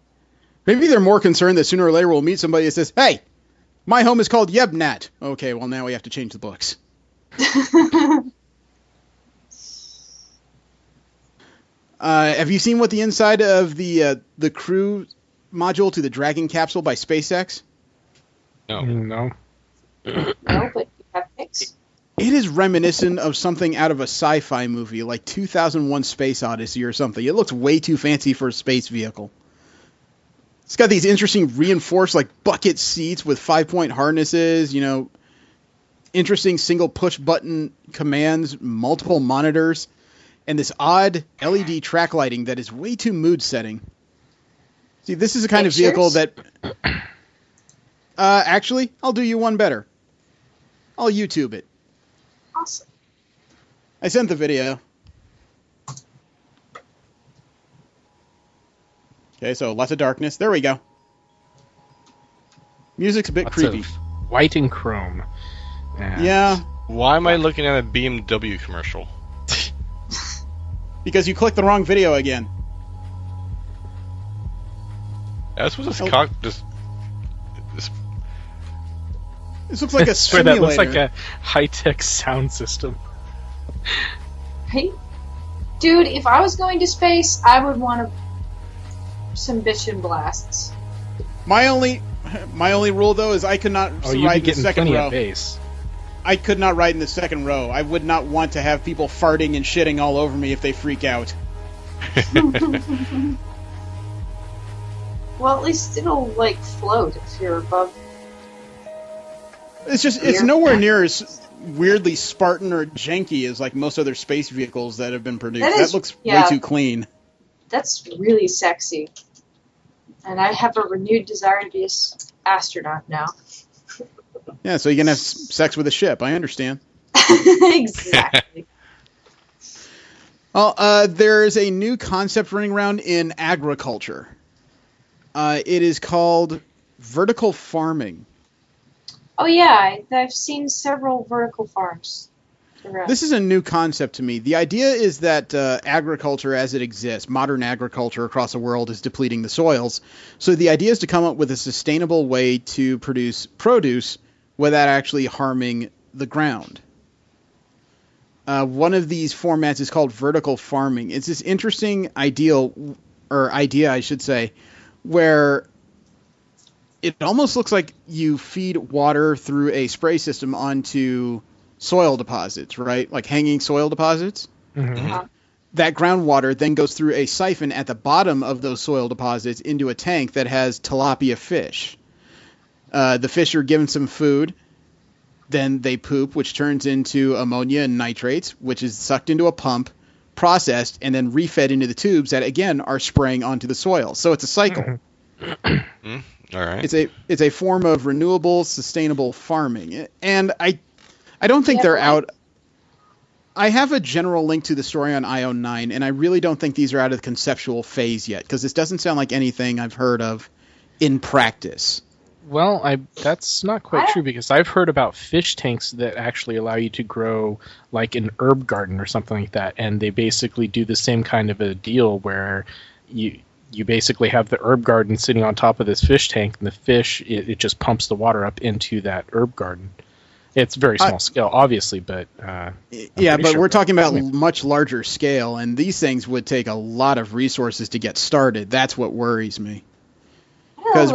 Maybe they're more concerned that sooner or later we'll meet somebody that says, "Hey, my home is called Yebnat." Okay, well now we have to change the books. Have you seen what the inside of the crew module to the Dragon capsule by SpaceX? No. No, but you have pics. It is reminiscent of something out of a sci-fi movie, like 2001 Space Odyssey or something. It looks way too fancy for a space vehicle. It's got these interesting reinforced like bucket seats with 5-point harnesses, you know, interesting single push button commands, multiple monitors, and this odd LED track lighting that is way too mood setting. See, this is the kind of vehicle that... actually, I'll do you one better. I'll YouTube it. Awesome. I sent the video. Okay, so lots of darkness. There we go. Music's a bit creepy. White and chrome. And yeah. Why am I looking at a BMW commercial? Because you clicked the wrong video again. That's what this This looks like a swear simulator. that looks like a high-tech sound system. Hey, dude, if I was going to space, I would want some bitchin' blasts. My only rule though is I could not ride in the second row. I could not ride in the second row. I would not want to have people farting and shitting all over me if they freak out. Well, at least it'll like float if you're above. It's nowhere near as weirdly Spartan or janky as like most other space vehicles that have been produced. That looks way too clean. That's really sexy. And I have a renewed desire to be an astronaut now. Yeah, so you can have sex with a ship. I understand. Exactly. Well, there's a new concept running around in agriculture. It is called vertical farming. Oh yeah, I've seen several vertical farms around. This is a new concept to me. The idea is that agriculture as it exists, modern agriculture across the world, is depleting the soils. So the idea is to come up with a sustainable way to produce produce without actually harming the ground. one of these formats is called vertical farming. It's this interesting idea, I should say, where it almost looks like you feed water through a spray system onto soil deposits, right? Like hanging soil deposits. Mm-hmm. That groundwater then goes through a siphon at the bottom of those soil deposits into a tank that has tilapia fish. The fish are given some food, then they poop, which turns into ammonia and nitrates, which is sucked into a pump, processed, and then refed into the tubes that, again, are spraying onto the soil. So it's a cycle. All right. It's a form of renewable, sustainable farming. And I don't think they're out. I have a general link to the story on IO9, and I really don't think these are out of the conceptual phase yet, because this doesn't sound like anything I've heard of in practice. Well, that's not quite true, because I've heard about fish tanks that actually allow you to grow like an herb garden or something like that, and they basically do the same kind of a deal where you basically have the herb garden sitting on top of this fish tank, and the fish, it just pumps the water up into that herb garden. It's very small scale, obviously, but... we're talking about much larger scale, and these things would take a lot of resources to get started. That's what worries me. Because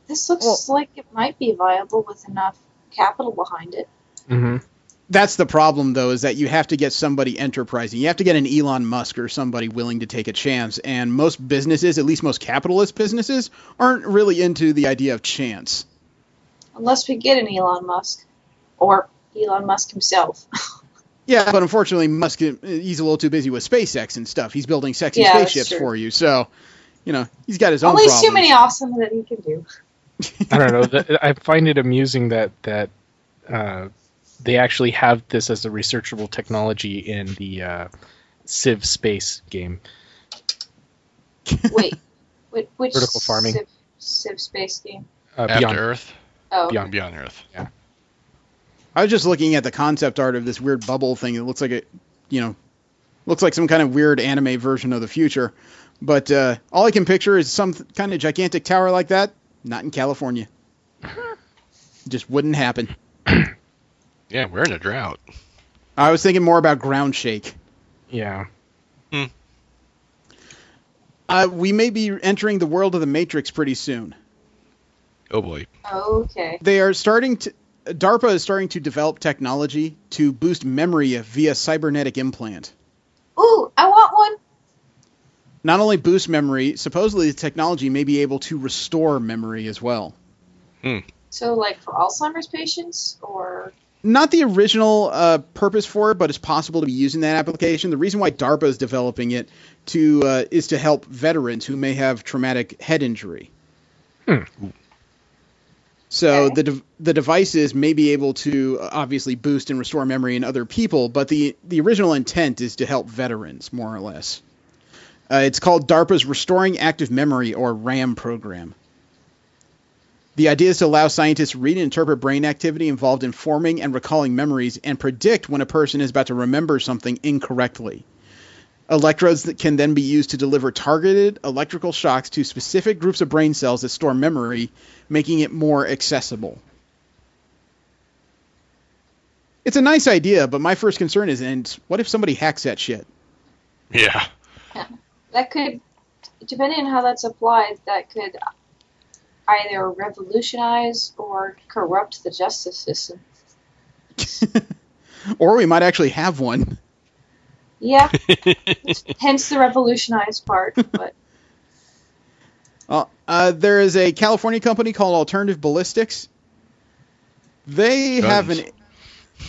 this looks like it might be viable with enough capital behind it. Mm-hmm. That's the problem, though, is that you have to get somebody enterprising. You have to get an Elon Musk or somebody willing to take a chance, and most businesses, at least most capitalist businesses, aren't really into the idea of chance. Unless we get an Elon Musk. Or Elon Musk himself. Yeah, but unfortunately, Musk, he's a little too busy with SpaceX and stuff. He's building sexy spaceships for you, so, he's got his own problems. Only too many awesome that he can do. I don't know. I find it amusing that they actually have this as a researchable technology in the Civ Space game. Wait, which vertical farming Civ Space game? Beyond Earth. Oh, Beyond Earth. Yeah. I was just looking at the concept art of this weird bubble thing. It looks like looks like some kind of weird anime version of the future. But all I can picture is some kind of gigantic tower like that. Not in California. Just wouldn't happen. Yeah, we're in a drought. I was thinking more about ground shake. Yeah. We may be entering the world of the Matrix pretty soon. Oh boy. Okay. DARPA is starting to develop technology to boost memory via cybernetic implant. Ooh, I want one. Not only boost memory, supposedly the technology may be able to restore memory as well. So, like for Alzheimer's patients, or? Not the original purpose for it, but it's possible to be using that application. The reason why DARPA is developing it is to help veterans who may have traumatic head injury. So the devices may be able to obviously boost and restore memory in other people, but the original intent is to help veterans, more or less. It's called DARPA's Restoring Active Memory, or RAM program. The idea is to allow scientists to read and interpret brain activity involved in forming and recalling memories and predict when a person is about to remember something incorrectly. Electrodes that can then be used to deliver targeted electrical shocks to specific groups of brain cells that store memory, making it more accessible. It's a nice idea, but my first concern is, and what if somebody hacks that shit? Yeah. That could, depending on how that's applied, that could either revolutionize or corrupt the justice system. Or we might actually have one. Yeah, hence the revolutionized part. But there is a California company called Alternative Ballistics. They have an...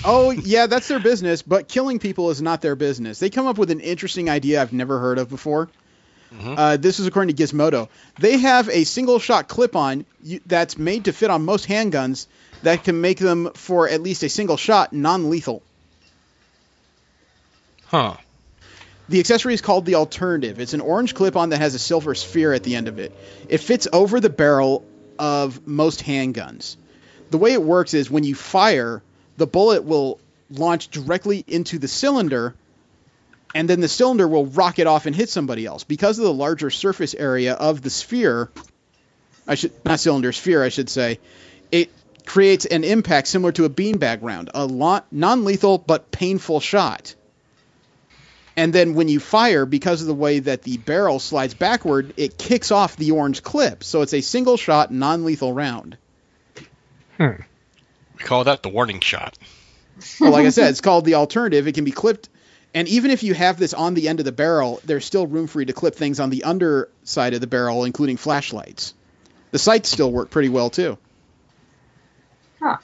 Oh, yeah, that's their business, but killing people is not their business. They come up with an interesting idea I've never heard of before. This is according to Gizmodo. They have a single-shot clip-on that's made to fit on most handguns that can make them, for at least a single shot, non-lethal. Huh. The accessory is called the Alternative. It's an orange clip-on that has a silver sphere at the end of it. It fits over the barrel of most handguns. The way it works is when you fire, the bullet will launch directly into the cylinder, and then the cylinder will rocket off and hit somebody else. Because of the larger surface area of the sphere, sphere, I should say, it creates an impact similar to a beanbag round, a non-lethal but painful shot. And then when you fire, because of the way that the barrel slides backward, it kicks off the orange clip. So it's a single-shot, non-lethal round. We call that the warning shot. Well, like I said, it's called the alternative. It can be clipped. And even if you have this on the end of the barrel, there's still room for you to clip things on the underside of the barrel, including flashlights. The sights still work pretty well, too. Huh.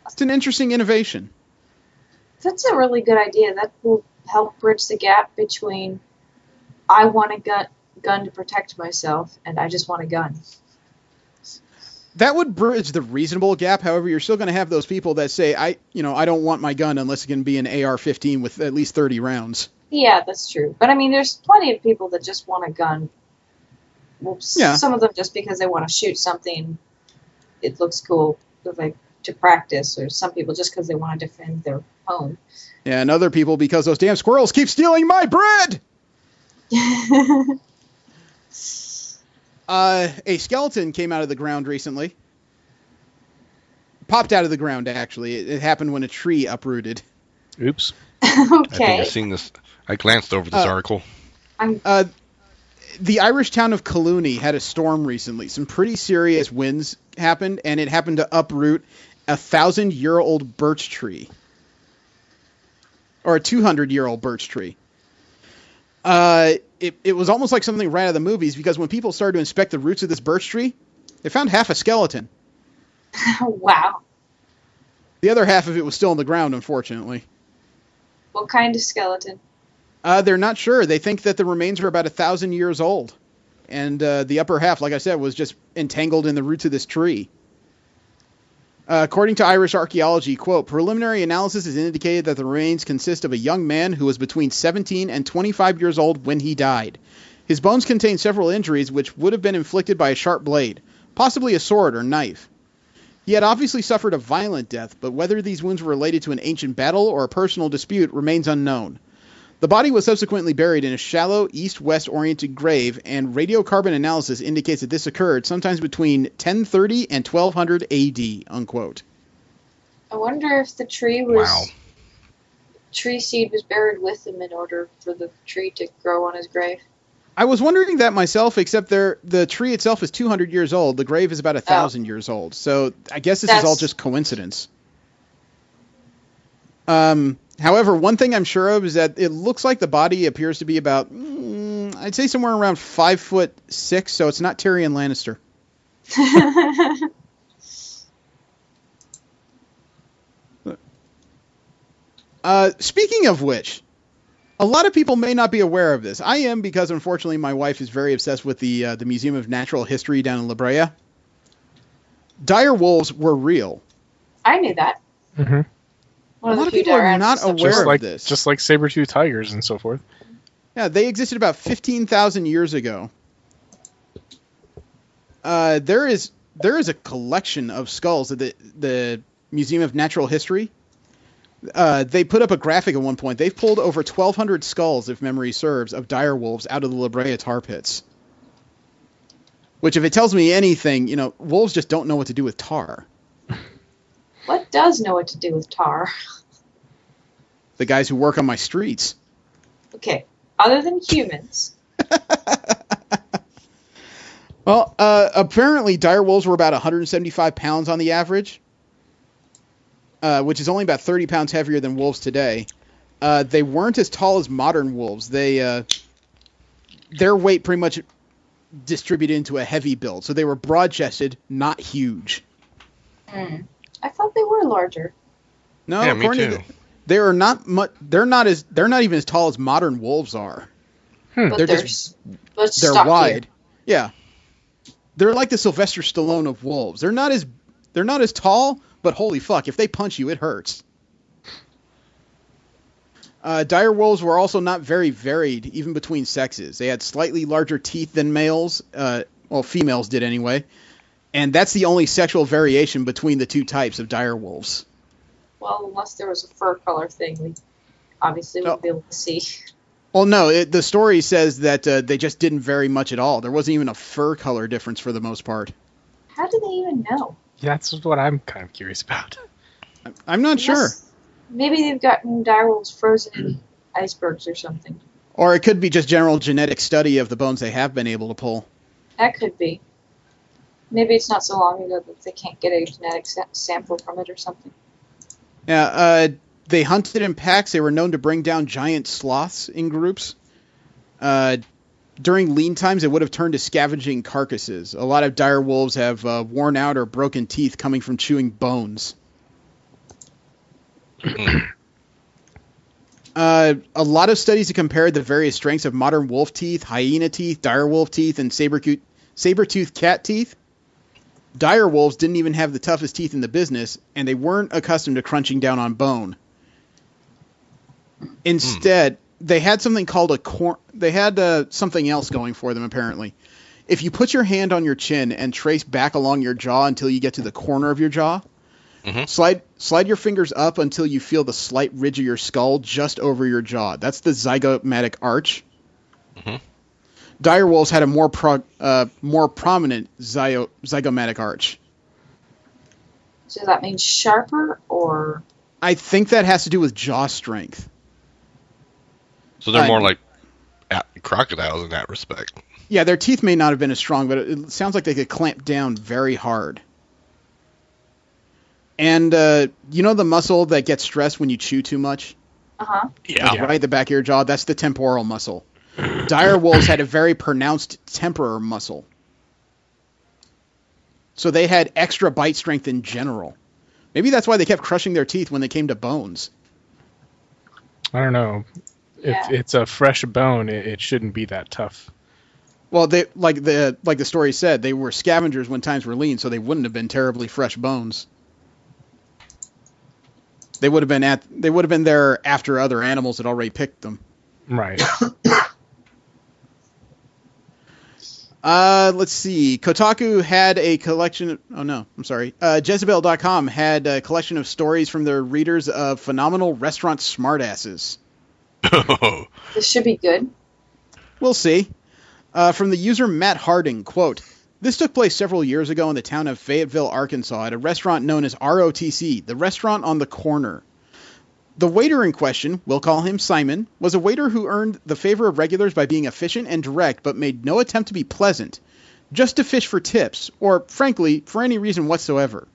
It's an interesting innovation. That's a really good idea. That will help bridge the gap between I want a gun to protect myself and I just want a gun. That would bridge the reasonable gap. However, you're still going to have those people that say, I don't want my gun unless it can be an AR-15 with at least 30 rounds. Yeah, that's true. But I mean, there's plenty of people that just want a gun. Well, yeah. Some of them just because they want to shoot something. It looks cool, like to practice, or some people just because they want to defend their home. Yeah, and other people because those damn squirrels keep stealing my bread! A skeleton came out of the ground recently. Popped out of the ground, actually. It happened when a tree uprooted. Oops. Okay. I think I've seen this. I glanced over this article. The Irish town of Collooney had a storm recently. Some pretty serious winds happened, and it happened to uproot a 1,000-year-old birch tree. Or a 200-year-old birch tree. It was almost like something right out of the movies, because when people started to inspect the roots of this birch tree, they found half a skeleton. Wow. The other half of it was still in the ground, unfortunately. What kind of skeleton? They're not sure. They think that the remains are about 1,000 years old. And the upper half, like I said, was just entangled in the roots of this tree. According to Irish archaeology, quote, preliminary analysis has indicated that the remains consist of a young man who was between 17 and 25 years old when he died. His bones contain several injuries which would have been inflicted by a sharp blade, possibly a sword or knife. He had obviously suffered a violent death, but whether these wounds were related to an ancient battle or a personal dispute remains unknown. The body was subsequently buried in a shallow, east-west oriented grave, and radiocarbon analysis indicates that this occurred sometimes between 1030 and 1200 AD, unquote. I wonder if the tree was... tree seed was buried with him in order for the tree to grow on his grave. I was wondering that myself, except the tree itself is 200 years old. The grave is about 1,000 years old. So I guess this is all just coincidence. However, one thing I'm sure of is that it looks like the body appears to be about, I'd say somewhere around 5'6", so it's not Tyrion Lannister. Speaking of which, a lot of people may not be aware of this. I am, because unfortunately my wife is very obsessed with the Museum of Natural History down in La Brea. Dire wolves were real. I knew that. Mm-hmm. A lot of people are not aware of this. Just like saber-toothed tigers and so forth. Yeah, they existed about 15,000 years ago. There is a collection of skulls at the Museum of Natural History. They put up a graphic at one point. They've pulled over 1,200 skulls, if memory serves, of dire wolves out of the La Brea tar pits. Which, if it tells me anything, wolves just don't know what to do with tar. What does know what to do with tar? The guys who work on my streets. Okay, other than humans. Well, apparently dire wolves were about 175 pounds on the average, which is only about 30 pounds heavier than wolves today. They weren't as tall as modern wolves. Their weight pretty much distributed into a heavy build, so they were broad-chested, not huge. I thought they were larger. No, yeah, me too. They are not much. They're not even as tall as modern wolves are. But they're stocky. wide. Yeah, they're like the Sylvester Stallone of wolves. They're not as tall, but holy fuck, if they punch you, it hurts. Dire wolves were also not very varied, even between sexes. They had slightly larger teeth than males. Females did anyway. And that's the only sexual variation between the two types of dire wolves. Well, unless there was a fur color thing, we obviously wouldn't be able to see. Well, no, the story says that they just didn't vary much at all. There wasn't even a fur color difference for the most part. How do they even know? That's what I'm kind of curious about. I'm not sure. Maybe they've gotten direwolves frozen in icebergs or something. Or it could be just general genetic study of the bones they have been able to pull. That could be. Maybe it's not so long ago that they can't get a genetic sample from it or something. Yeah, they hunted in packs. They were known to bring down giant sloths in groups. During lean times, they would have turned to scavenging carcasses. A lot of dire wolves have worn out or broken teeth coming from chewing bones. A lot of studies have compared the various strengths of modern wolf teeth, hyena teeth, dire wolf teeth, and saber-toothed cat teeth. Dire wolves didn't even have the toughest teeth in the business, and they weren't accustomed to crunching down on bone. Instead, they had something called something else going for them, apparently. If you put your hand on your chin and trace back along your jaw until you get to the corner of your jaw, slide your fingers up until you feel the slight ridge of your skull just over your jaw. That's the zygomatic arch. Dire wolves had a more prominent zygomatic arch. So that means sharper, or? I think that has to do with jaw strength. So they're more like crocodiles in that respect. Yeah, their teeth may not have been as strong, but it sounds like they could clamp down very hard. And you know the muscle that gets stressed when you chew too much? Uh-huh. Yeah. Like right at the back of your jaw? That's the temporal muscle. Dire wolves had a very pronounced temporal muscle. So they had extra bite strength in general. Maybe that's why they kept crushing their teeth when they came to bones. I don't know. If it's a fresh bone, it shouldn't be that tough. Well, they like the story said, they were scavengers when times were lean, so they wouldn't have been terribly fresh bones. They would have been there after other animals had already picked them. Right. Let's see. Kotaku had a collection. Jezebel.com had a collection of stories from their readers of phenomenal restaurant smartasses. This should be good. We'll see. From the user Matt Harding, quote, "This took place several years ago in the town of Fayetteville, Arkansas, at a restaurant known as ROTC, the restaurant on the corner. The waiter in question, we'll call him Simon, was a waiter who earned the favor of regulars by being efficient and direct, but made no attempt to be pleasant, just to fish for tips, or, frankly, for any reason whatsoever.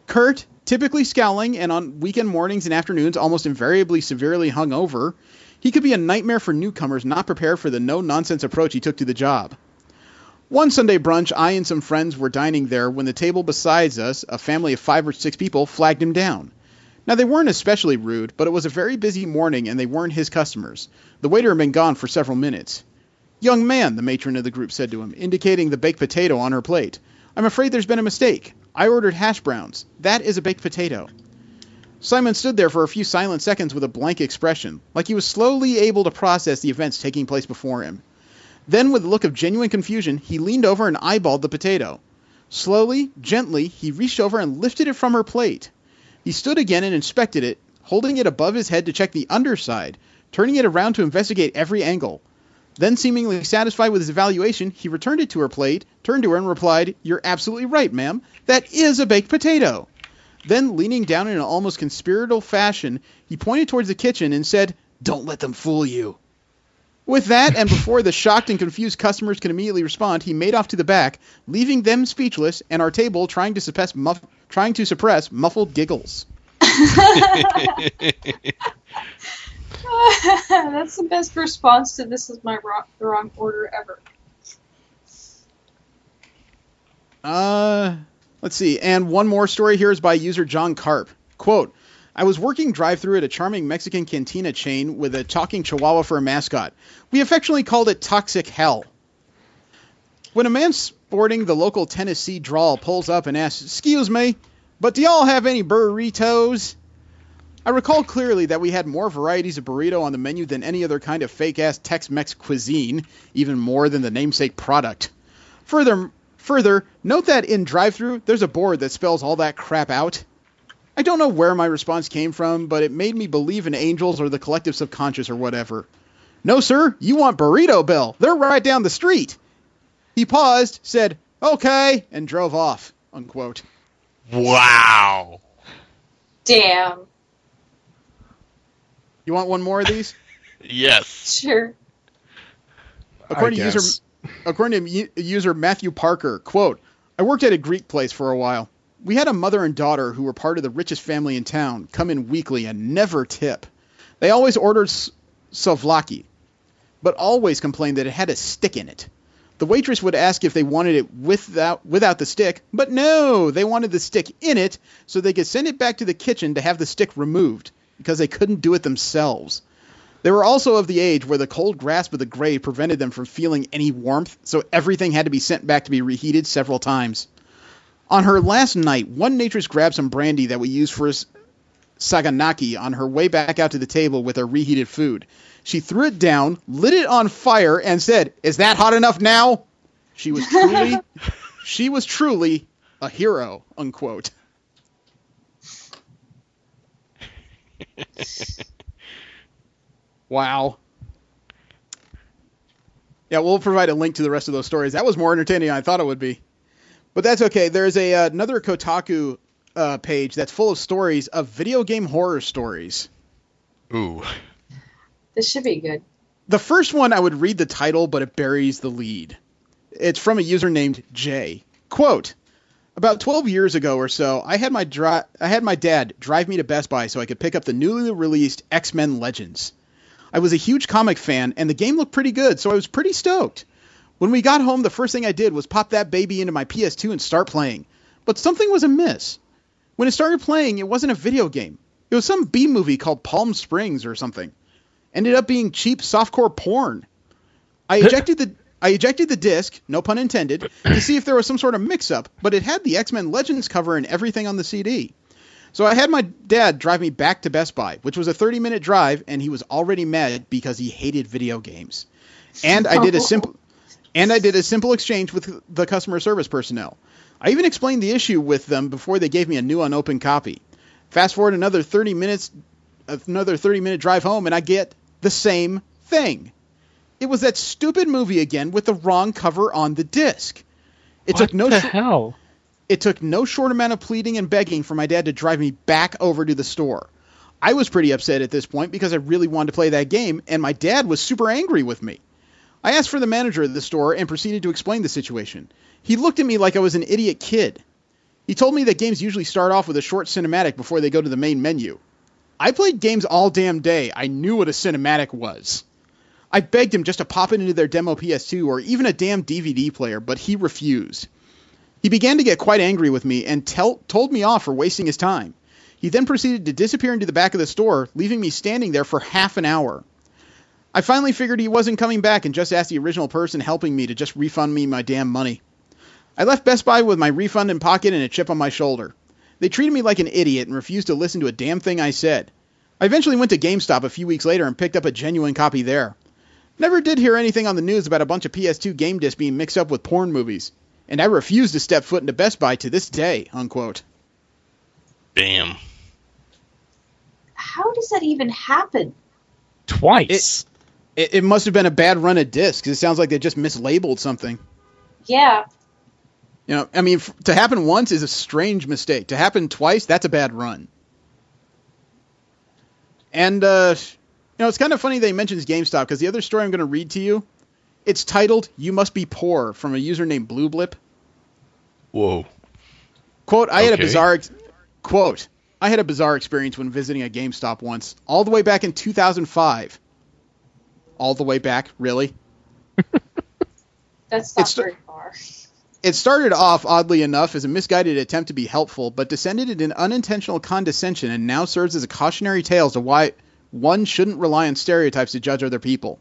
Curt, typically scowling, and on weekend mornings and afternoons almost invariably severely hungover, he could be a nightmare for newcomers not prepared for the no-nonsense approach he took to the job. One Sunday brunch, I and some friends were dining there when the table beside us, a family of 5 or 6 people, flagged him down. Now, they weren't especially rude, but it was a very busy morning and they weren't his customers. The waiter had been gone for several minutes. 'Young man,' the matron of the group said to him, indicating the baked potato on her plate, 'I'm afraid there's been a mistake. I ordered hash browns. That is a baked potato.' Simon stood there for a few silent seconds with a blank expression, like he was slowly able to process the events taking place before him. Then, with a look of genuine confusion, he leaned over and eyeballed the potato. Slowly, gently, he reached over and lifted it from her plate. He stood again and inspected it, holding it above his head to check the underside, turning it around to investigate every angle. Then, seemingly satisfied with his evaluation, he returned it to her plate, turned to her and replied, 'You're absolutely right, ma'am. That is a baked potato.' Then, leaning down in an almost conspiratorial fashion, he pointed towards the kitchen and said, 'Don't let them fool you.' With that, and before the shocked and confused customers could immediately respond, he made off to the back, leaving them speechless, and our table trying to suppress muffled giggles." That's the best response to "this is my wrong order" ever. Let's see. And one more story here is by user John Carp. Quote, "I was working drive-thru at a charming Mexican cantina chain with a talking chihuahua for a mascot. We affectionately called it Toxic Hell. When a man sporting the local Tennessee drawl pulls up and asks, 'Excuse me, but do y'all have any burritos?' I recall clearly that we had more varieties of burrito on the menu than any other kind of fake-ass Tex-Mex cuisine, even more than the namesake product. Further, note that in drive-thru, there's a board that spells all that crap out. I don't know where my response came from, but it made me believe in angels or the collective subconscious or whatever. 'No, sir, you want Burrito Bill. They're right down the street.' He paused, said, 'Okay,' and drove off." Unquote. Wow. Damn. You want one more of these? Yes. Sure. According to user Matthew Parker, quote, I worked at a Greek place for a while. We had a mother and daughter who were part of the richest family in town come in weekly and never tip. They always ordered souvlaki, but always complained that it had a stick in it. The waitress would ask if they wanted it without the stick, but no, they wanted the stick in it so they could send it back to the kitchen to have the stick removed because they couldn't do it themselves. They were also of the age where the cold grasp of the grave prevented them from feeling any warmth, so everything had to be sent back to be reheated several times. On her last night, one waitress grabbed some brandy that we used for saganaki on her way back out to the table with her reheated food. She threw it down, lit it on fire, and said, "Is that hot enough now?" She was truly a hero, unquote. Wow. Yeah, we'll provide a link to the rest of those stories. That was more entertaining than I thought it would be. But that's okay. There's another Kotaku page that's full of stories of video game horror stories. Ooh. This should be good. The first one, I would read the title, but it buries the lead. It's from a user named Jay. Quote, about 12 years ago or so, I had my dad drive me to Best Buy so I could pick up the newly released X-Men Legends. I was a huge comic fan, and the game looked pretty good, so I was pretty stoked. When we got home, the first thing I did was pop that baby into my PS2 and start playing. But something was amiss. When it started playing, it wasn't a video game. It was some B-movie called Palm Springs or something. Ended up being cheap softcore porn. I ejected the disc, no pun intended, to see if there was some sort of mix-up, but it had the X-Men Legends cover and everything on the CD. So I had my dad drive me back to Best Buy, which was a 30-minute drive, and he was already mad because he hated video games. And I did a simple exchange with the customer service personnel. I even explained the issue with them before they gave me a new unopened copy. Fast forward another 30-minute drive home, and I get the same thing. It was that stupid movie again with the wrong cover on the disc. It took no short amount of pleading and begging for my dad to drive me back over to the store. I was pretty upset at this point because I really wanted to play that game, and my dad was super angry with me. I asked for the manager of the store and proceeded to explain the situation. He looked at me like I was an idiot kid. He told me that games usually start off with a short cinematic before they go to the main menu. I played games all damn day. I knew what a cinematic was. I begged him just to pop it into their demo PS2 or even a damn DVD player, but he refused. He began to get quite angry with me and told me off for wasting his time. He then proceeded to disappear into the back of the store, leaving me standing there for half an hour. I finally figured he wasn't coming back and just asked the original person helping me to just refund me my damn money. I left Best Buy with my refund in pocket and a chip on my shoulder. They treated me like an idiot and refused to listen to a damn thing I said. I eventually went to GameStop a few weeks later and picked up a genuine copy there. Never did hear anything on the news about a bunch of PS2 game discs being mixed up with porn movies. And I refuse to step foot into Best Buy to this day, unquote. Bam. How does that even happen? Twice. It must have been a bad run of discs. It sounds like they just mislabeled something. Yeah. You know, I mean, to happen once is a strange mistake. To happen twice, that's a bad run. And, it's kind of funny they mentions GameStop, because the other story I'm going to read to you, it's titled, You Must Be Poor, from a user named Blue Blip. Whoa. Quote, I had a bizarre experience when visiting a GameStop once, all the way back in 2005. All the way back, really? That's not very far. It started off, oddly enough, as a misguided attempt to be helpful, but descended into an unintentional condescension and now serves as a cautionary tale as to why one shouldn't rely on stereotypes to judge other people.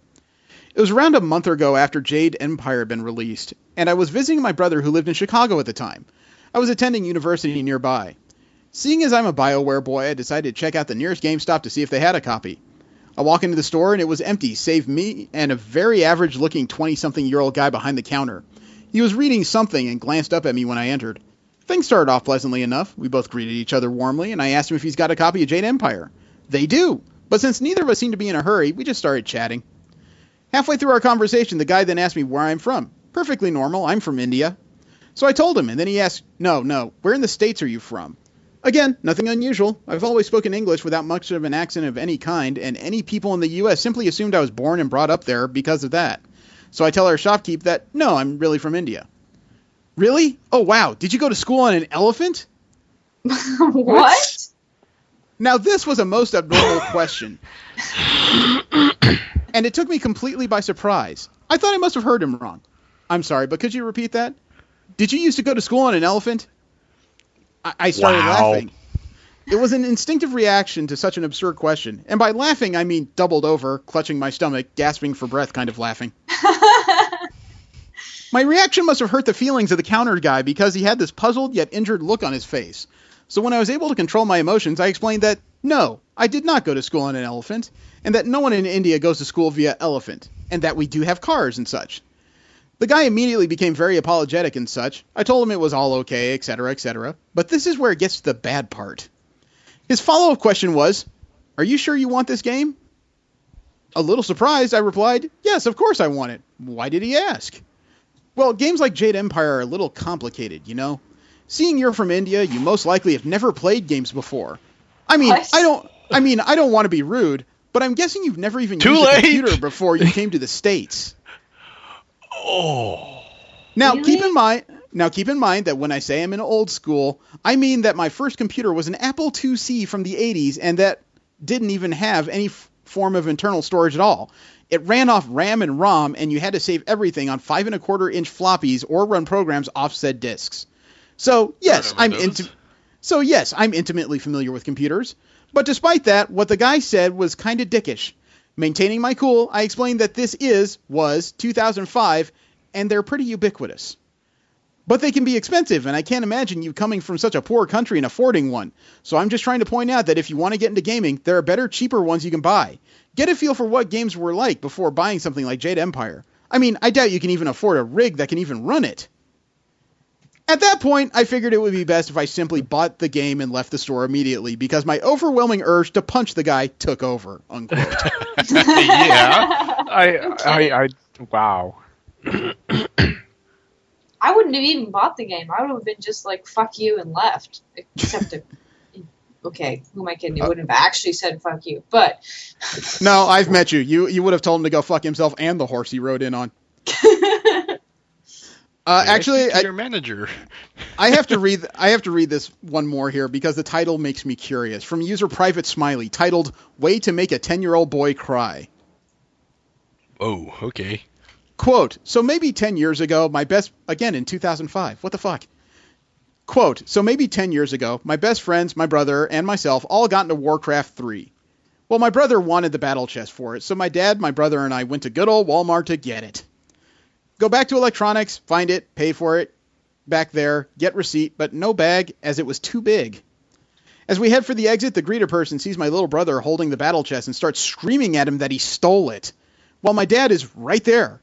It was around a month ago after Jade Empire had been released, and I was visiting my brother who lived in Chicago at the time. I was attending university nearby. Seeing as I'm a BioWare boy, I decided to check out the nearest GameStop to see if they had a copy. I walk into the store and it was empty, save me and a very average-looking 20-something-year-old guy behind the counter. He was reading something and glanced up at me when I entered. Things started off pleasantly enough. We both greeted each other warmly, and I asked him if he's got a copy of Jade Empire. They do, but since neither of us seemed to be in a hurry, we just started chatting. Halfway through our conversation, the guy then asked me where I'm from. Perfectly normal, I'm from India. So I told him, and then he asked, no, where in the States are you from? Again, nothing unusual. I've always spoken English without much of an accent of any kind, and any people in the U.S. simply assumed I was born and brought up there because of that. So I tell our shopkeep that, no, I'm really from India. Really? Oh, wow. Did you go to school on an elephant? What? Now, this was a most abnormal question. And it took me completely by surprise. I thought I must have heard him wrong. I'm sorry, but could you repeat that? Did you used to go to school on an elephant? I started laughing. It was an instinctive reaction to such an absurd question. And by laughing, I mean doubled over, clutching my stomach, gasping for breath kind of laughing. My reaction must have hurt the feelings of the counter guy because he had this puzzled yet injured look on his face. So when I was able to control my emotions, I explained that, no, I did not go to school on an elephant, and that no one in India goes to school via elephant, and that we do have cars and such. The guy immediately became very apologetic and such. I told him it was all okay, etc., etc. But this is where it gets to the bad part. His follow-up question was, are you sure you want this game? A little surprised, I replied, yes, of course I want it. Why did he ask? Well, games like Jade Empire are a little complicated, you know? Seeing you're from India, you most likely have never played games before. I mean, I don't want to be rude, but I'm guessing you've never even used a computer before you came to the States. Oh. Now, keep in mind that when I say I'm in old school, I mean that my first computer was an Apple IIc from the 80s, and that didn't even have any form of internal storage at all. It ran off RAM and ROM, and you had to save everything on 5 1/4-inch floppies or run programs off said disks. So yes, I'm intimately familiar with computers. But despite that, what the guy said was kind of dickish. Maintaining my cool, I explained that this was 2005, and they're pretty ubiquitous. But they can be expensive, and I can't imagine you coming from such a poor country and affording one. So I'm just trying to point out that if you want to get into gaming, there are better, cheaper ones you can buy. Get a feel for what games were like before buying something like Jade Empire. I mean, I doubt you can even afford a rig that can even run it. At that point, I figured it would be best if I simply bought the game and left the store immediately, because my overwhelming urge to punch the guy took over, unquote. Yeah. Wow. I wouldn't have even bought the game. I would have been just like, fuck you, and left. Except, okay, who am I kidding? It wouldn't have actually said fuck you, but... No, I've met you. You would have told him to go fuck himself and the horse he rode in on. Actually, your manager. I have to read this one more here because the title makes me curious. From user Private Smiley, titled "Way to Make a 10-Year-Old Boy Cry." Oh, okay. Quote, so maybe 10 years ago, again in 2005, what the fuck? Quote, so maybe 10 years ago, my best friends, my brother, and myself all got into Warcraft 3. Well, my brother wanted the battle chest for it, so my dad, my brother, and I went to good old Walmart to get it. Go back to electronics, find it, pay for it, back there, get receipt, but no bag, as it was too big. As we head for the exit, the greeter person sees my little brother holding the battle chest and starts screaming at him that he stole it, while my dad is right there.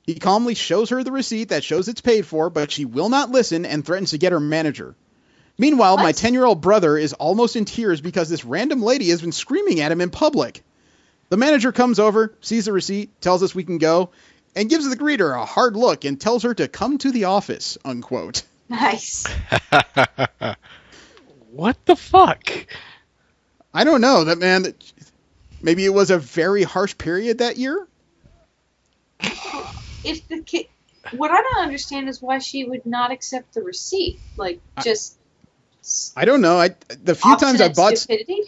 He calmly shows her the receipt that shows it's paid for, but she will not listen and threatens to get her manager. Meanwhile, my 10-year-old brother is almost in tears because this random lady has been screaming at him in public. The manager comes over, sees the receipt, tells us we can go, and gives the greeter a hard look and tells her to come to the office, unquote. Nice. What the fuck? I don't know. That man, maybe it was a very harsh period that year? If the kid, what I don't understand is why she would not accept the receipt. Like, just... I don't know. The few times I bought... stupidity?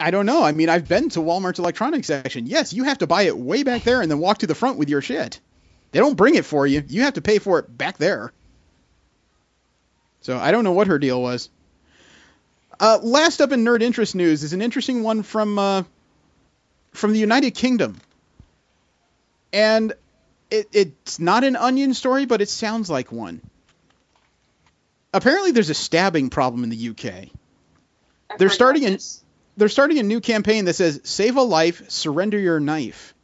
I don't know. I mean, I've been to Walmart's electronics section. Yes, you have to buy it way back there and then walk to the front with your shit. They don't bring it for you. You have to pay for it back there. So I don't know what her deal was. Last up in Nerd Interest news is an interesting one from the United Kingdom. And it's not an Onion story, but it sounds like one. Apparently there's a stabbing problem in the UK. They're starting a new campaign that says, save a life, surrender your knife.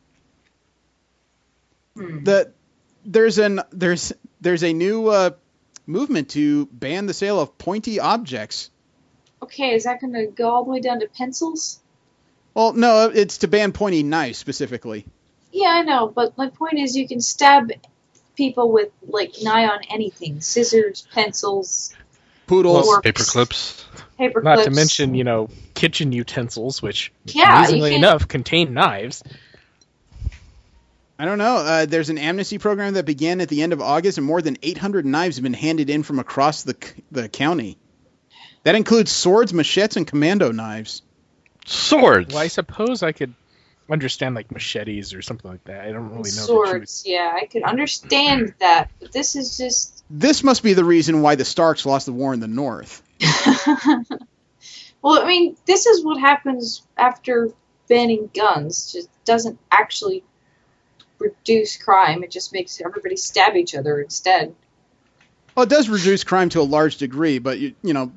There's a new movement to ban the sale of pointy objects. Okay, is that going to go all the way down to pencils? Well, no, it's to ban pointy knives specifically. Yeah, I know, but my point is you can stab people with, like, nigh on anything. Scissors, pencils, poodles, forks, paper clips. Paper Not to clips. mention, kitchen utensils, which, Yeah, amazingly enough, contain knives. I don't know. There's an amnesty program that began at the end of August, and more than 800 knives have been handed in from across the county. That includes swords, machetes, and commando knives. Swords? Well, I suppose I could understand, like, machetes or something like that. I don't really know Swords, yeah, I could understand that, but this is just... This must be the reason why the Starks lost the war in the North. Well, I mean, this is what happens after banning guns. Just doesn't actually reduce crime. It just makes everybody stab each other instead. Well, it does reduce crime to a large degree, but,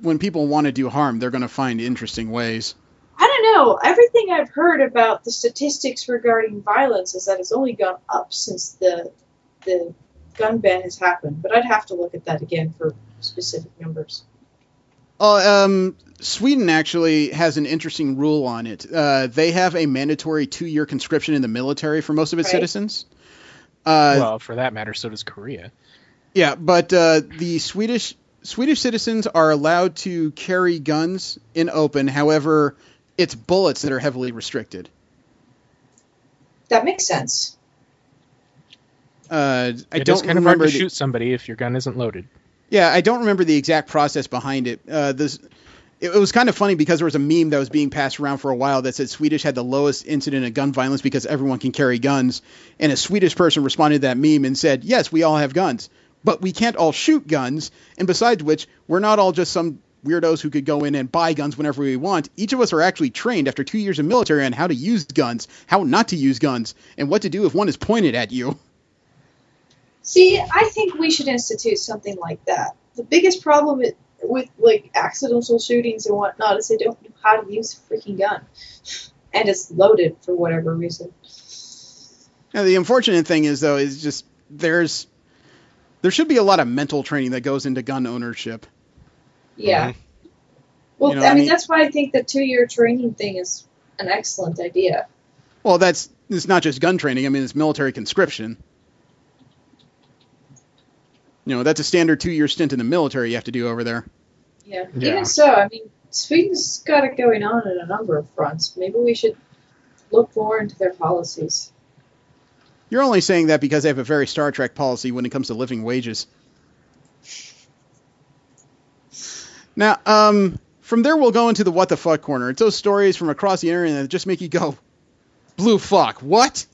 when people want to do harm, they're going to find interesting ways. I don't know. Everything I've heard about the statistics regarding violence is that it's only gone up since the gun ban has happened. But I'd have to look at that again for specific numbers. Sweden actually has an interesting rule on it. They have a mandatory 2-year conscription in the military for most of its citizens. Well, for that matter, so does Korea. Yeah, but the Swedish citizens are allowed to carry guns in open. However, it's bullets that are heavily restricted. That makes sense. It is kind of hard to shoot somebody if your gun isn't loaded. Yeah, I don't remember the exact process behind it. It was kind of funny because there was a meme that was being passed around for a while that said Swedish had the lowest incident of gun violence because everyone can carry guns. And a Swedish person responded to that meme and said, yes, we all have guns, but we can't all shoot guns. And besides which, we're not all just some weirdos who could go in and buy guns whenever we want. Each of us are actually trained after 2 years of military on how to use guns, how not to use guns, and what to do if one is pointed at you. See, I think we should institute something like that. The biggest problem with, like, accidental shootings and whatnot is they don't know how to use a freaking gun. And it's loaded for whatever reason. Now, the unfortunate thing is, though, is just there should be a lot of mental training that goes into gun ownership. Yeah. Mm-hmm. Well, I mean, that's why I think the 2-year training thing is an excellent idea. Well, it's not just gun training. I mean, it's military conscription. That's a standard 2-year stint in the military you have to do over there. Yeah. Even so, I mean, Sweden's got it going on a number of fronts. Maybe we should look more into their policies. You're only saying that because they have a very Star Trek policy when it comes to living wages. Now, from there we'll go into the what the fuck corner. It's those stories from across the internet that just make you go, blue fuck, what?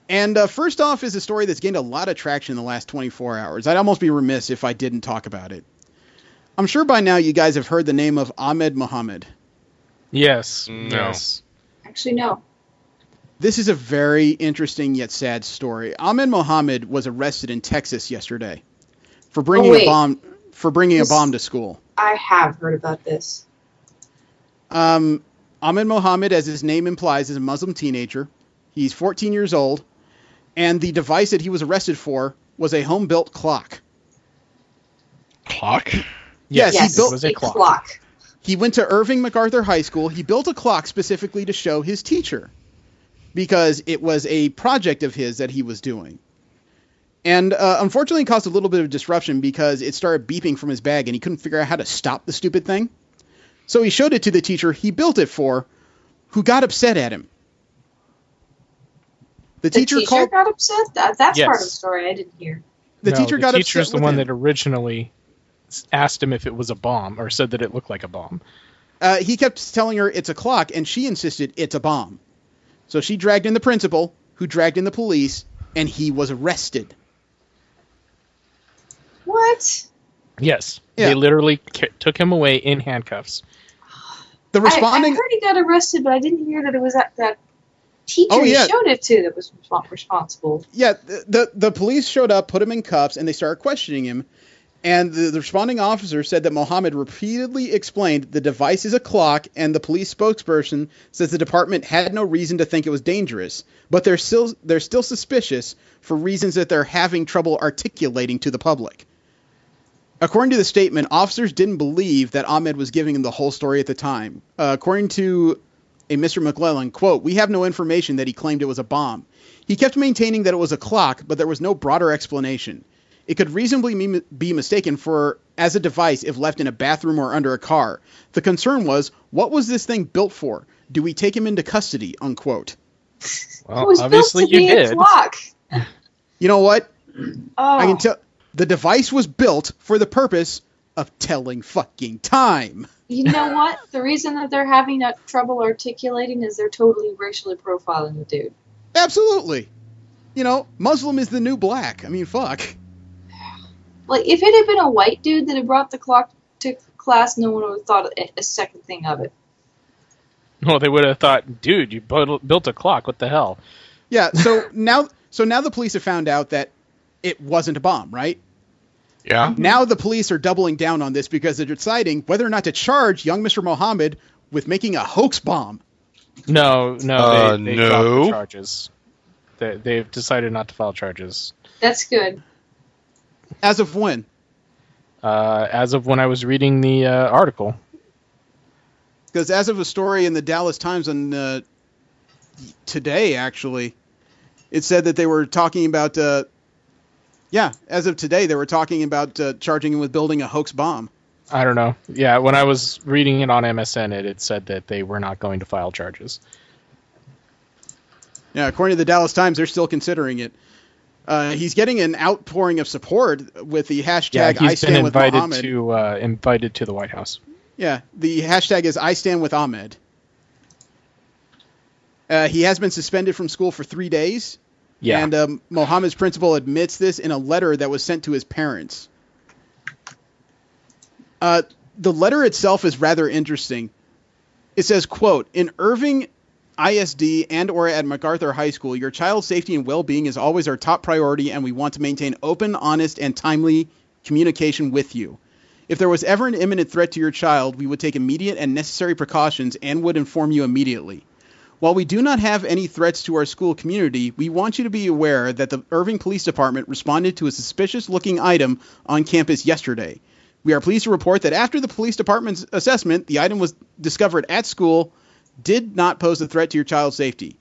And first off is a story that's gained a lot of traction in the last 24 hours. I'd almost be remiss if I didn't talk about it. I'm sure by now you guys have heard the name of Ahmed Mohammed. Yes. No. Yes. Actually, no. This is a very interesting yet sad story. Ahmed Mohammed was arrested in Texas yesterday for bringing a bomb to school. I have heard about this. Ahmed Mohammed, as his name implies, is a Muslim teenager. He's 14 years old. And the device that he was arrested for was a home-built clock. Clock? Yes, he built a clock. He went to Irving MacArthur High School. He built a clock specifically to show his teacher because it was a project of his that he was doing. And unfortunately, it caused a little bit of disruption because it started beeping from his bag and he couldn't figure out how to stop the stupid thing. So he showed it to the teacher he built it for, who got upset at him. The teacher got upset? That's Yes. part of the story I didn't hear. The teacher got upset. The teacher's the with one him. that originally asked him if it was a bomb, or said that it looked like a bomb. He kept telling her it's a clock, and she insisted it's a bomb. So she dragged in the principal, who dragged in the police, and he was arrested. What? Yes. Yeah. They literally took him away in handcuffs. The responding... I heard he got arrested, but I didn't hear that it was that teacher Oh, yeah. he showed it to that was responsible. Yeah, the police showed up, put him in cuffs, and they started questioning him. And the responding officer said that Mohammed repeatedly explained the device is a clock, and the police spokesperson says the department had no reason to think it was dangerous, but they're still suspicious for reasons that they're having trouble articulating to the public. According to the statement, officers didn't believe that Ahmed was giving him the whole story at the time. According to a Mr. McClellan, quote, "We have no information that he claimed it was a bomb. He kept maintaining that it was a clock, but there was no broader explanation. It could reasonably be mistaken as a device if left in a bathroom or under a car. The concern was, what was this thing built for? Do we take him into custody?" Unquote. Well, it was obviously built to you be did. a clock. You know what? Oh. I can tell the device was built for the purpose of telling fucking time. You know what? The reason that they're having that trouble articulating is they're totally racially profiling the dude. Absolutely. You know, Muslim is the new black. I mean, fuck. Like, if it had been a white dude that had brought the clock to class, no one would have thought a second thing of it. Well, they would have thought, dude, you built a clock. What the hell? Yeah, so now the police have found out that it wasn't a bomb, right? Yeah. Now the police are doubling down on this because they're deciding whether or not to charge young Mr. Mohammed with making a hoax bomb. No, they dropped no. the charges. They've decided not to file charges. That's good. As of when? As of when I was reading the article. Because as of a story in the Dallas Times on today, actually, it said that they were talking about, as of today, they were talking about charging him with building a hoax bomb. I don't know. Yeah, when I was reading it on MSN, it said that they were not going to file charges. Yeah, according to the Dallas Times, they're still considering it. He's getting an outpouring of support with the hashtag I Stand with Mohammed. Invited to the White House. Yeah, the hashtag is I Stand with Ahmed. He has been suspended from school for 3 days. Yeah. And Mohammed's principal admits this in a letter that was sent to his parents. The letter itself is rather interesting. It says, quote, "In Irving ISD and or at MacArthur High School, your child's safety and well-being is always our top priority, and we want to maintain open, honest, and timely communication with you. If there was ever an imminent threat to your child, we would take immediate and necessary precautions and would inform you immediately. While we do not have any threats to our school community, we want you to be aware that the Irving Police Department responded to a suspicious-looking item on campus yesterday. We are pleased to report that after the police department's assessment, the item was discovered at school, did not pose a threat to your child's safety.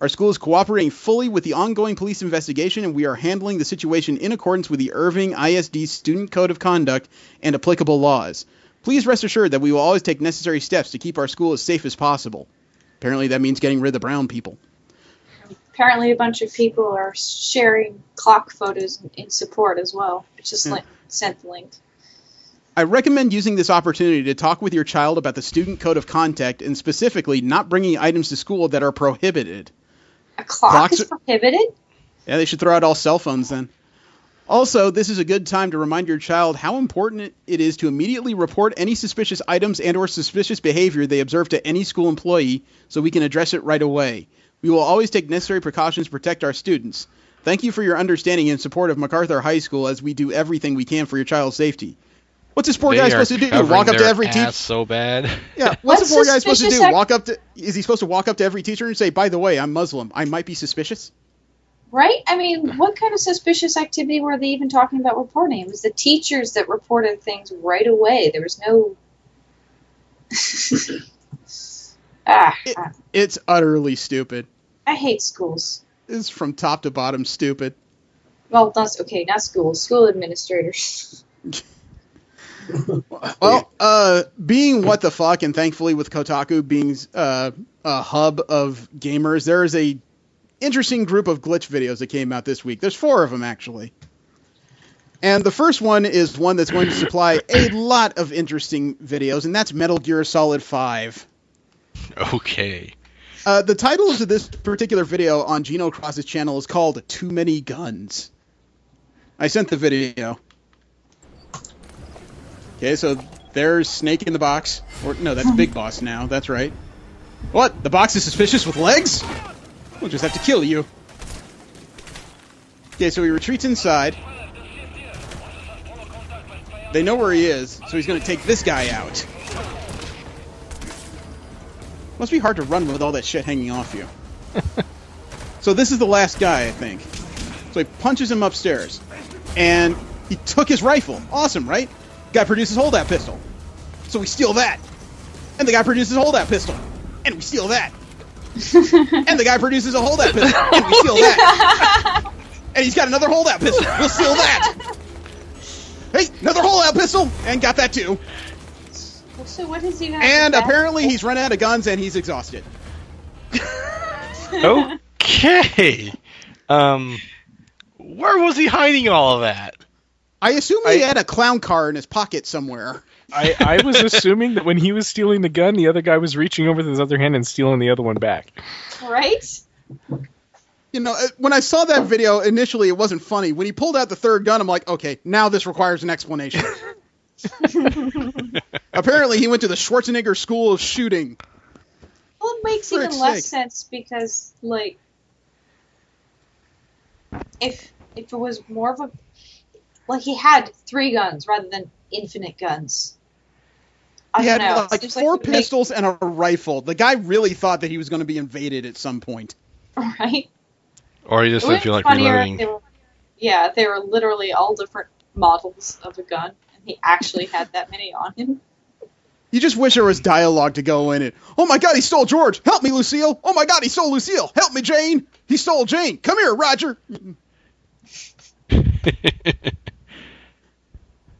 Our school is cooperating fully with the ongoing police investigation, and we are handling the situation in accordance with the Irving ISD Student Code of Conduct and applicable laws. Please rest assured that we will always take necessary steps to keep our school as safe as possible." Apparently that means getting rid of the brown people. Apparently a bunch of people are sharing clock photos in support as well. It's just sent the link. I recommend using this opportunity to talk with your child about the Student Code of Conduct and specifically not bringing items to school that are prohibited. A clock is prohibited? Yeah, they should throw out all cell phones then. Also, this is a good time to remind your child how important it is to immediately report any suspicious items and or suspicious behavior they observe to any school employee so we can address it right away. We will always take necessary precautions to protect our students. Thank you for your understanding and support of MacArthur High School as we do everything we can for your child's safety. What's this poor guy supposed to do? Walk up to every teacher? So bad. Yeah, what's the poor guy supposed to do? Is he supposed to walk up to every teacher and say, "By the way, I'm Muslim. I might be suspicious"? Right? I mean, what kind of suspicious activity were they even talking about reporting? It was the teachers that reported things right away. There was no... It's utterly stupid. I hate schools. It's from top to bottom stupid. Well, not schools. School administrators. Well, being what the fuck, and thankfully with Kotaku being a hub of gamers, there is a interesting group of glitch videos that came out this week. There's 4 of them, actually. And the first one is one that's going to supply a lot of interesting videos, and that's Metal Gear Solid 5. Okay. The title of this particular video on Gino Cross's channel is called Too Many Guns. I sent the video. Okay, so there's Snake in the box. Or no, that's Big Boss now. That's right. What? The box is suspicious with legs? We'll just have to kill you. Okay, so he retreats inside. They know where he is, so he's going to take this guy out. Must be hard to run with all that shit hanging off you. So this is the last guy, I think. So he punches him upstairs. And he took his rifle. Awesome, right? Guy produces holdout pistol. So we steal that. And the guy produces holdout pistol. And we steal that. And the guy produces a holdout pistol. And we steal that. And he's got another holdout pistol. We'll steal that. Hey, another holdout pistol. And got that too. So what does he have? And apparently he's run out of guns and he's exhausted. Okay. Where was he hiding all of that? I assume he had a clown car in his pocket somewhere. I was assuming that when he was stealing the gun, the other guy was reaching over with his other hand and stealing the other one back. Right? You know, when I saw that video, initially it wasn't funny. When he pulled out the third gun, I'm like, okay, now this requires an explanation. Apparently he went to the Schwarzenegger School of Shooting. Well, it makes even less sense because, like, if it was more of a... Like, he had 3 guns rather than infinite guns. I don't know. Like 4 pistols and a rifle. The guy really thought that he was going to be invaded at some point. Right? Or he just didn't feel like reloading. They were literally all different models of a gun, and he actually had that many on him. You just wish there was dialogue to go in it. Oh my god, he stole George! Help me, Lucille! Oh my god, he stole Lucille! Help me, Jane! He stole Jane! Come here, Roger!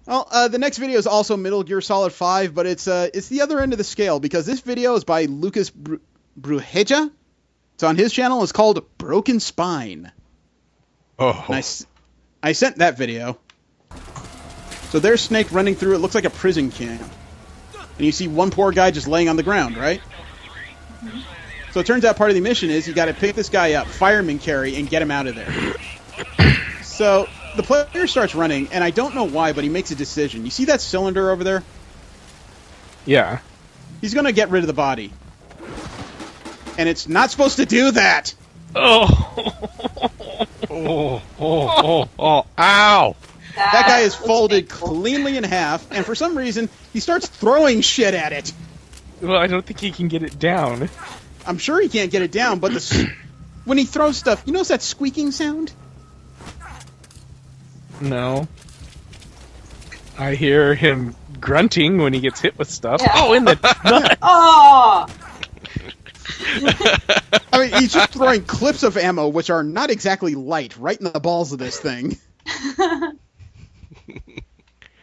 Well, the next video is also Metal Gear Solid 5, but it's the other end of the scale, because this video is by Lucas Brujeja. It's on his channel. It's called Broken Spine. Oh. And I sent that video. So there's Snake running through. It looks like a prison camp. And you see one poor guy just laying on the ground, right? Mm-hmm. So it turns out part of the mission is you got to pick this guy up, fireman carry, and get him out of there. So the player starts running, and I don't know why, but he makes a decision. You see that cylinder over there? Yeah. He's going to get rid of the body. And it's not supposed to do that. Oh, ow. That guy is folded cleanly in half, and for some reason, he starts throwing shit at it. Well, I don't think he can get it down. I'm sure he can't get it down, but when he throws stuff, you notice that squeaking sound? No. I hear him grunting when he gets hit with stuff. Yeah. Oh, in the nuts! Oh! I mean, he's just throwing clips of ammo, which are not exactly light, right in the balls of this thing.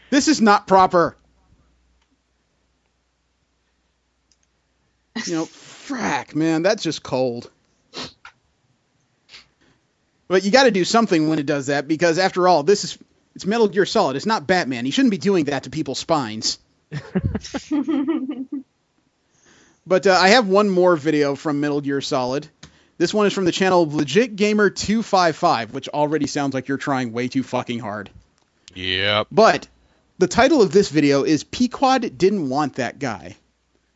This is not proper. You know, frack, man, that's just cold. But you got to do something when it does that, because after all, it's Metal Gear Solid. It's not Batman. He shouldn't be doing that to people's spines. But I have one more video from Metal Gear Solid. This one is from the channel of Legit Gamer 255, which already sounds like you're trying way too fucking hard. Yep. But the title of this video is Pequod Didn't Want That Guy.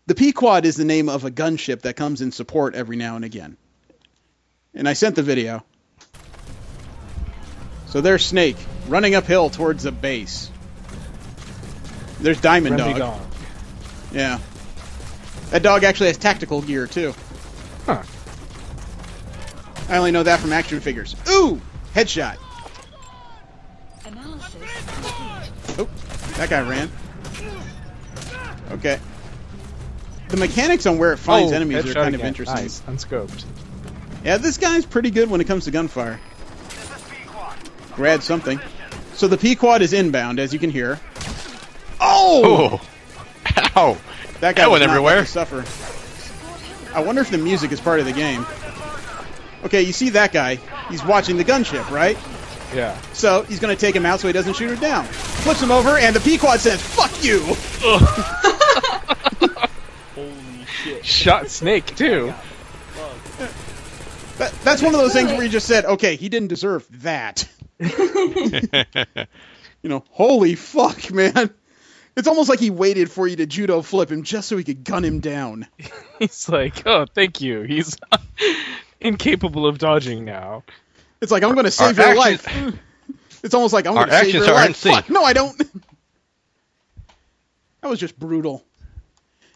The Pequod is the name of a gunship that comes in support every now and again. And I sent the video. So there's Snake, running uphill towards the base. There's Diamond Dog. Yeah. That dog actually has tactical gear, too. Huh. I only know that from action figures. Ooh! Headshot. Oh, that guy ran. Okay. The mechanics on where it finds enemies are kind of interesting. Nice, unscoped. Yeah, this guy's pretty good when it comes to gunfire. Grab something. So the Pequod is inbound, as you can hear. Oh! Ow! That guy went everywhere. Suffer. I wonder if the music is part of the game. Okay, you see that guy. He's watching the gunship, right? Yeah. So he's going to take him out so he doesn't shoot her down. Flips him over, and the Pequod says, "Fuck you!" Holy shit. Shot Snake, too. That's one of those things where you just said, okay, he didn't deserve that. You know, holy fuck, man. It's almost like he waited for you to judo flip him just so he could gun him down. He's like, oh, thank you. He's incapable of dodging now. It's like, I'm going to save your life. It's almost like, I'm going to save your life. Fuck, no, I don't. That was just brutal.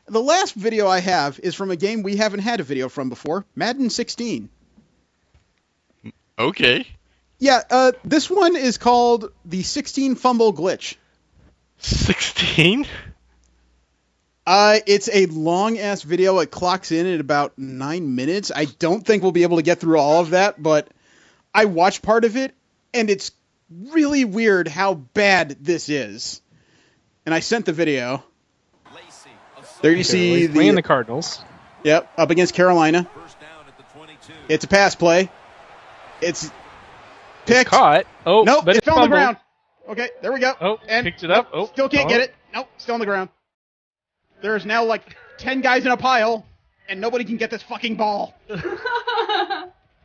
The last video I have is from a game we haven't had a video from before, Madden 16. Okay. Yeah, this one is called the 16 Fumble Glitch. 16? It's a long-ass video. It clocks in at about 9 minutes. I don't think we'll be able to get through all of that, but I watched part of it, and it's really weird how bad this is. And I sent the video. There you see playing the Cardinals. Yep, up against Carolina. It's a pass play. It's picked. Caught. Oh, nope, but it fell on the fumbled. ground. Okay, there we go. Oh, and picked it up. Nope, Oh, still can't get it. Nope, still on the ground. There's now like 10 guys in a pile, and nobody can get this fucking ball.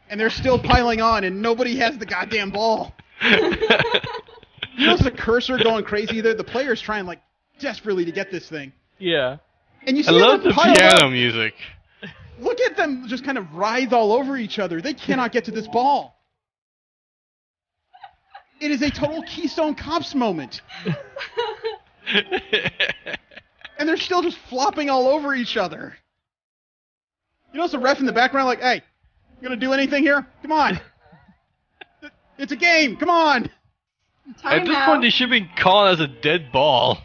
And they're still piling on, and nobody has the goddamn ball. You notice the cursor going crazy there? The player's trying like desperately to get this thing. Yeah. And you see I love them the piled piano up. music. Look at them just kind of writhe all over each other. They cannot get to this ball. It is a total Keystone Cops moment. And they're still just flopping all over each other. You notice the ref in the background like, hey, you gonna do anything here? Come on. It's a game. Come on. At this point, they should be calling as a dead ball.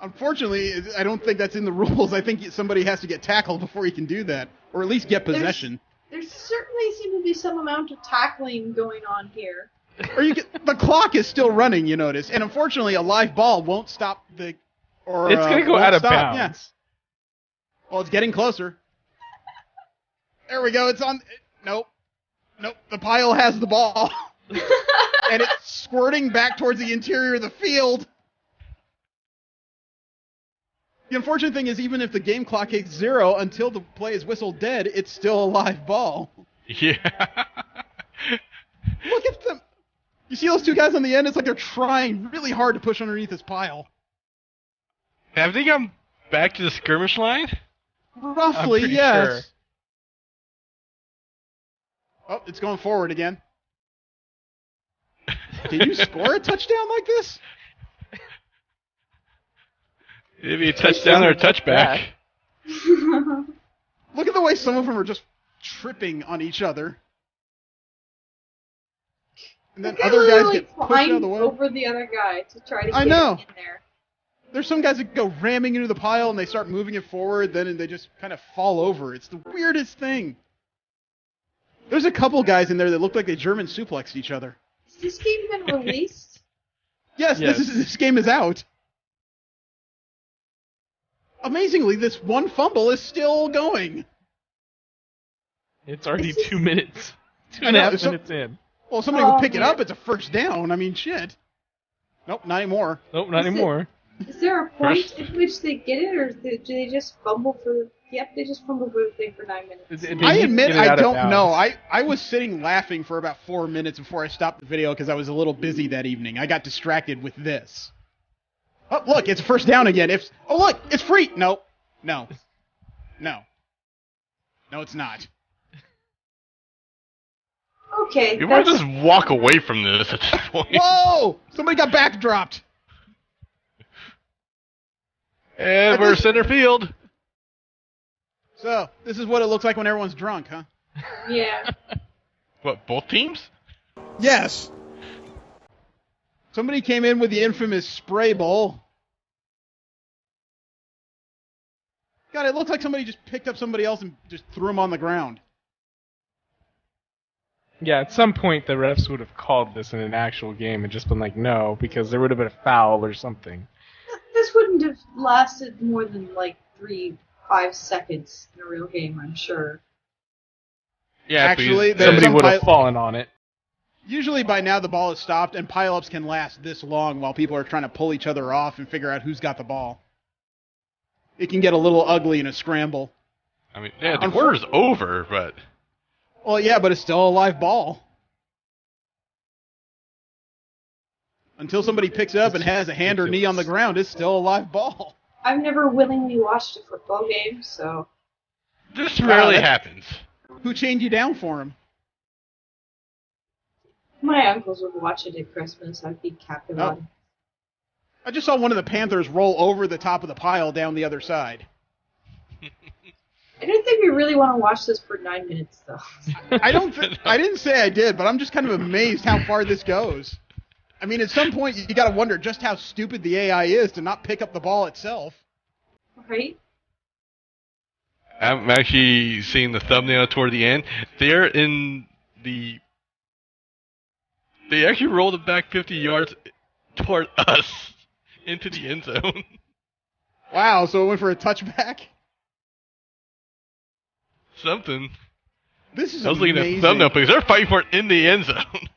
Unfortunately, I don't think that's in the rules. I think somebody has to get tackled before he can do that, or at least get possession. There certainly seems to be some amount of tackling going on here. Or the clock is still running, you notice, and unfortunately, a live ball won't stop the. Or It's gonna go won't out of stop. bounds. Yeah. Well, it's getting closer. There we go. It's on. Nope. The pile has the ball, and it's squirting back towards the interior of the field. The unfortunate thing is, even if the game clock hits 0 until the play is whistled dead, it's still a live ball. Yeah. Look at them. You see those two guys on the end? It's like they're trying really hard to push underneath this pile. Have they gone back to the skirmish line? Roughly, pretty yes. sure. Oh, it's going forward again. Did you score a touchdown like this? Maybe a touchdown or a touchback. Look at the way some of them are just tripping on each other. And then other guys get pushed out of the way. Over the other guy to try to I get know. it in there. There's some guys that go ramming into the pile and they start moving it forward, then they just kind of fall over. It's the weirdest thing. There's a couple guys in there that look like they German suplexed each other. Has this game been released? Yes. This game is out. Amazingly, this one fumble is still going. It's already 2 minutes. Two I and a know, half so- minutes in. Well, somebody would pick it up. It's a first down. I mean, shit. Nope, not anymore. Nope, not anymore. Is there a point at which they get it, or do they just fumble for? Yep, they just fumble for the thing for 9 minutes. I admit I don't know. I was sitting laughing for about 4 minutes before I stopped the video because I was a little busy that evening. I got distracted with this. Oh, look, it's first down again. Oh, look, it's free. No, it's not. Okay. You might just walk away from this at this point. Whoa! Somebody got backdropped. And we're center field. So, this is what it looks like when everyone's drunk, huh? Yeah. What, both teams? Yes. Somebody came in with the infamous spray bowl. God, it looks like somebody just picked up somebody else and just threw him on the ground. Yeah, at some point the refs would have called this in an actual game and just been like, no, because there would have been a foul or something. This wouldn't have lasted more than like 3-5 seconds in a real game, I'm sure. Yeah, actually, somebody would have fallen on it. Usually by now the ball is stopped and pileups can last this long while people are trying to pull each other off and figure out who's got the ball. It can get a little ugly in a scramble. I mean, yeah, the quarter's over, but... Well, yeah, but it's still a live ball. Until somebody picks it up and has a hand or knee on the ground, it's still a live ball. I've never willingly watched a football game, so... This rarely happens. Who chained you down for him? My uncles would watch it at Christmas. I'd be captive on it. I just saw one of the Panthers roll over the top of the pile down the other side. I don't think we really want to watch this for 9 minutes, though. I didn't say I did, but I'm just kind of amazed how far this goes. I mean, at some point, you got to wonder just how stupid the AI is to not pick up the ball itself. Right? I'm actually seeing the thumbnail toward the end. They actually rolled it back 50 yards toward us into the end zone. Wow, so it went for a touchback? Something. This is I was looking at the amazing. thumbnail because they're fighting for it in the end zone.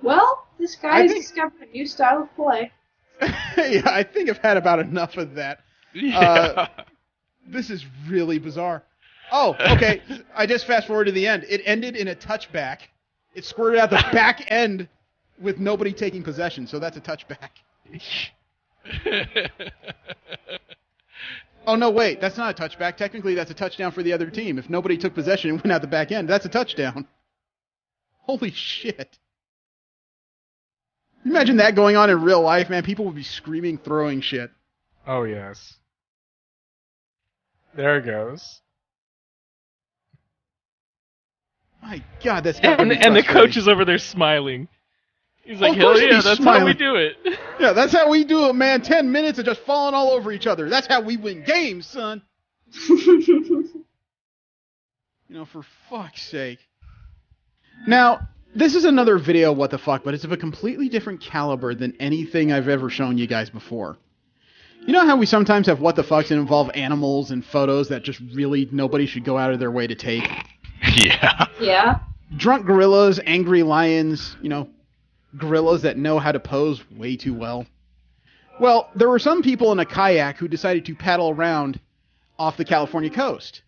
Well, this guy's discovered a new style of play. Yeah, I think I've had about enough of that. Yeah. This is really bizarre. Oh, okay. I just fast forward to the end. It ended in a touchback. It squirted out the back end with nobody taking possession, so that's a touchback. Oh, no, wait. That's not a touchback. Technically, that's a touchdown for the other team. If nobody took possession and went out the back end, that's a touchdown. Holy shit. Imagine that going on in real life, man. People would be screaming, throwing shit. Oh, yes. There it goes. My God, that's And the coach is over there smiling. He's like, hell yeah, that's how we do it. Yeah, that's how we do it, man. 10 minutes of just falling all over each other. That's how we win games, son. For fuck's sake. Now, this is another video, what the fuck, but it's of a completely different caliber than anything I've ever shown you guys before. You know how we sometimes have what the fucks that involve animals and photos that just really nobody should go out of their way to take? Yeah. Yeah. Drunk gorillas, angry lions, gorillas that know how to pose way too well. Well, there were some people in a kayak who decided to paddle around off the California coast.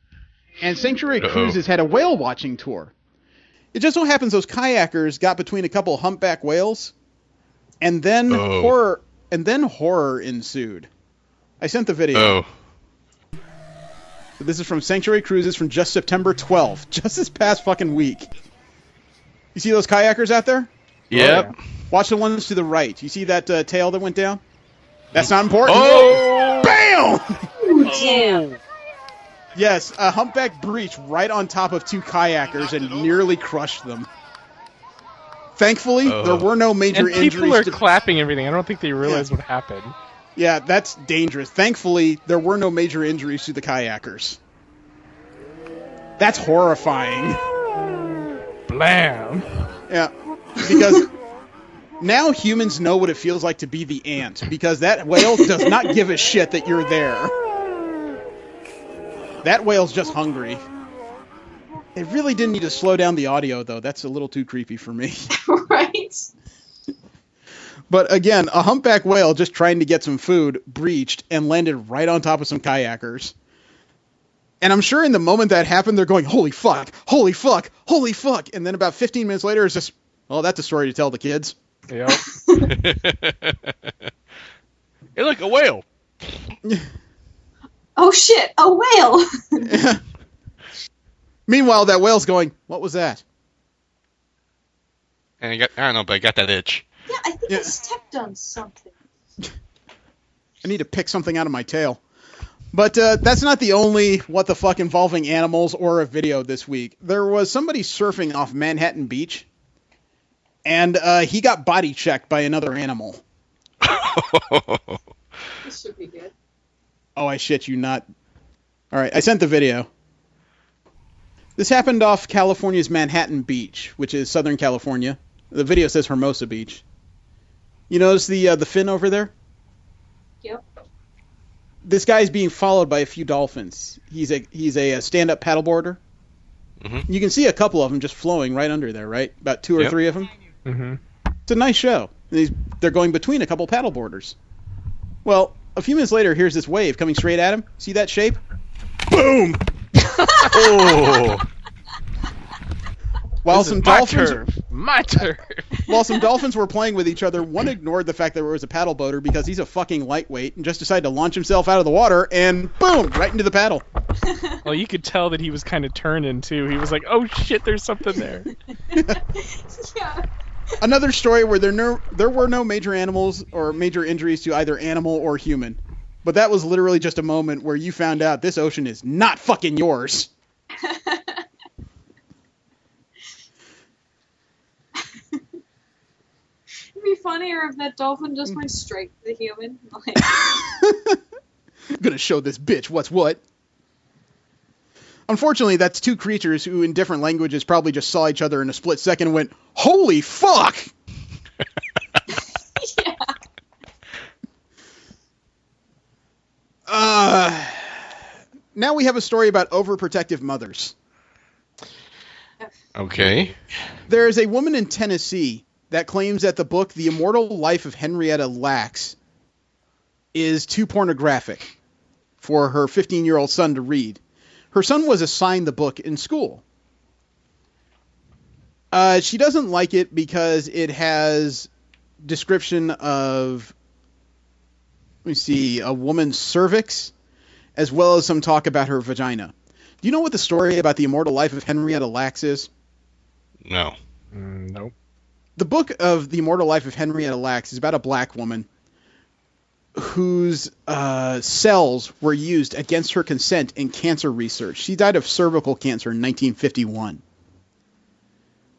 And Sanctuary Cruises had a whale watching tour. It just so happens those kayakers got between a couple humpback whales, and then horror ensued. I sent the video. So this is from Sanctuary Cruises from just September 12th, just this past fucking week. You see those kayakers out there? Yep. Oh, yeah. Watch the ones to the right. You see that tail that went down? That's not important. Oh! Bam! Damn. Yes, a humpback breached right on top of two kayakers and nearly crushed them. Thankfully, there were no major injuries. People are clapping everything. I don't think they realize what happened. Yeah, that's dangerous. Thankfully, there were no major injuries to the kayakers. That's horrifying. Blam. Yeah, because now humans know what it feels like to be the ant, because that whale does not give a shit that you're there. That whale's just hungry. It really didn't need to slow down the audio, though. That's a little too creepy for me. Right? But again, a humpback whale just trying to get some food breached and landed right on top of some kayakers. And I'm sure in the moment that happened, they're going, holy fuck, holy fuck, holy fuck. And then about 15 minutes later, it's just, well, that's a story to tell the kids. Yep. Hey, look, a whale. Oh shit, a whale! Meanwhile, that whale's going, what was that? And I don't know, but I got that itch. Yeah, I think I stepped on something. I need to pick something out of my tail. But that's not the only what the fuck involving animals or a video this week. There was somebody surfing off Manhattan Beach, and he got body checked by another animal. This should be good. Oh, I shit you not. All right, I sent the video. This happened off California's Manhattan Beach, which is Southern California. The video says Hermosa Beach. You notice the fin over there? Yep. This guy's being followed by a few dolphins. He's a stand-up paddleboarder. Mm-hmm. You can see a couple of them just flowing right under there, right? About two or three of them. Mm-hmm. It's a nice show. They're going between a couple paddleboarders. Well, a few minutes later, here's this wave coming straight at him. See that shape? Boom! Oh! While some dolphins, my turf. While some dolphins were playing with each other, one ignored the fact that there was a paddle boater because he's a fucking lightweight and just decided to launch himself out of the water and boom, right into the paddle. Well, you could tell that he was kind of turning too. He was like, "Oh shit, there's something there." Yeah. Another story where there were no major animals or major injuries to either animal or human. But that was literally just a moment where you found out this ocean is not fucking yours. It'd be funnier if that dolphin just went straight to the human. Like, I'm gonna show this bitch what's what. Unfortunately, that's two creatures who, in different languages, probably just saw each other in a split second and went, "Holy fuck!" yeah. Now we have a story about overprotective mothers. Okay. There is a woman in Tennessee that claims that the book The Immortal Life of Henrietta Lacks is too pornographic for her 15-year-old son to read. Her son was assigned the book in school. She doesn't like it because it has description of, let me see, a woman's cervix, as well as some talk about her vagina. Do you know what the story about The Immortal Life of Henrietta Lacks is? No. Nope. The book of The Immortal Life of Henrietta Lacks is about a black woman whose cells were used against her consent in cancer research. She died of cervical cancer in 1951.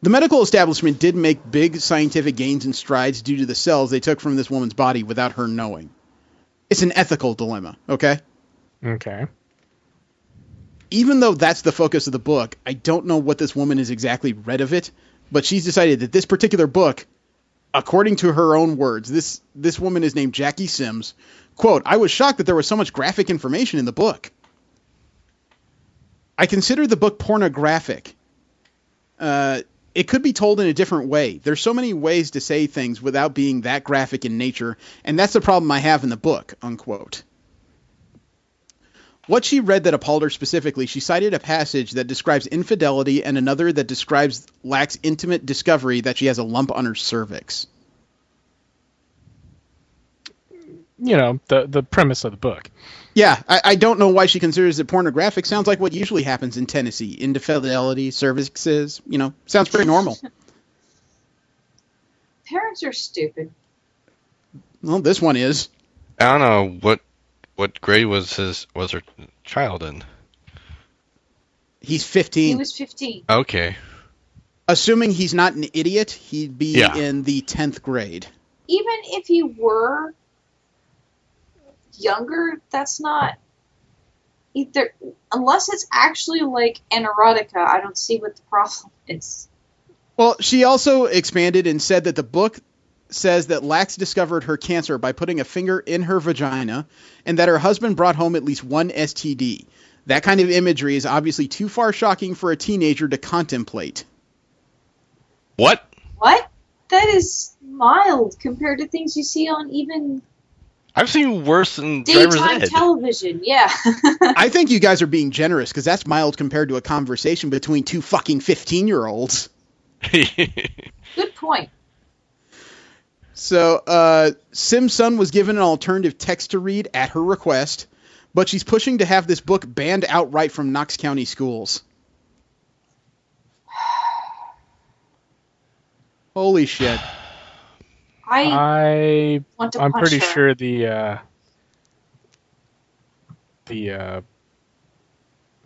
The medical establishment did make big scientific gains and strides due to the cells they took from this woman's body without her knowing. It's an ethical dilemma, okay? Okay. Even though that's the focus of the book, I don't know what this woman has exactly read of it, but she's decided that this particular book, according to her own words, this woman is named Jackie Sims, quote, "I was shocked that there was so much graphic information in the book. I consider the book pornographic. It could be told in a different way. There's so many ways to say things without being that graphic in nature, and that's the problem I have in the book," unquote. What she read that appalled her specifically, she cited a passage that describes infidelity and another that describes Lack's intimate discovery that she has a lump on her cervix. You know, the premise of the book. Yeah, I don't know why she considers it pornographic. Sounds like what usually happens in Tennessee. Infidelity, cervixes, sounds pretty normal. Parents are stupid. Well, this one is. I don't know what grade was her child in. He's 15. He was 15. Okay. Assuming he's not an idiot, he'd be in the 10th grade. Even if he were younger, that's not either, unless it's actually like an erotica, I don't see what the problem is. Well, she also expanded and said that the book says that Lax discovered her cancer by putting a finger in her vagina, and that her husband brought home at least one STD. That kind of imagery is obviously too far shocking for a teenager to contemplate. What? What? That is mild compared to things you see on even I've seen worse than Driver's daytime Ed. television. Yeah. I think you guys are being generous, because that's mild compared to a conversation between two fucking 15-year-olds. Good point. So, Sim's son was given an alternative text to read at her request, but she's pushing to have this book banned outright from Knox County schools. Holy shit. I want to I'm punch pretty her. sure the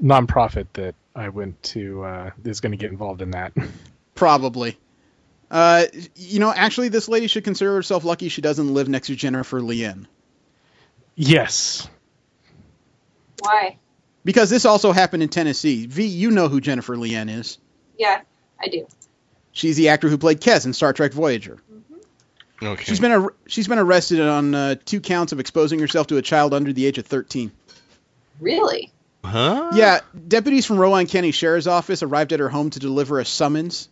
nonprofit that I went to is going to get involved in that. Probably. Actually, this lady should consider herself lucky she doesn't live next to Jennifer Lien. Yes. Why? Because this also happened in Tennessee. V, you know who Jennifer Lien is. Yeah, I do. She's the actor who played Kes in Star Trek Voyager. Okay. She's been arrested on 2 counts of exposing herself to a child under the age of 13. Really? Huh? Yeah, deputies from Rowan County Sheriff's Office arrived at her home to deliver a summons.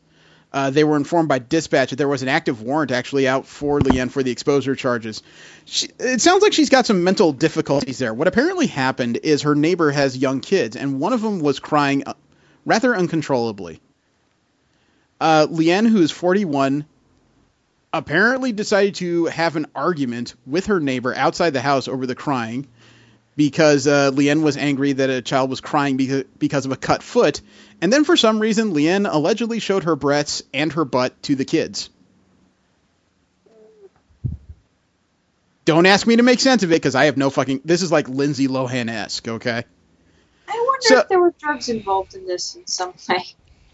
They were informed by dispatch that there was an active warrant actually out for Leanne for the exposure charges. It sounds like she's got some mental difficulties there. What apparently happened is her neighbor has young kids, and one of them was crying rather uncontrollably. Leanne, who is 41, apparently decided to have an argument with her neighbor outside the house over the crying, because Leanne was angry that a child was crying because of a cut foot. And then for some reason, Leanne allegedly showed her breasts and her butt to the kids. Don't ask me to make sense of it, because I have no fucking... This is like Lindsay Lohan-esque, okay? I wonder if there were drugs involved in this in some way.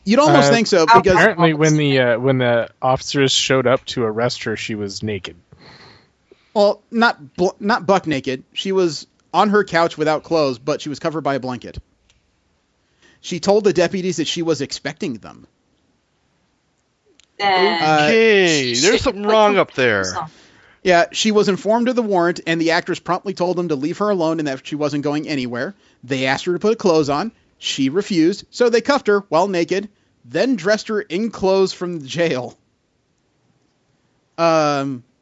You'd almost think so, because apparently when the officers showed up to arrest her, she was naked. Well, not buck naked. She was on her couch without clothes, but she was covered by a blanket. She told the deputies that she was expecting them. Okay, there's something wrong up there. Yeah, she was informed of the warrant, and the actress promptly told them to leave her alone and that she wasn't going anywhere. They asked her to put clothes on. She refused, so they cuffed her while naked, then dressed her in clothes from the jail.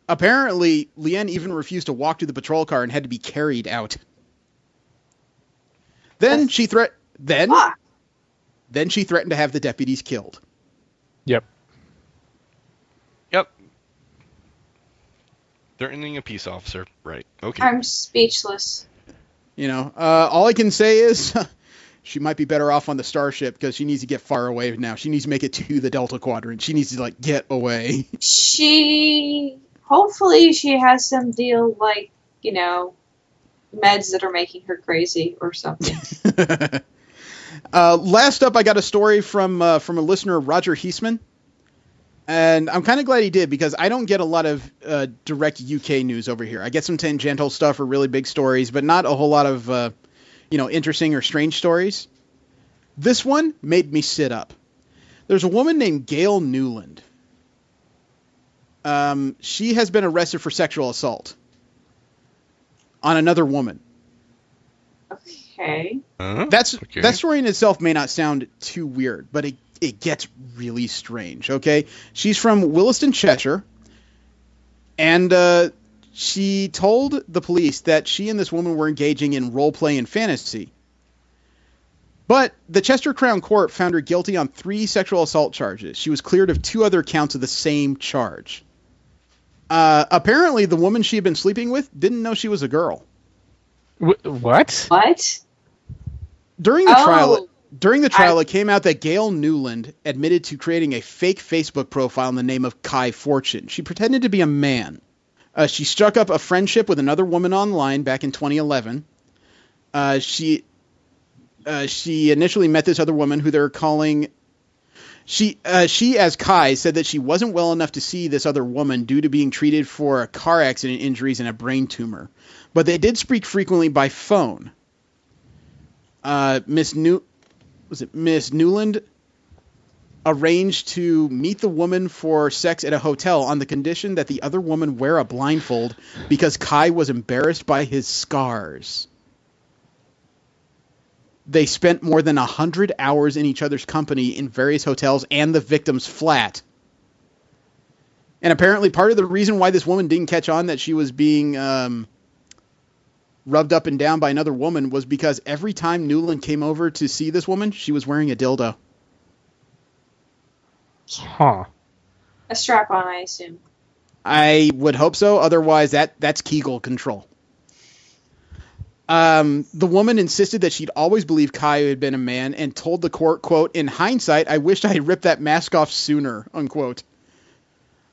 Apparently, Leanne even refused to walk to the patrol car and had to be carried out. Then she threatened to have the deputies killed. Yep. Threatening a peace officer. Right. Okay. I'm speechless. You know, all I can say is she might be better off on the Starship because she needs to get far away now. She needs to make it to the Delta Quadrant. She needs to, get away. Hopefully she has some deal, meds that are making her crazy or something. Last up, I got a story from a listener, Roger Heisman. And I'm kind of glad he did, because I don't get a lot of direct UK news over here. I get some tangential stuff or really big stories, but not a whole lot of, interesting or strange stories. This one made me sit up. There's a woman named Gail Newland. She has been arrested for sexual assault on another woman. Okay. That story in itself may not sound too weird, but it gets really strange, okay? She's from Williston, Cheshire, and she told the police that she and this woman were engaging in role-play and fantasy. But the Chester Crown Court found her guilty on 3 sexual assault charges. She was cleared of 2 other counts of the same charge. Apparently, the woman she had been sleeping with didn't know she was a girl. What? What? During the trial, it came out that Gail Newland admitted to creating a fake Facebook profile in the name of Kai Fortune. She pretended to be a man. She struck up a friendship with another woman online back in 2011. She initially met this other woman who they're calling... She, as Kai, said that she wasn't well enough to see this other woman due to being treated for a car accident injuries and a brain tumor. But they did speak frequently by phone. Miss Newland arranged to meet the woman for sex at a hotel on the condition that the other woman wear a blindfold because Kai was embarrassed by his scars. They spent more than 100 hours in each other's company in various hotels and the victim's flat. And apparently part of the reason why this woman didn't catch on that she was being rubbed up and down by another woman was because every time Newland came over to see this woman, she was wearing a dildo. Huh. A strap-on, I assume. I would hope so. Otherwise, that's Kegel control. The woman insisted that she'd always believed Kai had been a man and told the court, quote, "In hindsight, I wished I had ripped that mask off sooner," unquote.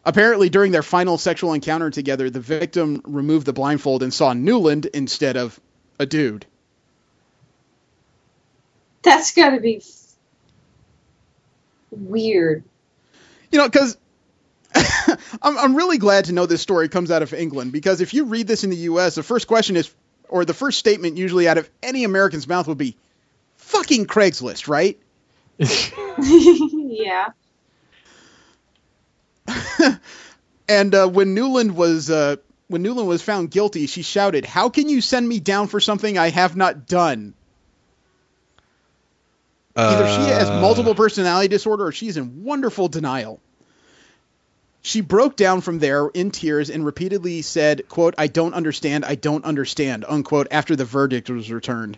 Apparently, during their final sexual encounter together, the victim removed the blindfold and saw Newland instead of a dude. That's gotta be weird. Because I'm really glad to know this story comes out of England, because if you read this in the U.S., the first question is, or the first statement usually out of any American's mouth would be, fucking Craigslist, right? Yeah. And when Newland was found guilty, she shouted, "How can you send me down for something I have not done?" Either she has multiple personality disorder or she's in wonderful denial. She broke down from there in tears and repeatedly said, quote, I don't understand, unquote, after the verdict was returned.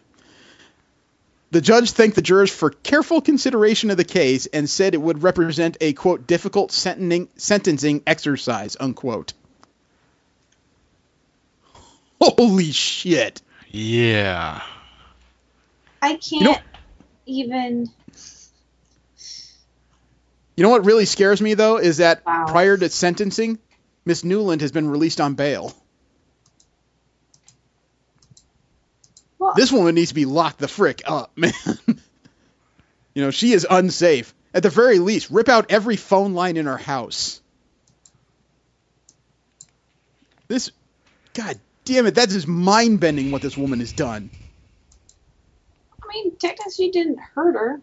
The judge thanked the jurors for careful consideration of the case and said it would represent a, quote, difficult sentencing exercise, unquote. Holy shit. Yeah. I can't even... You know what really scares me, though, is that prior to sentencing, Miss Newland has been released on bail. Well, this woman needs to be locked the frick up, man. She is unsafe. At the very least, rip out every phone line in our house. This, God damn it, that is mind-bending what this woman has done. I mean, technically she didn't hurt her.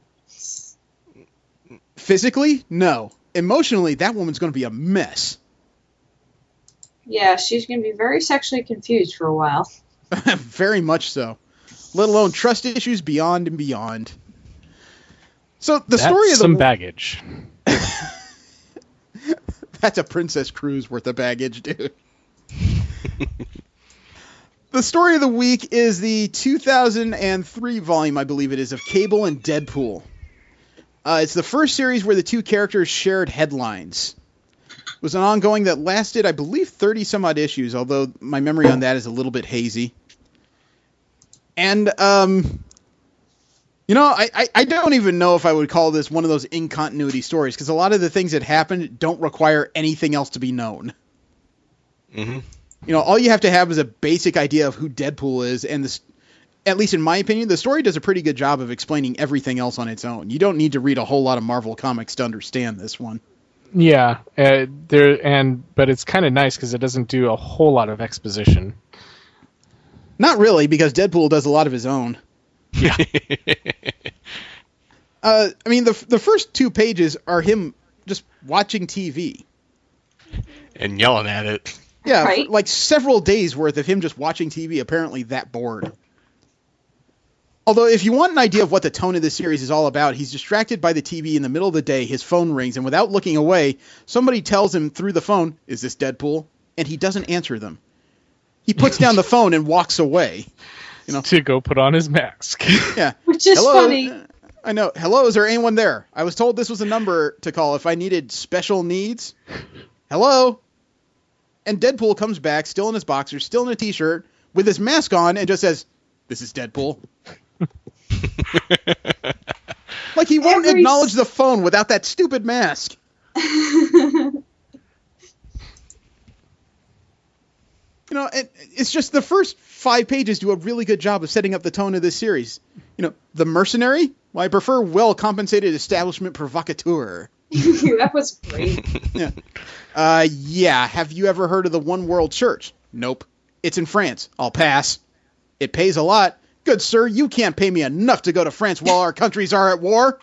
Physically? No. Emotionally, that woman's going to be a mess. Yeah, she's going to be very sexually confused for a while. Very much so. Let alone trust issues beyond and beyond. So the story of some baggage. That's a Princess Cruise worth of baggage, dude. The story of the week is the 2003 volume, I believe it is, of Cable and Deadpool. It's the first series where the two characters shared headlines. It was an ongoing that lasted, I believe, 30-some-odd issues, although my memory on that is a little bit hazy. And, you know, I don't even know if I would call this one of those in-continuity stories, because a lot of the things that happen don't require anything else to be known. Mm-hmm. You know, all you have to have is a basic idea of who Deadpool is, and this, at least in my opinion, the story does a pretty good job of explaining everything else on its own. You don't need to read a whole lot of Marvel comics to understand this one. Yeah, but it's kind of nice because it doesn't do a whole lot of exposition. Not really, because Deadpool does a lot of his own. Yeah. I mean, the first 2 pages are him just watching TV. And yelling at it. Yeah, Right. like several days worth of him just watching TV, apparently that bored. Although, if you want an idea of what the tone of this series is all about, he's distracted by the TV in the middle of the day, his phone rings, and without looking away, somebody tells him through the phone, "Is this Deadpool?" And he doesn't answer them. He puts down the phone and walks away. You know, to go put on his mask. Yeah. Which is Hello? funny. I know. Hello, is there anyone there? I was told this was a number to call if I needed special needs. Hello? And Deadpool comes back, still in his boxers, still in a t-shirt, with his mask on, and just says, "This is Deadpool." Like he won't acknowledge the phone without that stupid mask. You know, it's just the first 5 pages do a really good job of setting up the tone of this series. You know, the mercenary? Well, I prefer well-compensated establishment provocateur. That was great. Yeah. Yeah. Have you ever heard of the One World Church? Nope. It's in France. I'll pass. It pays a lot. Good sir, you can't pay me enough to go to France while our countries are at war.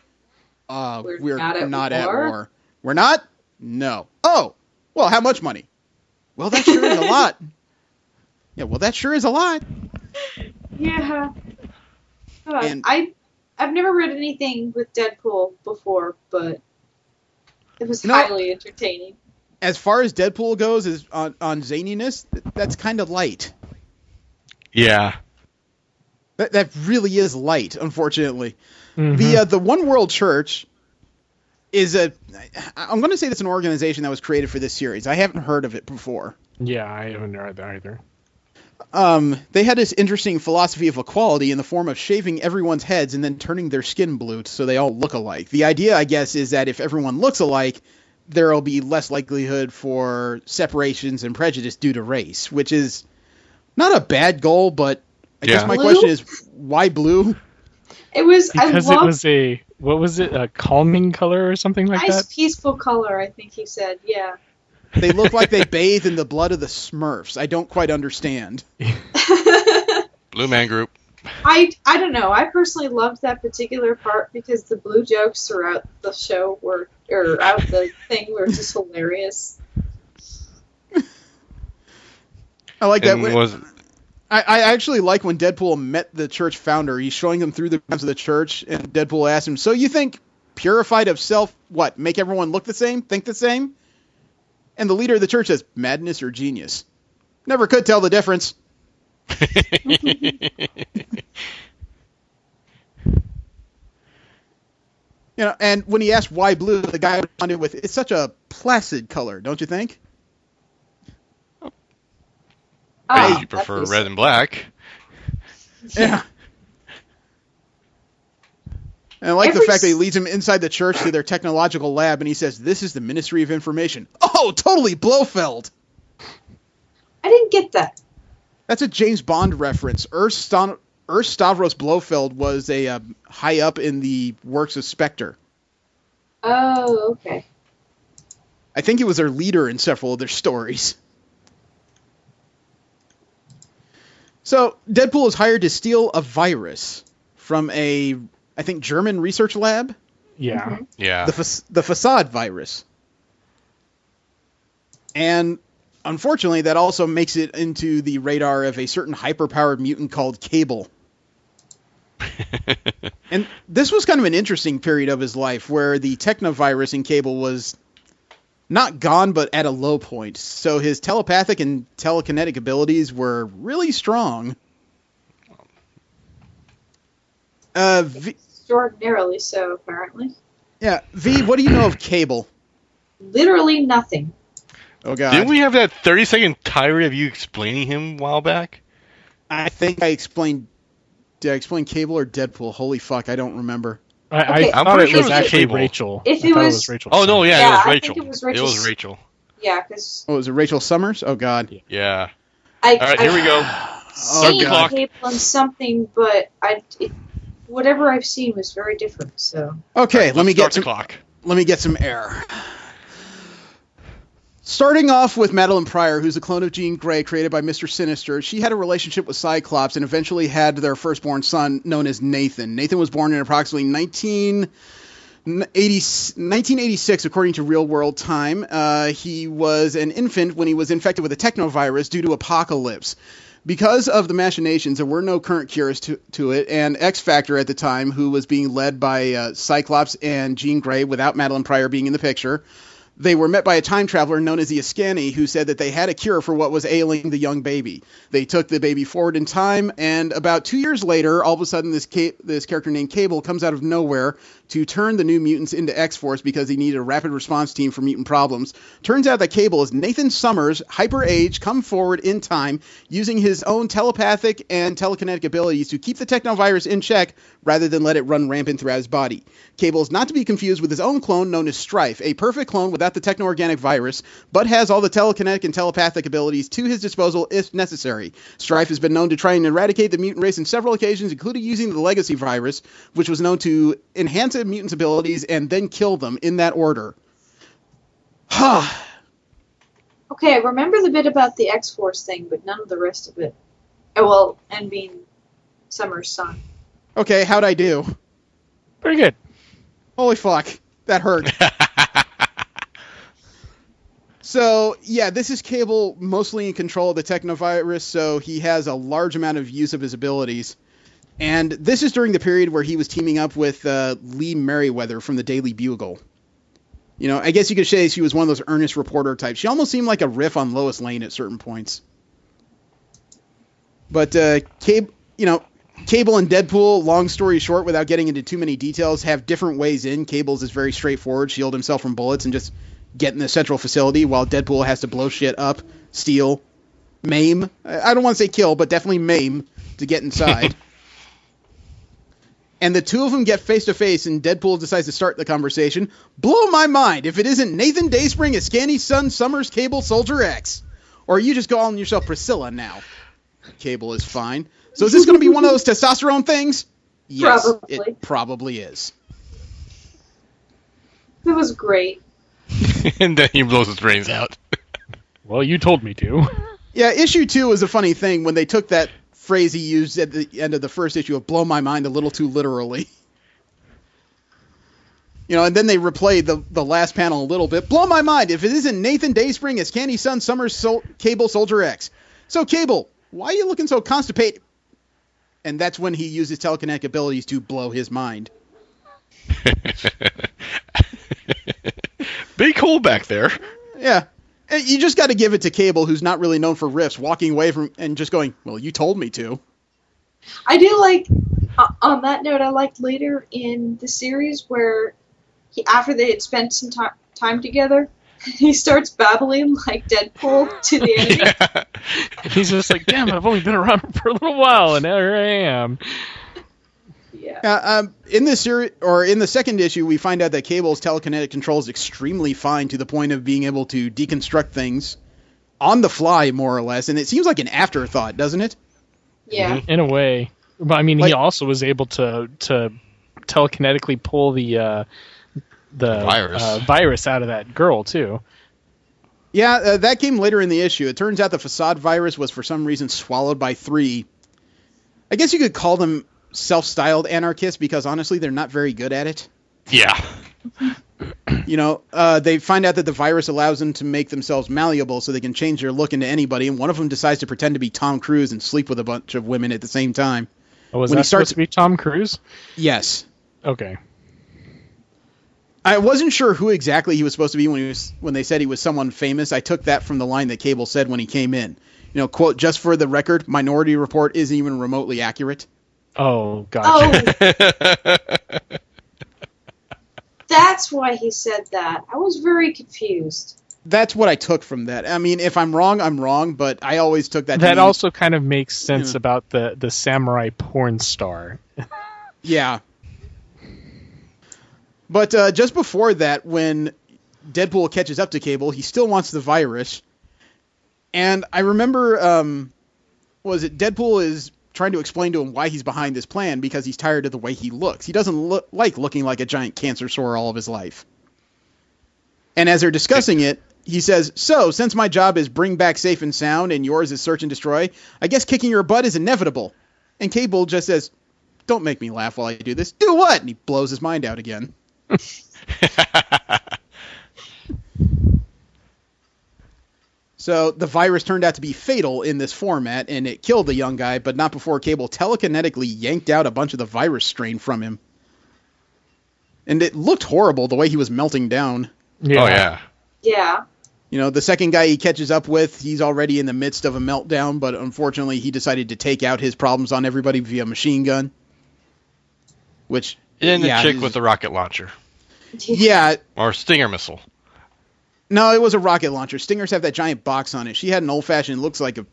We're not at war. We're not? No. Oh, well, how much money? Well, that sure is a lot. Yeah, well, that sure is a lot. Yeah. And- I've never read anything with Deadpool before, but it was highly entertaining. As far as Deadpool goes, is on zaniness, that's kind of light. Yeah. That really is light, unfortunately. Mm-hmm. The One World Church is I'm going to say that's an organization that was created for this series. I haven't heard of it before. Yeah, I haven't heard that either. They had this interesting philosophy of equality in the form of shaving everyone's heads and then turning their skin blue so they all look alike. The idea, I guess, is that if everyone looks alike, there will be less likelihood for separations and prejudice due to race, which is not a bad goal, but I guess my question is, why blue? It was because it was a calming color or something like nice, that? peaceful color, I think he said, yeah. They look like they bathe in the blood of the Smurfs. I don't quite understand. Blue Man Group. I don't know. I personally loved that particular part because the blue jokes throughout the show were just hilarious. I like that. I actually like when Deadpool met the church founder. He's showing him through the grounds of the church, and Deadpool asks him, "So you think purified of self, what, make everyone look the same, think the same?" And the leader of the church says, "Madness or genius? Never could tell the difference." You know, and when he asked why blue, the guy responded with, "It's such a placid color, don't you think?" You prefer red and black. Yeah. And I like the fact that he leads him inside the church to their technological lab, and he says, "This is the Ministry of Information." Oh, totally Blofeld! I didn't get that. That's a James Bond reference. Stavros Blofeld was a high up in the works of Spectre. Oh, okay. I think he was their leader in several of their stories. So, Deadpool is hired to steal a virus from I think, German research lab? Yeah. Mm-hmm. Yeah. The facade virus. And unfortunately, that also makes it into the radar of a certain hyper-powered mutant called Cable. And this was kind of an interesting period of his life where the technovirus in Cable was not gone, but at a low point. So his telepathic and telekinetic abilities really strong. Extraordinarily so, apparently. Yeah, V, what do you know of Cable? Literally nothing. Oh, God. Didn't we have that 30-second tirade of you explaining him a while back? I think I explained... Did I explain Cable or Deadpool? Holy fuck, I don't remember. Okay. I thought it was actually Rachel. If I it thought was Rachel. Oh, no, yeah, it was I Rachel. think it was It was Rachel. Yeah, because... Oh, was it Rachel Summers? Oh, God. Yeah. All right, here we go. Seen God. Cable and something, but whatever I've seen was very different, so... Okay, let me get some air. Starting off with Madeline Pryor, who's a clone of Jean Grey created by Mr. Sinister. She had a relationship with Cyclops and eventually had their firstborn son known as Nathan. Nathan was born in approximately 1986, according to Real World Time. He was an infant when he was infected with a technovirus due to Apocalypse. Because of the machinations, there were no current cures to it, and X Factor at the time, who was being led by Cyclops and Jean Grey without Madeline Pryor being in the picture, they were met by a time traveler known as the Askani, who said that they had a cure for what was ailing the young baby. They took the baby forward in time, and about 2 years later, all of a sudden this character named Cable comes out of nowhere to turn the New Mutants into X-Force because he needed a rapid response team for mutant problems. Turns out that Cable is Nathan Summers, hyper-age, come forward in time, using his own telepathic and telekinetic abilities to keep the technovirus in check rather than let it run rampant throughout his body. Cable is not to be confused with his own clone known as Strife, a perfect clone without the techno-organic virus, but has all the telekinetic and telepathic abilities to his disposal if necessary. Strife has been known to try and eradicate the mutant race on several occasions, including using the legacy virus, which was known to enhance a mutant's abilities and then kill them in that order. Okay, I remember the bit about the X-Force thing, but none of the rest of it. Oh, well, and being Summer's son. Okay, how'd I do? Pretty good. Holy fuck. That hurt. So, yeah, this is Cable mostly in control of the technovirus, so he has a large amount of use of his abilities. And this is during the period where he was teaming up with Lee Merriweather from the Daily Bugle. You know, I guess you could say she was one of those earnest reporter types. She almost seemed like a riff on Lois Lane at certain points. But Cable and Deadpool, long story short, without getting into too many details, have different ways in. Cable's is very straightforward, shield himself from bullets and just get in the central facility, while Deadpool has to blow shit up, steal, maim. I don't want to say kill, but definitely maim to get inside. And the two of them get face-to-face, and Deadpool decides to start the conversation. Blow my mind if it isn't Nathan Dayspring, Askani's son, Summers, Cable, Soldier X. Or are you just calling yourself Priscilla now? Cable is fine. So is this going to be one of those testosterone things? Yes, Probably. It probably is. It was great. And then he blows his brains out. Well, you told me to. Yeah, issue 2 was a funny thing when they took that phrase he used at the end of the first issue of blow my mind a little too literally. You know, and then they replayed the last panel a little bit. Blow my mind if it isn't Nathan Dayspring, Askani's son, Summers, Cable, Soldier X. So, Cable, why are you looking so constipated? And that's when he used his telekinetic abilities to blow his mind. Big hole back there. Yeah. You just got to give it to Cable, who's not really known for riffs, walking away from and just going, well, you told me to. I do like, on that note, I liked later in the series where after they had spent some time together, he starts babbling like Deadpool to the enemy. Yeah. He's just like, damn, I've only been around for a little while, and now here I am. Yeah. In this series, or in the second issue, we find out that Cable's telekinetic control is extremely fine to the point of being able to deconstruct things on the fly, more or less. And it seems like an afterthought, doesn't it? Yeah. In a way. But I mean, he also was able to telekinetically pull the virus out of that girl too. Yeah, that came later in the issue. It turns out the facade virus was for some reason swallowed by 3. I guess you could call them self-styled anarchists because honestly they're not very good at it. Yeah. You know, they find out that the virus allows them to make themselves malleable so they can change their look into anybody, and one of them decides to pretend to be Tom Cruise and sleep with a bunch of women at the same time. Oh, was that supposed to be Tom Cruise? Yes. Okay. I wasn't sure who exactly he was supposed to be when they said he was someone famous. I took that from the line that Cable said when he came in. You know, quote, just for the record, Minority Report isn't even remotely accurate. Oh, gotcha. That's why he said that. I was very confused. That's what I took from that. I mean, if I'm wrong, I'm wrong, but I always took that. That also kind of makes sense about the samurai porn star. Yeah. But just before that, when Deadpool catches up to Cable, he still wants the virus. And I remember, Deadpool is trying to explain to him why he's behind this plan because he's tired of the way he looks. He doesn't like looking like a giant cancer sore all of his life. And as they're discussing it, he says, so, since my job is bring back safe and sound and yours is search and destroy, I guess kicking your butt is inevitable. And Cable just says, don't make me laugh while I do this. Do what? And he blows his mind out again. So the virus turned out to be fatal in this format, and it killed the young guy, but not before Cable telekinetically yanked out a bunch of the virus strain from him. And it looked horrible the way he was melting down. Yeah. Oh, yeah. Yeah. You know, the second guy he catches up with, he's already in the midst of a meltdown, but unfortunately he decided to take out his problems on everybody via machine gun. Which... And the chick with the rocket launcher. Yeah. Or Stinger missile. No, it was a rocket launcher. Stingers have that giant box on it. She had an old-fashioned, looks like a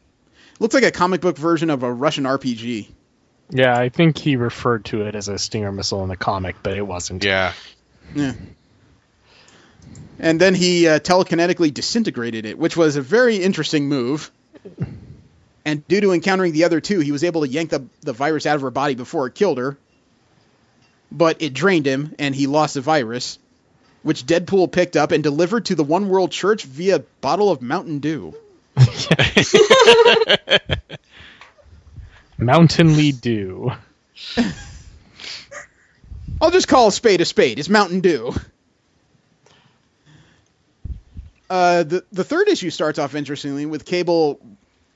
comic book version of a Russian RPG. Yeah, I think he referred to it as a Stinger missile in the comic, but it wasn't. Yeah. Yeah. And then he telekinetically disintegrated it, which was a very interesting move. And due to encountering the other two, he was able to yank the virus out of her body before it killed her. But it drained him, and he lost the virus, which Deadpool picked up and delivered to the One World Church via a bottle of Mountain Dew. Mountainly Dew. I'll just call a spade a spade. It's Mountain Dew. The third issue starts off interestingly with Cable,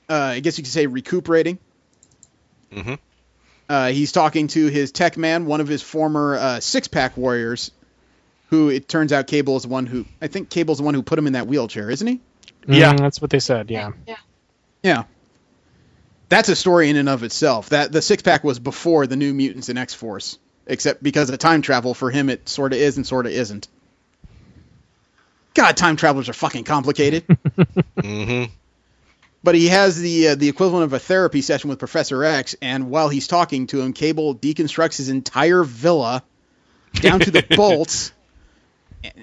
I guess you could say, recuperating. Mm-hmm. He's talking to his tech man, one of his former six-pack warriors, who it turns out Cable's the one who put him in that wheelchair, isn't he? Yeah, that's what they said. Yeah. Yeah. That's a story in and of itself. That the six-pack was before the New Mutants and X-Force, except because of time travel for him, it sort of is and sort of isn't. God, time travelers are fucking complicated. Mm-hmm. But he has the equivalent of a therapy session with Professor X, and while he's talking to him, Cable deconstructs his entire villa down to the bolts,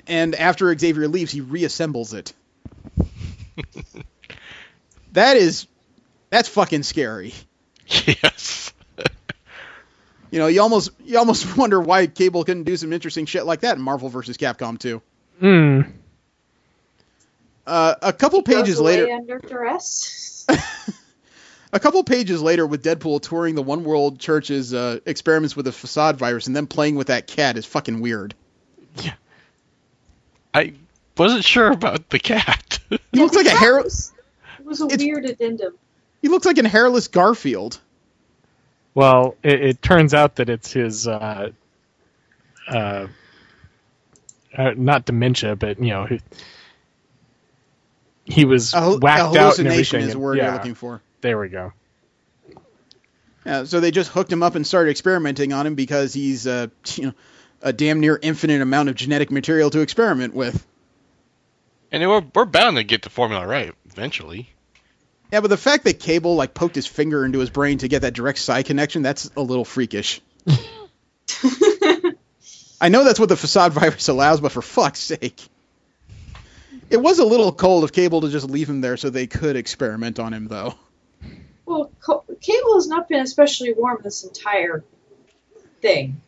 and after Xavier leaves, he reassembles it. That's fucking scary. Yes. You know, you almost wonder why Cable couldn't do some interesting shit like that in Marvel vs. Capcom 2. Hmm. A couple pages later, under duress. a couple pages later, with Deadpool touring the One World Church's experiments with the facade virus and then playing with that cat is fucking weird. Yeah. I wasn't sure about the cat. He looks like a hair. It was a weird addendum. He looks like a hairless Garfield. Well, it turns out that it's his not dementia, but you know. He was whacked out and everything. Is the word you're looking for. There we go. Yeah, so they just hooked him up and started experimenting on him because he's a damn near infinite amount of genetic material to experiment with. And we're bound to get the formula right eventually. Yeah, but the fact that Cable poked his finger into his brain to get that direct psi connection, that's a little freakish. I know that's what the facade virus allows, but for fuck's sake. It was a little cold of Cable to just leave him there so they could experiment on him, though. Well, Cable has not been especially warm this entire thing.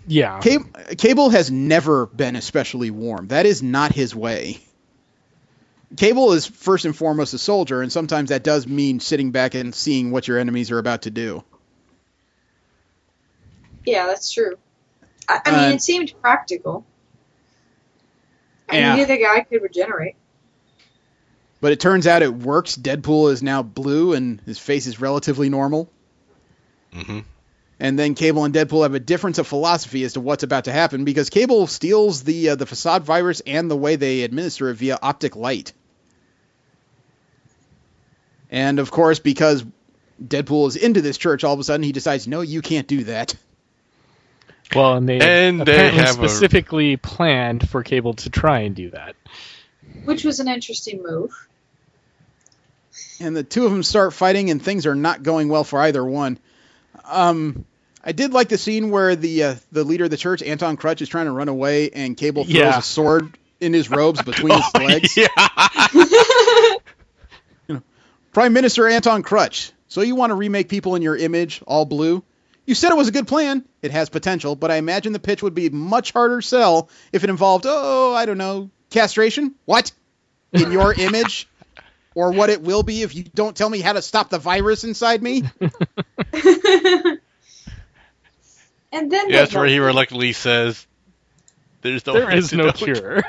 Yeah. Cable has never been especially warm. That is not his way. Cable is first and foremost a soldier, and sometimes that does mean sitting back and seeing what your enemies are about to do. Yeah, that's true. I mean, it seemed practical. I knew the guy could regenerate. But it turns out it works. Deadpool is now blue, and his face is relatively normal. Mm-hmm. And then Cable and Deadpool have a difference of philosophy as to what's about to happen, because Cable steals the facade virus and the way they administer it via optic light. And, of course, because Deadpool is into this church, all of a sudden he decides, no, you can't do that. Well, and they apparently specifically planned for Cable to try and do that. Which was an interesting move. And the two of them start fighting, and things are not going well for either one. I did like the scene where the leader of the church, Anton Crutch, is trying to run away, and Cable throws a sword in his robes between his legs. Yeah. Prime Minister Anton Crutch, so you want to remake people in your image, all blue? You said it was a good plan. It has potential, but I imagine the pitch would be much harder sell if it involved, I don't know, castration? What? In your image? Or what it will be if you don't tell me how to stop the virus inside me? And then that's where he reluctantly says, there is no cure.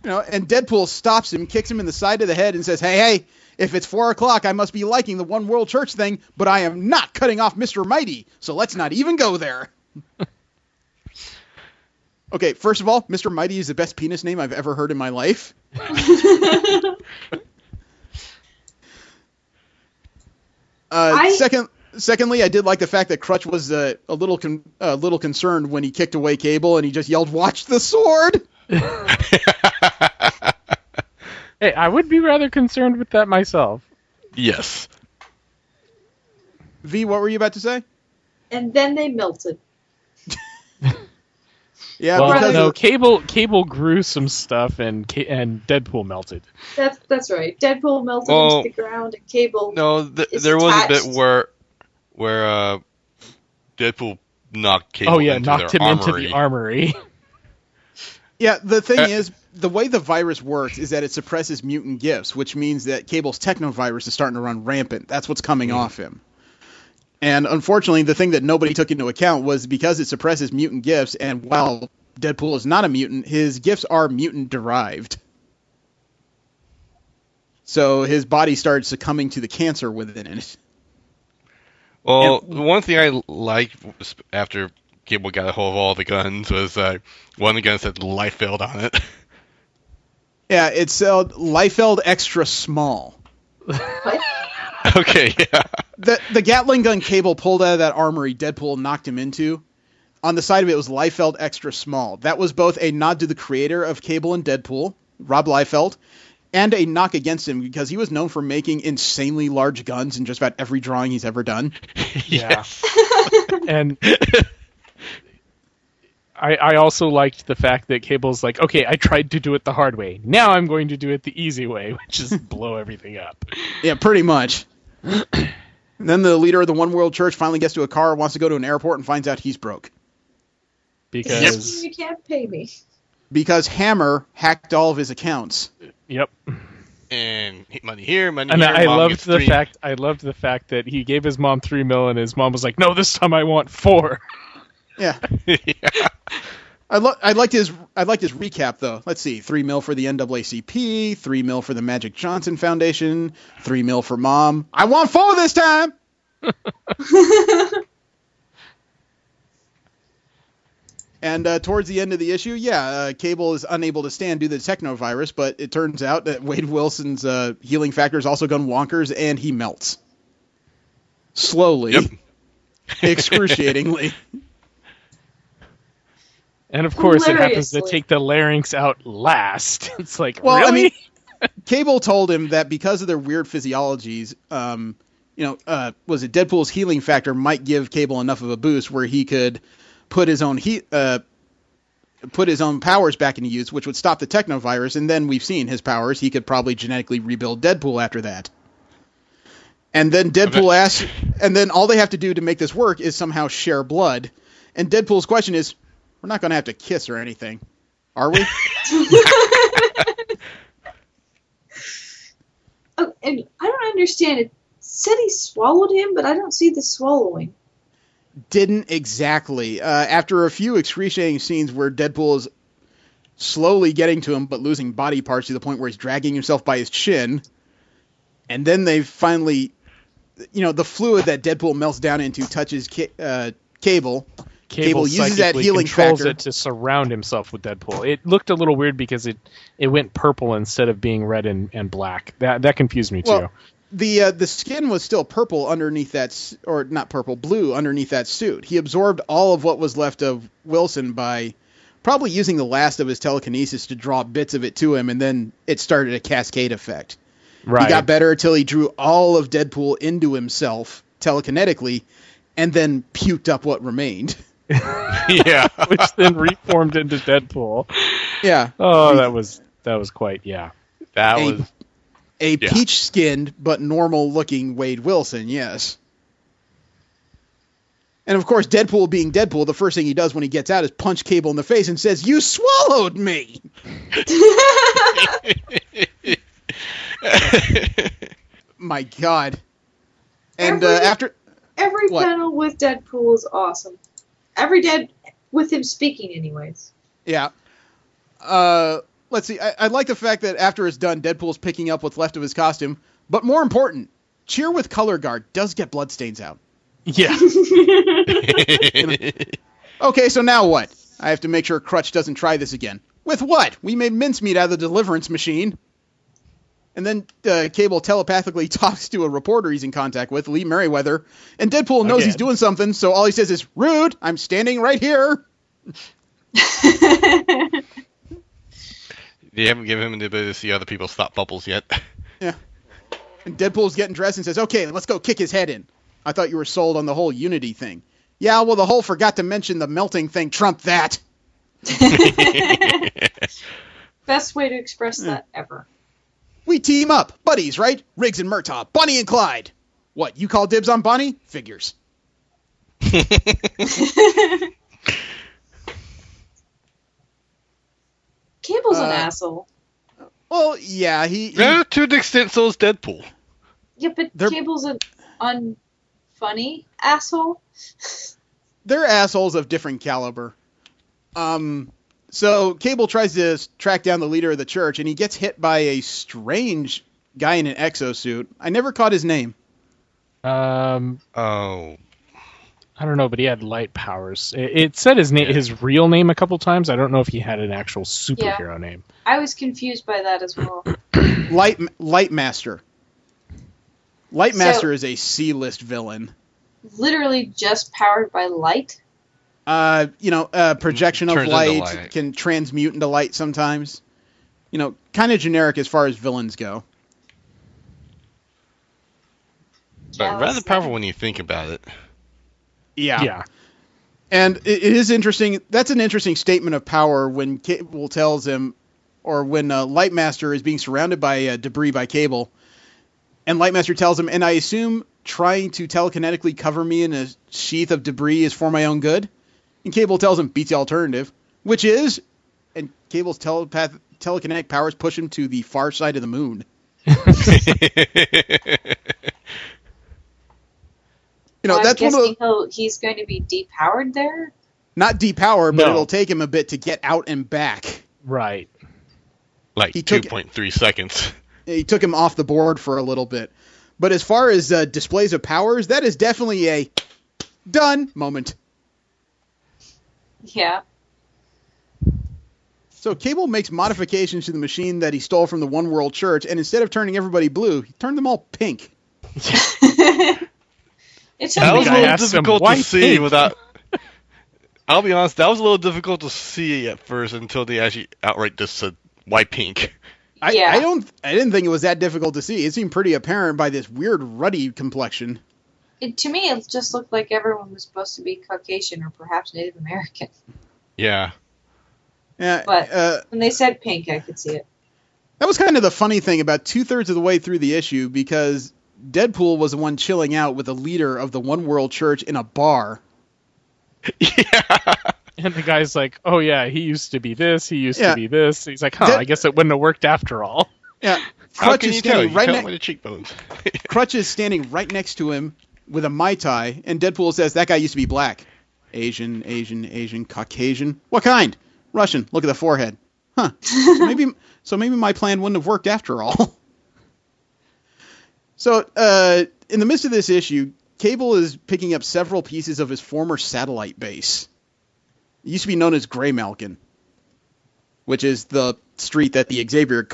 And Deadpool stops him, kicks him in the side of the head, and says, hey, if it's 4 o'clock, I must be liking the One World Church thing, but I am not cutting off Mr. Mighty, so let's not even go there. Okay, first of all, Mr. Mighty is the best penis name I've ever heard in my life. Secondly, I did like the fact that Crutch was a little concerned when he kicked away Cable, and he just yelled, "Watch the sword!" Hey, I would be rather concerned with that myself. Yes. V, what were you about to say? And then they melted. Yeah, well, because no, Cable grew some stuff, and Deadpool melted. That's right. Deadpool melted into the ground, and Cable. No, there was a bit where Deadpool knocked Cable knocked him into the armory. Yeah, the thing is, the way the virus works is that it suppresses mutant gifts, which means that Cable's technovirus is starting to run rampant. That's what's coming off him. And unfortunately, the thing that nobody took into account was because it suppresses mutant gifts, and while Deadpool is not a mutant, his gifts are mutant-derived. So his body started succumbing to the cancer within it. Well, one thing I liked after Cable got a hold of all the guns was one of the guns had Liefeld on it. Yeah, it said Liefeld Extra Small. What? Okay, yeah. The Gatling gun Cable pulled out of that armory Deadpool knocked him into, on the side of it was Liefeld Extra Small. That was both a nod to the creator of Cable and Deadpool, Rob Liefeld, and a knock against him because he was known for making insanely large guns in just about every drawing he's ever done. Yeah. And I also liked the fact that Cable's like, okay, I tried to do it the hard way. Now I'm going to do it the easy way, which is blow everything up. Yeah, pretty much. And then the leader of the One World Church finally gets to a car, wants to go to an airport, and finds out he's broke. Because you can't pay me. Because Hammer hacked all of his accounts. Yep. And money here, money and here. I loved the fact that he gave his mom $3 million, and his mom was like, "No, this time I want 4." Yeah. Yeah. I liked his recap though. Let's see, $3 million for the NAACP, $3 million for the Magic Johnson Foundation, $3 million for mom. I want 4 this time. And towards the end of the issue, Cable is unable to stand due to the technovirus, but it turns out that Wade Wilson's healing factor has also gone wonkers, and he melts. Slowly. Yep. Excruciatingly. And of course, it happens to take the larynx out last. It's like, well, really? I mean, Cable told him that because of their weird physiologies, was it Deadpool's healing factor might give Cable enough of a boost where he could put his own powers back into use, which would stop the technovirus, and then we've seen his powers. He could probably genetically rebuild Deadpool after that. And then Deadpool asks, and then all they have to do to make this work is somehow share blood. And Deadpool's question is, we're not going to have to kiss or anything, are we? Oh, and I don't understand. It said he swallowed him, but I don't see the swallowing. Didn't exactly. After a few excruciating scenes where Deadpool is slowly getting to him, but losing body parts to the point where he's dragging himself by his chin, and then they finally, the fluid that Deadpool melts down into touches Cable. Cable uses that healing controls factor it to surround himself with Deadpool. It looked a little weird because it went purple instead of being red and black. That confused me too. Well, the skin was still purple underneath that, or not purple, blue underneath that suit. He absorbed all of what was left of Wilson by probably using the last of his telekinesis to draw bits of it to him, and then it started a cascade effect. Right. He got better until he drew all of Deadpool into himself telekinetically, and then puked up what remained. Yeah, which then reformed into Deadpool. Yeah. Oh, that was quite That was peach-skinned but normal-looking Wade Wilson. Yes. And of course, Deadpool being Deadpool, the first thing he does when he gets out is punch Cable in the face and says, "You swallowed me." My God. And after every what? panel with Deadpool is awesome. With him speaking, anyways. Yeah. Let's see. I like the fact that after it's done, Deadpool's picking up what's left of his costume. But more important, Cheer with Color Guard does get bloodstains out. Yeah. Okay, so now what? I have to make sure Crutch doesn't try this again. With what? We made mincemeat out of the deliverance machine. And then Cable telepathically talks to a reporter he's in contact with, Lee Merriweather, and Deadpool knows he's doing something, so all he says is, "Rude, I'm standing right here." They haven't given him the ability to see other people's thought bubbles yet. Yeah. And Deadpool's getting dressed and says, "Okay, let's go kick his head in. I thought you were sold on the whole Unity thing." "Yeah, well, the whole forgot to mention the melting thing trumped that." Best way to express that ever. "We team up. Buddies, right? Riggs and Murtaugh. Bonnie and Clyde." "What, you call dibs on Bonnie?" "Figures." Cable's an asshole. Well, yeah, to an extent, so is Deadpool. Yeah, but Cable's an unfunny asshole. They're assholes of different caliber. So Cable tries to track down the leader of the church, and he gets hit by a strange guy in an exosuit. I never caught his name. I don't know, but he had light powers. It said his real name a couple times. I don't know if he had an actual superhero name. I was confused by that as well. Lightmaster. Lightmaster is a C-list villain. Literally just powered by light? Projection of light, can transmute into light sometimes. Kind of generic as far as villains go. But rather powerful when you think about it. Yeah. And it is interesting. That's an interesting statement of power when Cable tells him, or when Lightmaster is being surrounded by debris by Cable, and Lightmaster tells him, "And I assume trying to telekinetically cover me in a sheath of debris is for my own good?" And Cable tells him, "Beats the alternative," which is, and Cable's telekinetic powers push him to the far side of the moon. That's guessing he's going to be depowered there? Not depowered, but it'll take him a bit to get out and back. Right. Like 2.3 seconds. He took him off the board for a little bit. But as far as displays of powers, that is definitely a done moment. Yeah. So Cable makes modifications to the machine that he stole from the One World Church, and instead of turning everybody blue, he turned them all pink. That was a little difficult to see without... I'll be honest, that was a little difficult to see at first until they actually outright just said, "Why pink?" I didn't think it was that difficult to see. It seemed pretty apparent by this weird ruddy complexion. To me, it just looked like everyone was supposed to be Caucasian or perhaps Native American. Yeah. But when they said pink, I could see it. That was kind of the funny thing about 2/3 of the way through the issue, because Deadpool was the one chilling out with the leader of the One World Church in a bar. And the guy's like, oh yeah, he used to be this, he used to be this. He's like, I guess it wouldn't have worked after all. Yeah. How Crutch can is you tell? standing You right tell next. with the cheekbones. Crutch is standing right next to him with a Mai Tai, and Deadpool says, that guy used to be black. Asian, Caucasian. What kind? Russian. Look at the forehead. Huh. So maybe my plan wouldn't have worked after all. So, in the midst of this issue, Cable is picking up several pieces of his former satellite base. It used to be known as Greymalkin, which is the street that the Xavier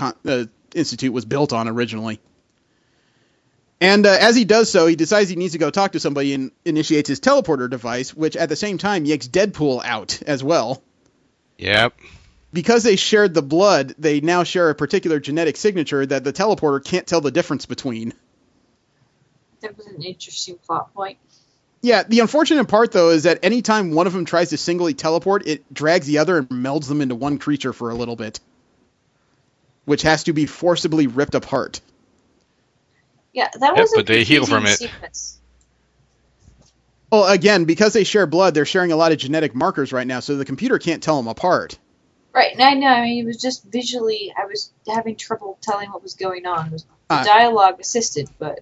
Institute was built on originally. And as he does so, he decides he needs to go talk to somebody and initiates his teleporter device, which at the same time yanks Deadpool out as well. Yep. Because they shared the blood, they now share a particular genetic signature that the teleporter can't tell the difference between. That was an interesting plot point. Yeah, the unfortunate part, though, is that anytime one of them tries to singly teleport, it drags the other and melds them into one creature for a little bit, which has to be forcibly ripped apart. Yeah, that was but they heal from it. Sequence. Well, again, because they share blood, they're sharing a lot of genetic markers right now, so the computer can't tell them apart. Right, and I know, I mean, it was just visually, I was having trouble telling what was going on. It was the dialogue assisted, but...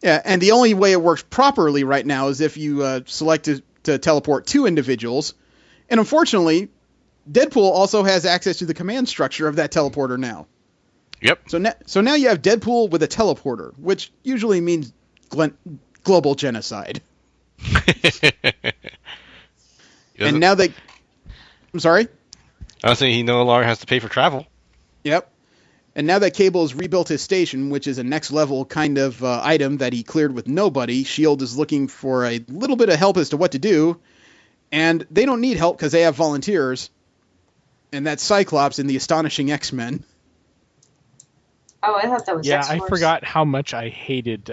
Yeah, and the only way it works properly right now is if you select to teleport two individuals. And unfortunately, Deadpool also has access to the command structure of that teleporter now. Yep. So now you have Deadpool with a teleporter, which usually means global genocide. And now they... I'm sorry? I was saying he no longer has to pay for travel. Yep. And now that Cable has rebuilt his station, which is a next-level kind of item that he cleared with nobody, S.H.I.E.L.D. is looking for a little bit of help as to what to do. And they don't need help because they have volunteers. And that's Cyclops and the Astonishing X-Men. Oh, I thought that was X-Force. I forgot how much I hated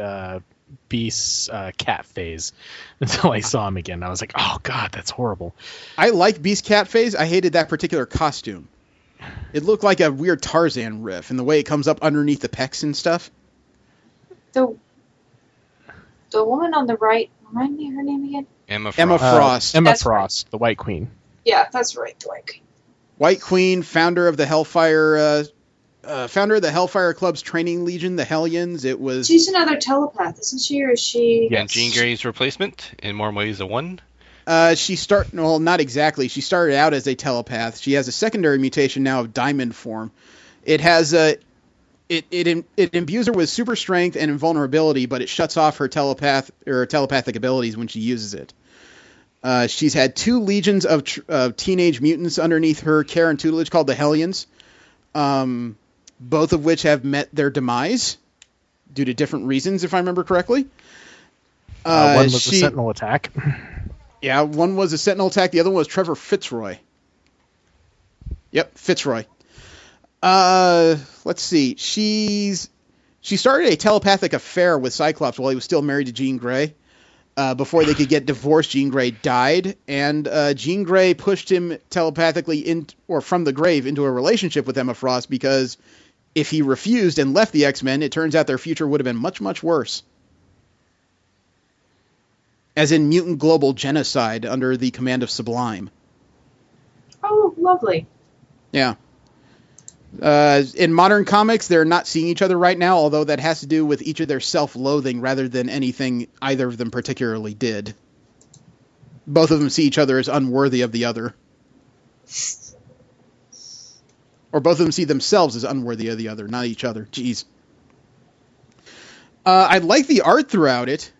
Beast's cat phase until I saw him again. I was like, oh god, that's horrible. I like Beast cat phase. I hated that particular costume. It looked like a weird Tarzan riff, and the way it comes up underneath the pecs and stuff. The woman on the right, remind me of her name again? Emma Frost. Emma Frost, the White Queen. Yeah, that's right, the White Queen. White Queen, founder of the Hellfire Club's training legion, the Hellions. It was. She's another telepath, isn't she? Or is she? Yeah, Jean Grey's replacement, in more ways than one. Well, not exactly. She started out as a telepath. She has a secondary mutation now of diamond form. It has it imbues her with super strength and invulnerability, but it shuts off her telepathic abilities when she uses it. She's had 2 legions of teenage mutants underneath her care and tutelage called the Hellions, both of which have met their demise due to different reasons, if I remember correctly. One was a Sentinel attack. Yeah, one was a Sentinel attack. The other one was Trevor Fitzroy. Yep, Fitzroy. Let's see. She started a telepathic affair with Cyclops while he was still married to Jean Grey. Before they could get divorced, Jean Grey died, and Jean Grey pushed him telepathically from the grave into a relationship with Emma Frost, because if he refused and left the X-Men, it turns out their future would have been much, much worse. As in mutant global genocide under the command of Sublime. Oh, lovely. Yeah. In modern comics, they're not seeing each other right now, although that has to do with each of their self-loathing rather than anything either of them particularly did. Both of them see each other as unworthy of the other. Or both of them see themselves as unworthy of the other, not each other. Jeez. I like the art throughout it.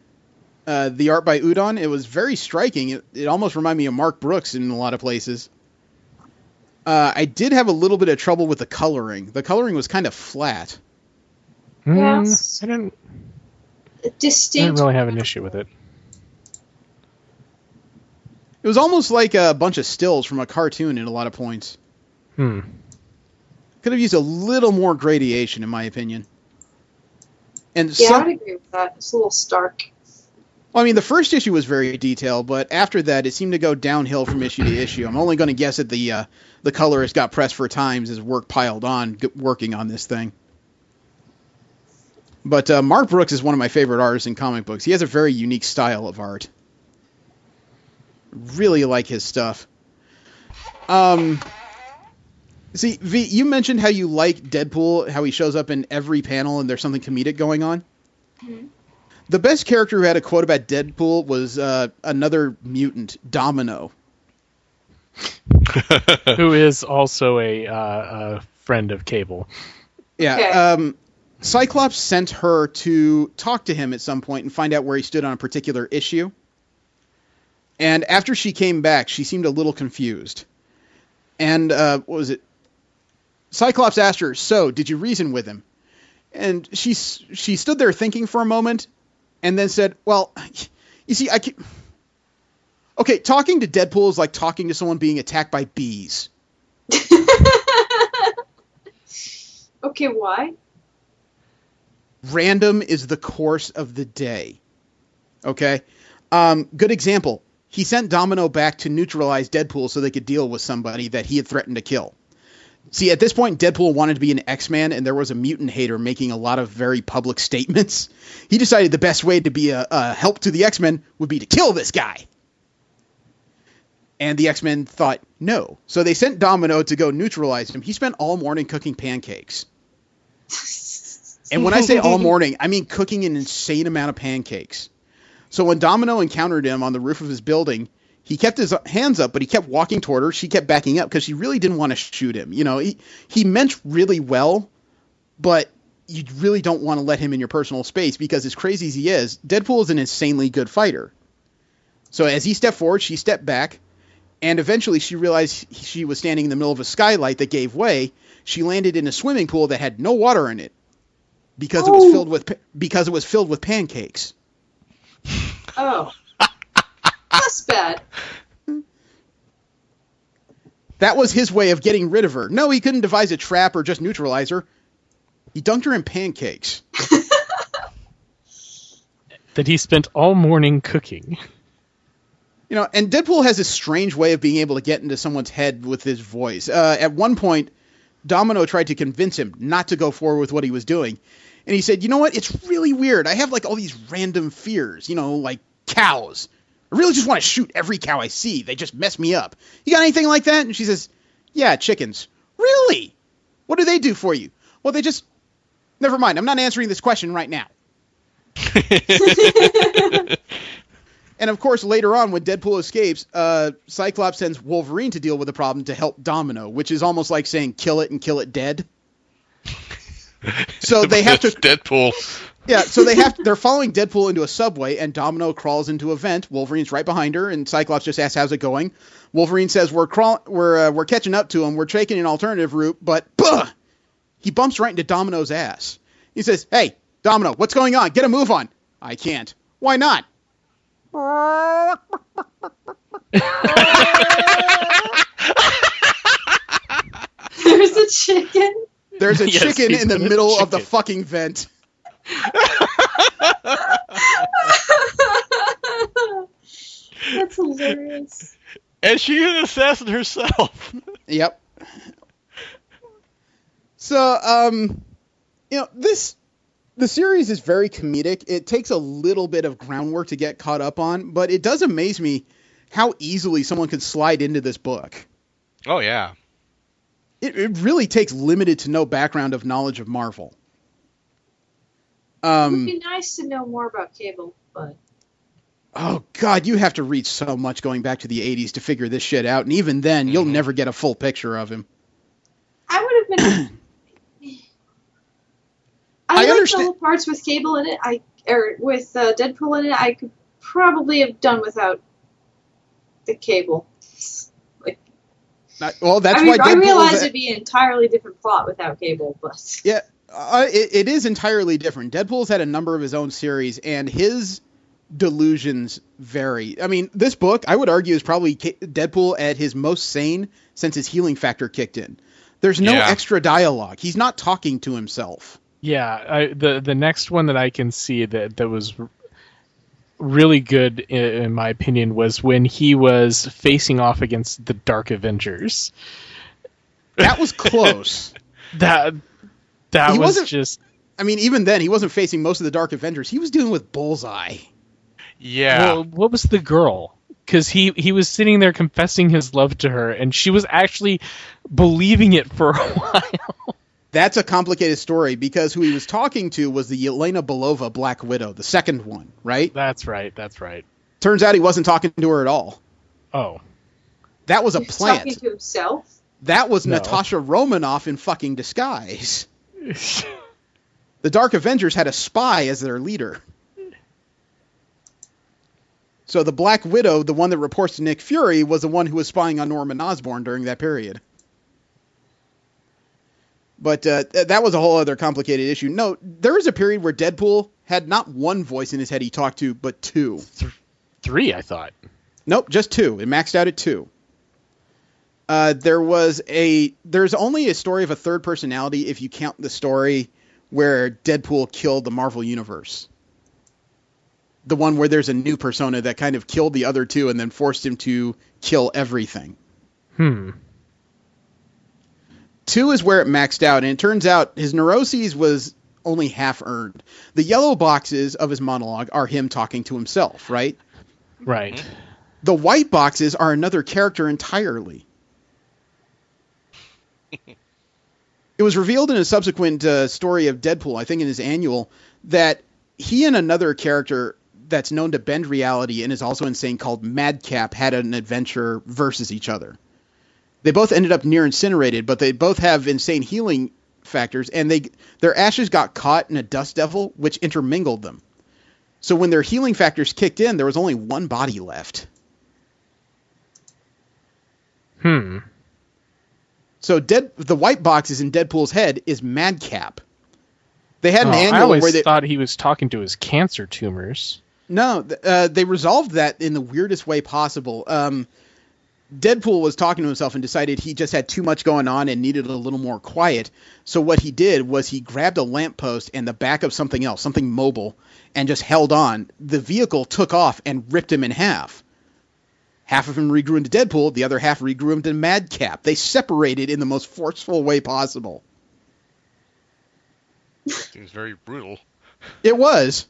The art by Udon, it was very striking. It almost reminded me of Mark Brooks in a lot of places. I did have a little bit of trouble with the coloring. The coloring was kind of flat. Yes. I didn't Distinct. really have an issue with it. It was almost like a bunch of stills from a cartoon in a lot of points. Could have used a little more gradation, in my opinion. And Yeah, I would agree with that. It's a little stark. Well, I mean, the first issue was very detailed, but after that, it seemed to go downhill from issue to issue. I'm only going to guess that the colorist got pressed for times as work piled on working on this thing. But Mark Brooks is one of my favorite artists in comic books. He has a very unique style of art. Really like his stuff. See, V, you mentioned how you like Deadpool, how he shows up in every panel and there's something comedic going on. Mm-hmm. The best character who had a quote about Deadpool was another mutant, Domino. Who is also a friend of Cable. Yeah. Okay. Cyclops sent her to talk to him at some point and find out where he stood on a particular issue. And after she came back, she seemed a little confused. And what was it? Cyclops asked her, "So, did you reason with him?" And she stood there thinking for a moment, and then said, "Well, you see, I can't." Okay, talking to Deadpool is like talking to someone being attacked by bees. Okay, why? Random is the course of the day. Okay? Good example. He sent Domino back to neutralize Deadpool so they could deal with somebody that he had threatened to kill. See, at this point, Deadpool wanted to be an X-Man, and there was a mutant hater making a lot of very public statements. He decided the best way to be a help to the X-Men would be to kill this guy. And the X-Men thought, no. So they sent Domino to go neutralize him. He spent all morning cooking pancakes. And when I say all morning, I mean cooking an insane amount of pancakes. So when Domino encountered him on the roof of his building, he kept his hands up, but he kept walking toward her. She kept backing up because she really didn't want to shoot him. You know, he meant really well, but you really don't want to let him in your personal space because as crazy as he is, Deadpool is an insanely good fighter. So as he stepped forward, she stepped back. And eventually she realized she was standing in the middle of a skylight that gave way. She landed in a swimming pool that had no water in it because it was filled with pancakes. Oh. That's bad. That was his way of getting rid of her. No, he couldn't devise a trap or just neutralize her. He dunked her in pancakes. That he spent all morning cooking. You know, and Deadpool has this strange way of being able to get into someone's head with his voice. At one point, Domino tried to convince him not to go forward with what he was doing. And he said, you know what? It's really weird. I have like all these random fears, you know, like cows. I really just want to shoot every cow I see. They just mess me up. You got anything like that? And she says, yeah, chickens. Really? What do they do for you? Well, they just... Never mind. I'm not answering this question right now. And of course, later on, when Deadpool escapes, Cyclops sends Wolverine to deal with the problem to help Domino, which is almost like saying kill it and kill it dead. So they have to... Deadpool. Yeah, so they're following Deadpool into a subway, and Domino crawls into a vent. Wolverine's right behind her, and Cyclops just asks, how's it going? Wolverine says, we're catching up to him. We're taking an alternative route, but he bumps right into Domino's ass. He says, hey, Domino, what's going on? Get a move on. I can't. Why not? There's a chicken. There's a chicken in the middle of the fucking vent. That's hilarious. And she's an assassin herself. Yep. So, you know, the series is very comedic. It takes a little bit of groundwork to get caught up on, but it does amaze me how easily someone can slide into this book. Oh, yeah. It really takes limited to no background of knowledge of Marvel. It would be nice to know more about Cable, but... Oh, God, you have to read so much going back to the 80s to figure this shit out, and even then, you'll never get a full picture of him. I would have been... I like understand the whole parts with Cable in it. With Deadpool in it. I could probably have done without the Cable. Well, that's why Deadpool I realize it'd be an entirely different plot without Cable, but yeah, it is entirely different. Deadpool's had a number of his own series, and his delusions vary. I mean, this book, I would argue, is probably Deadpool at his most sane since his healing factor kicked in. There's no extra dialogue. He's not talking to himself. Yeah, the next one that I can see that was really good, in my opinion, was when he was facing off against the Dark Avengers. That was close. that was just I mean, even then, he wasn't facing most of the Dark Avengers. He was dealing with Bullseye. Yeah. Well, what was the girl? Because he was sitting there confessing his love to her, and she was actually believing it for a while. That's a complicated story, because who he was talking to was the Yelena Belova Black Widow, the second one, right? That's right. Turns out he wasn't talking to her at all. Oh. That was a He's plant. talking to himself? That was No. Natasha Romanoff in fucking disguise. The Dark Avengers had a spy as their leader. So the Black Widow, the one that reports to Nick Fury, was the one who was spying on Norman Osborn during that period. But that was a whole other complicated issue. No, there was a period where Deadpool had not one voice in his head he talked to, but two. Three, I thought. Nope, just two. It maxed out at two. There's only a story of a third personality if you count the story where Deadpool killed the Marvel Universe. The one where there's a new persona that kind of killed the other two and then forced him to kill everything. Two is where it maxed out, and it turns out his neuroses was only half earned. The yellow boxes of his monologue are him talking to himself, right? Right. The white boxes are another character entirely. It was revealed in a subsequent story of Deadpool, I think in his annual, that he and another character that's known to bend reality and is also insane called Madcap had an adventure versus each other. They both ended up near incinerated, but they both have insane healing factors, and their ashes got caught in a dust devil, which intermingled them. So when their healing factors kicked in, there was only one body left. So the white boxes in Deadpool's head is Madcap. They had an annual I always where they thought he was talking to his cancer tumors. No, they resolved that in the weirdest way possible. Deadpool was talking to himself and decided he just had too much going on and needed a little more quiet. So what he did was he grabbed a lamppost and the back of something else, something mobile, and just held on. The vehicle took off and ripped him in half. Half of him regrew into Deadpool, the other half regrew into Madcap. They separated in the most forceful way possible. Seems very brutal. It was.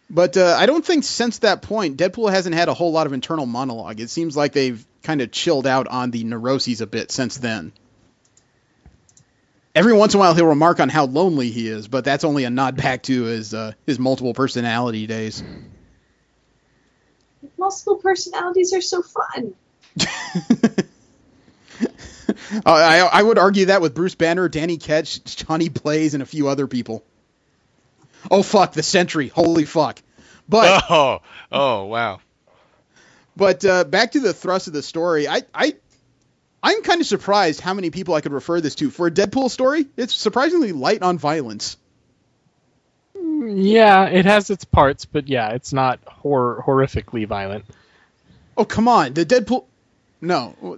But I don't think since that point, Deadpool hasn't had a whole lot of internal monologue. It seems like they've kind of chilled out on the neuroses a bit since then. Every once in a while, he'll remark on how lonely he is, but that's only a nod back to his multiple personality days. Multiple personalities are so fun. I would argue that with Bruce Banner, Danny Ketch, Johnny Blaze, and a few other people. Oh, fuck, the Sentry. Holy fuck. But Oh, wow. But back to the thrust of the story, I'm kind of surprised how many people I could refer this to. For a Deadpool story, it's surprisingly light on violence. Yeah, it has its parts, but yeah, it's not horrifically violent. Oh, come on. The Deadpool... No.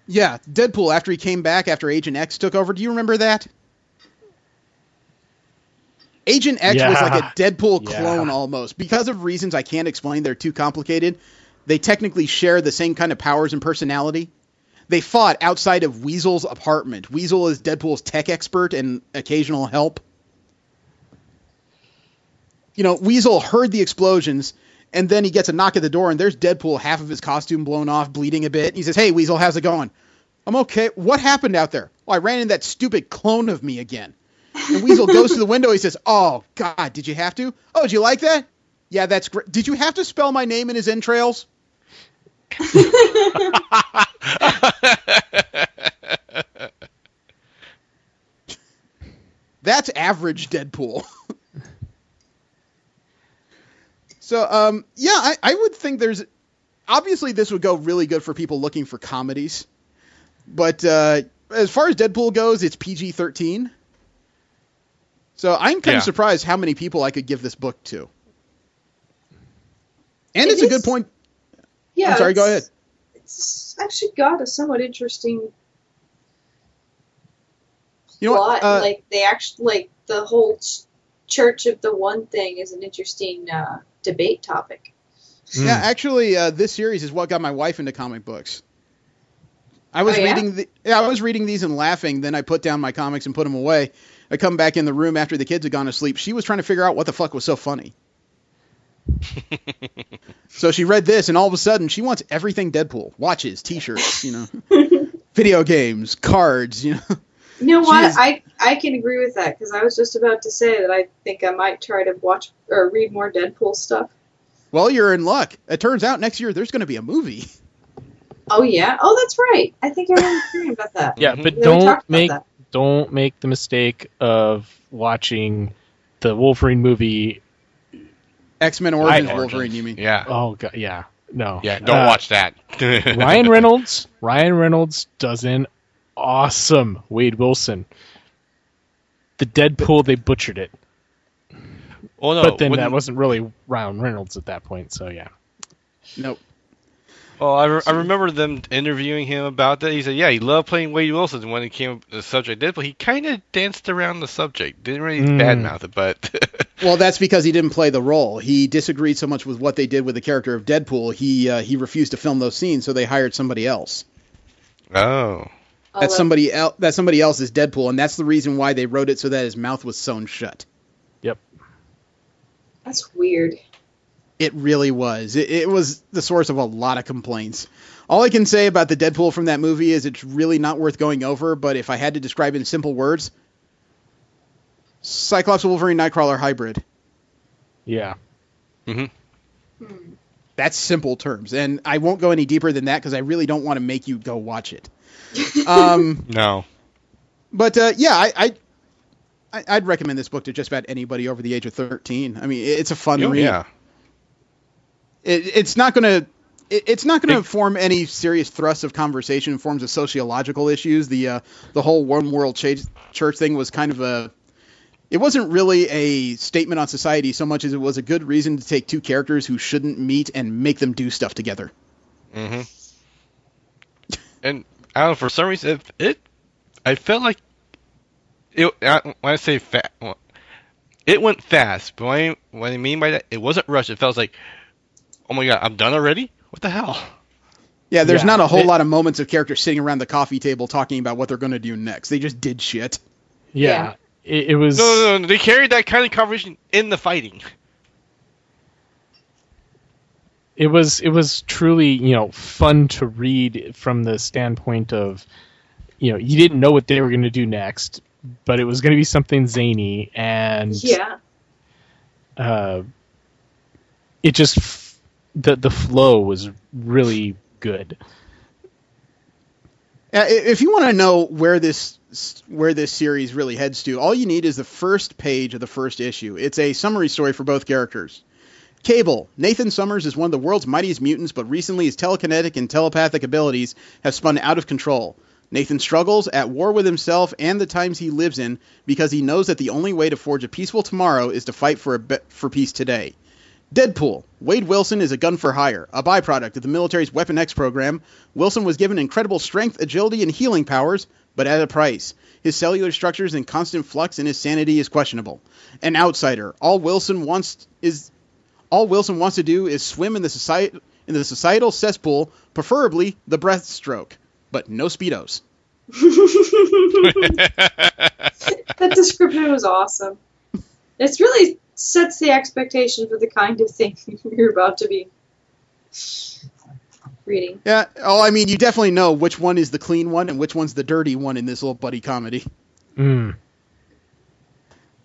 Yeah, Deadpool, after he came back, after Agent X took over. Do you remember that? Agent X was like a Deadpool clone almost. Because of reasons I can't explain, they're too complicated. They technically share the same kind of powers and personality. They fought outside of Weasel's apartment. Weasel is Deadpool's tech expert and occasional help. You know, Weasel heard the explosions, and then he gets a knock at the door, and there's Deadpool, half of his costume blown off, bleeding a bit. He says, "Hey, Weasel, how's it going?" "I'm okay." "What happened out there?" "Well, I ran into that stupid clone of me again." And Weasel goes to the window. He says, "Oh, God, did you have to?" "Oh, did you like that?" "Yeah, that's great." "Did you have to spell my name in his entrails?" That's average Deadpool. So, yeah, I would think there's... Obviously, this would go really good for people looking for comedies. But as far as Deadpool goes, it's PG-13. So I'm kind of surprised how many people I could give this book to. And it's a good point. Yeah, I'm sorry, go ahead. It's actually got a somewhat interesting You know plot. what? Like they actually, like the whole Church of the One thing is an interesting debate topic. Yeah, actually, this series is what got my wife into comic books. I was reading these and laughing. Then I put down my comics and put them away. I come back in the room after the kids had gone to sleep. She was trying to figure out what the fuck was so funny. So she read this, and all of a sudden, she wants everything Deadpool. Watches, T-shirts, video games, cards, You know what? I can agree with that, because I was just about to say that I think I might try to watch or read more Deadpool stuff. Well, you're in luck. It turns out next year there's going to be a movie. Oh, yeah? Oh, that's right. I think I remember hearing about that. Yeah, but We talked about that. don't make the mistake of watching the Wolverine movie. X-Men Origins Wolverine, you mean? Yeah. Oh god, yeah. No. Yeah, don't watch that. Ryan Reynolds does an awesome Wade Wilson. The Deadpool, they butchered it. Oh no! But then that wasn't really Ryan Reynolds at that point, so yeah. Nope. Oh, I remember them interviewing him about that. He said, yeah, he loved playing Wade Wilson. And when it came to the subject Deadpool, he kind of danced around the subject. Didn't really badmouth it, but... Well, that's because he didn't play the role. He disagreed so much with what they did with the character of Deadpool, he refused to film those scenes, so they hired somebody else. Oh. That's somebody else. That's somebody else's Deadpool, and that's the reason why they wrote it so that his mouth was sewn shut. Yep. That's weird. It really was. It was the source of a lot of complaints. All I can say about the Deadpool from that movie is it's really not worth going over, but if I had to describe it in simple words, Cyclops Wolverine Nightcrawler hybrid. Yeah. Mm-hmm. That's simple terms, and I won't go any deeper than that because I really don't want to make you go watch it. No. But yeah, I'd recommend this book to just about anybody over the age of 13. I mean, it's a fun read. Yeah. It's not going to form any serious thrust of conversation in forms of sociological issues. The whole one world church thing was kind of it wasn't really a statement on society so much as it was a good reason to take two characters who shouldn't meet and make them do stuff together. Mm-hmm. And I don't know, for some reason, I felt like when I say fast, it went fast. But what I mean by that, it wasn't rushed. It felt like, oh my god, I'm done already? What the hell? Yeah, there's not a whole lot of moments of characters sitting around the coffee table talking about what they're going to do next. They just did shit. Yeah. It was... No, they carried that kind of conversation in the fighting. It was truly, fun to read from the standpoint of, you didn't know what they were going to do next, but it was going to be something zany, and it just the flow was really good. If you want to know where this series really heads to, all you need is the first page of the first issue. It's a summary story for both characters. Cable. Nathan Summers is one of the world's mightiest mutants, but recently his telekinetic and telepathic abilities have spun out of control. Nathan struggles, at war with himself and the times he lives in, because he knows that the only way to forge a peaceful tomorrow is to fight for peace today. Deadpool. Wade Wilson is a gun for hire, a byproduct of the military's Weapon X program. Wilson was given incredible strength, agility, and healing powers, but at a price. His cellular structure is in constant flux and his sanity is questionable. An outsider. All Wilson wants to do is swim in the societal cesspool, preferably the breaststroke, but no Speedos. That description was awesome. It's really sets the expectation for the kind of thing you're about to be reading. Yeah, I mean, you definitely know which one is the clean one and which one's the dirty one in this little buddy comedy. So,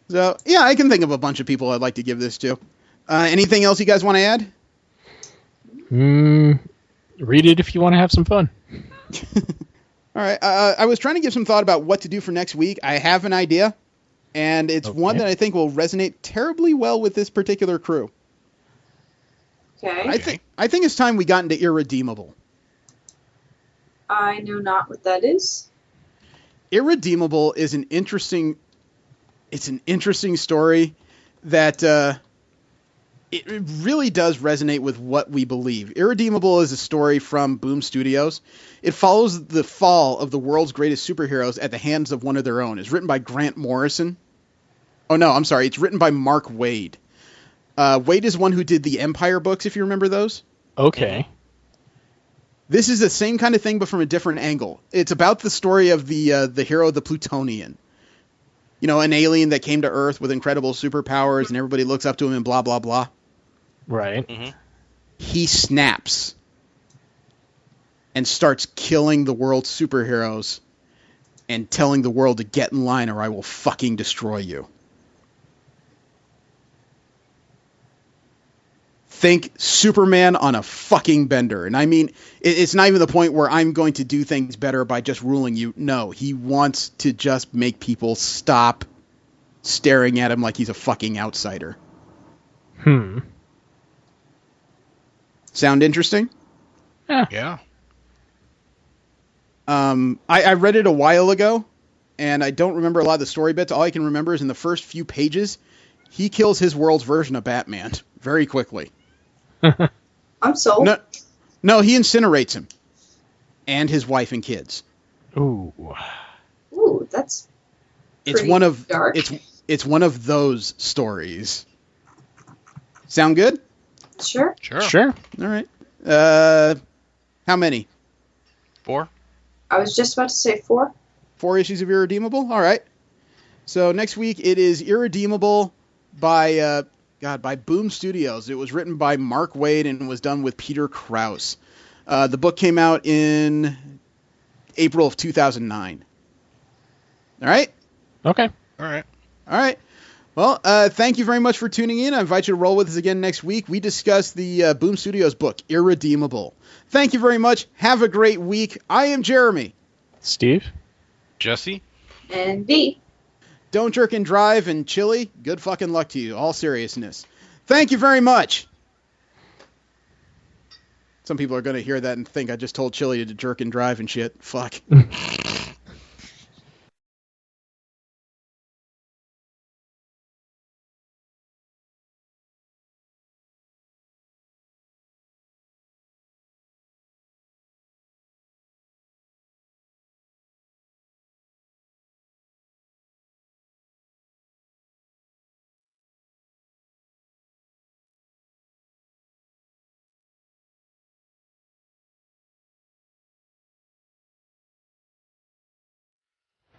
yeah, I can think of a bunch of people I'd like to give this to. Anything else you guys want to add? Read it if you want to have some fun. All right. I was trying to give some thought about what to do for next week. I have an idea, and it's one that I think will resonate terribly well with this particular crew. Okay. I think it's time we got into Irredeemable. I know not what that is. Irredeemable is an interesting story that it really does resonate with what we believe. Irredeemable is a story from Boom Studios. It follows the fall of the world's greatest superheroes at the hands of one of their own. It's written by Grant Morrison. Oh, no, I'm sorry. It's written by Mark Waid. Waid is one who did the Empire books, if you remember those. Okay. This is the same kind of thing, but from a different angle. It's about the story of the hero, the Plutonian. an alien that came to Earth with incredible superpowers and everybody looks up to him and blah, blah, blah. Right. Mm-hmm. He snaps and starts killing the world's superheroes and telling the world to get in line or I will fucking destroy you. Think Superman on a fucking bender. And I mean, it's not even the point where I'm going to do things better by just ruling you. No, he wants to just make people stop staring at him like he's a fucking outsider. Sound interesting? Yeah. I read it a while ago, and I don't remember a lot of the story bits. All I can remember is in the first few pages, he kills his world's version of Batman very quickly. I'm sold. No, he incinerates him and his wife and kids. Ooh, that's it's pretty one of dark. It's one of those stories. Sound good? Sure. All right. How many? 4. I was just about to say 4. 4 issues of Irredeemable? All right. So next week it is Irredeemable by Boom Studios. It was written by Mark Waid and was done with Peter Krause. The book came out in April of 2009. All right? Okay. All right. Well, thank you very much for tuning in. I invite you to roll with us again next week. We discuss the Boom Studios book, Irredeemable. Thank you very much. Have a great week. I am Jeremy. Steve. Jesse. And D. Don't jerk and drive, and Chili, good fucking luck to you. All seriousness. Thank you very much. Some people are going to hear that and think I just told Chili to jerk and drive and shit. Fuck.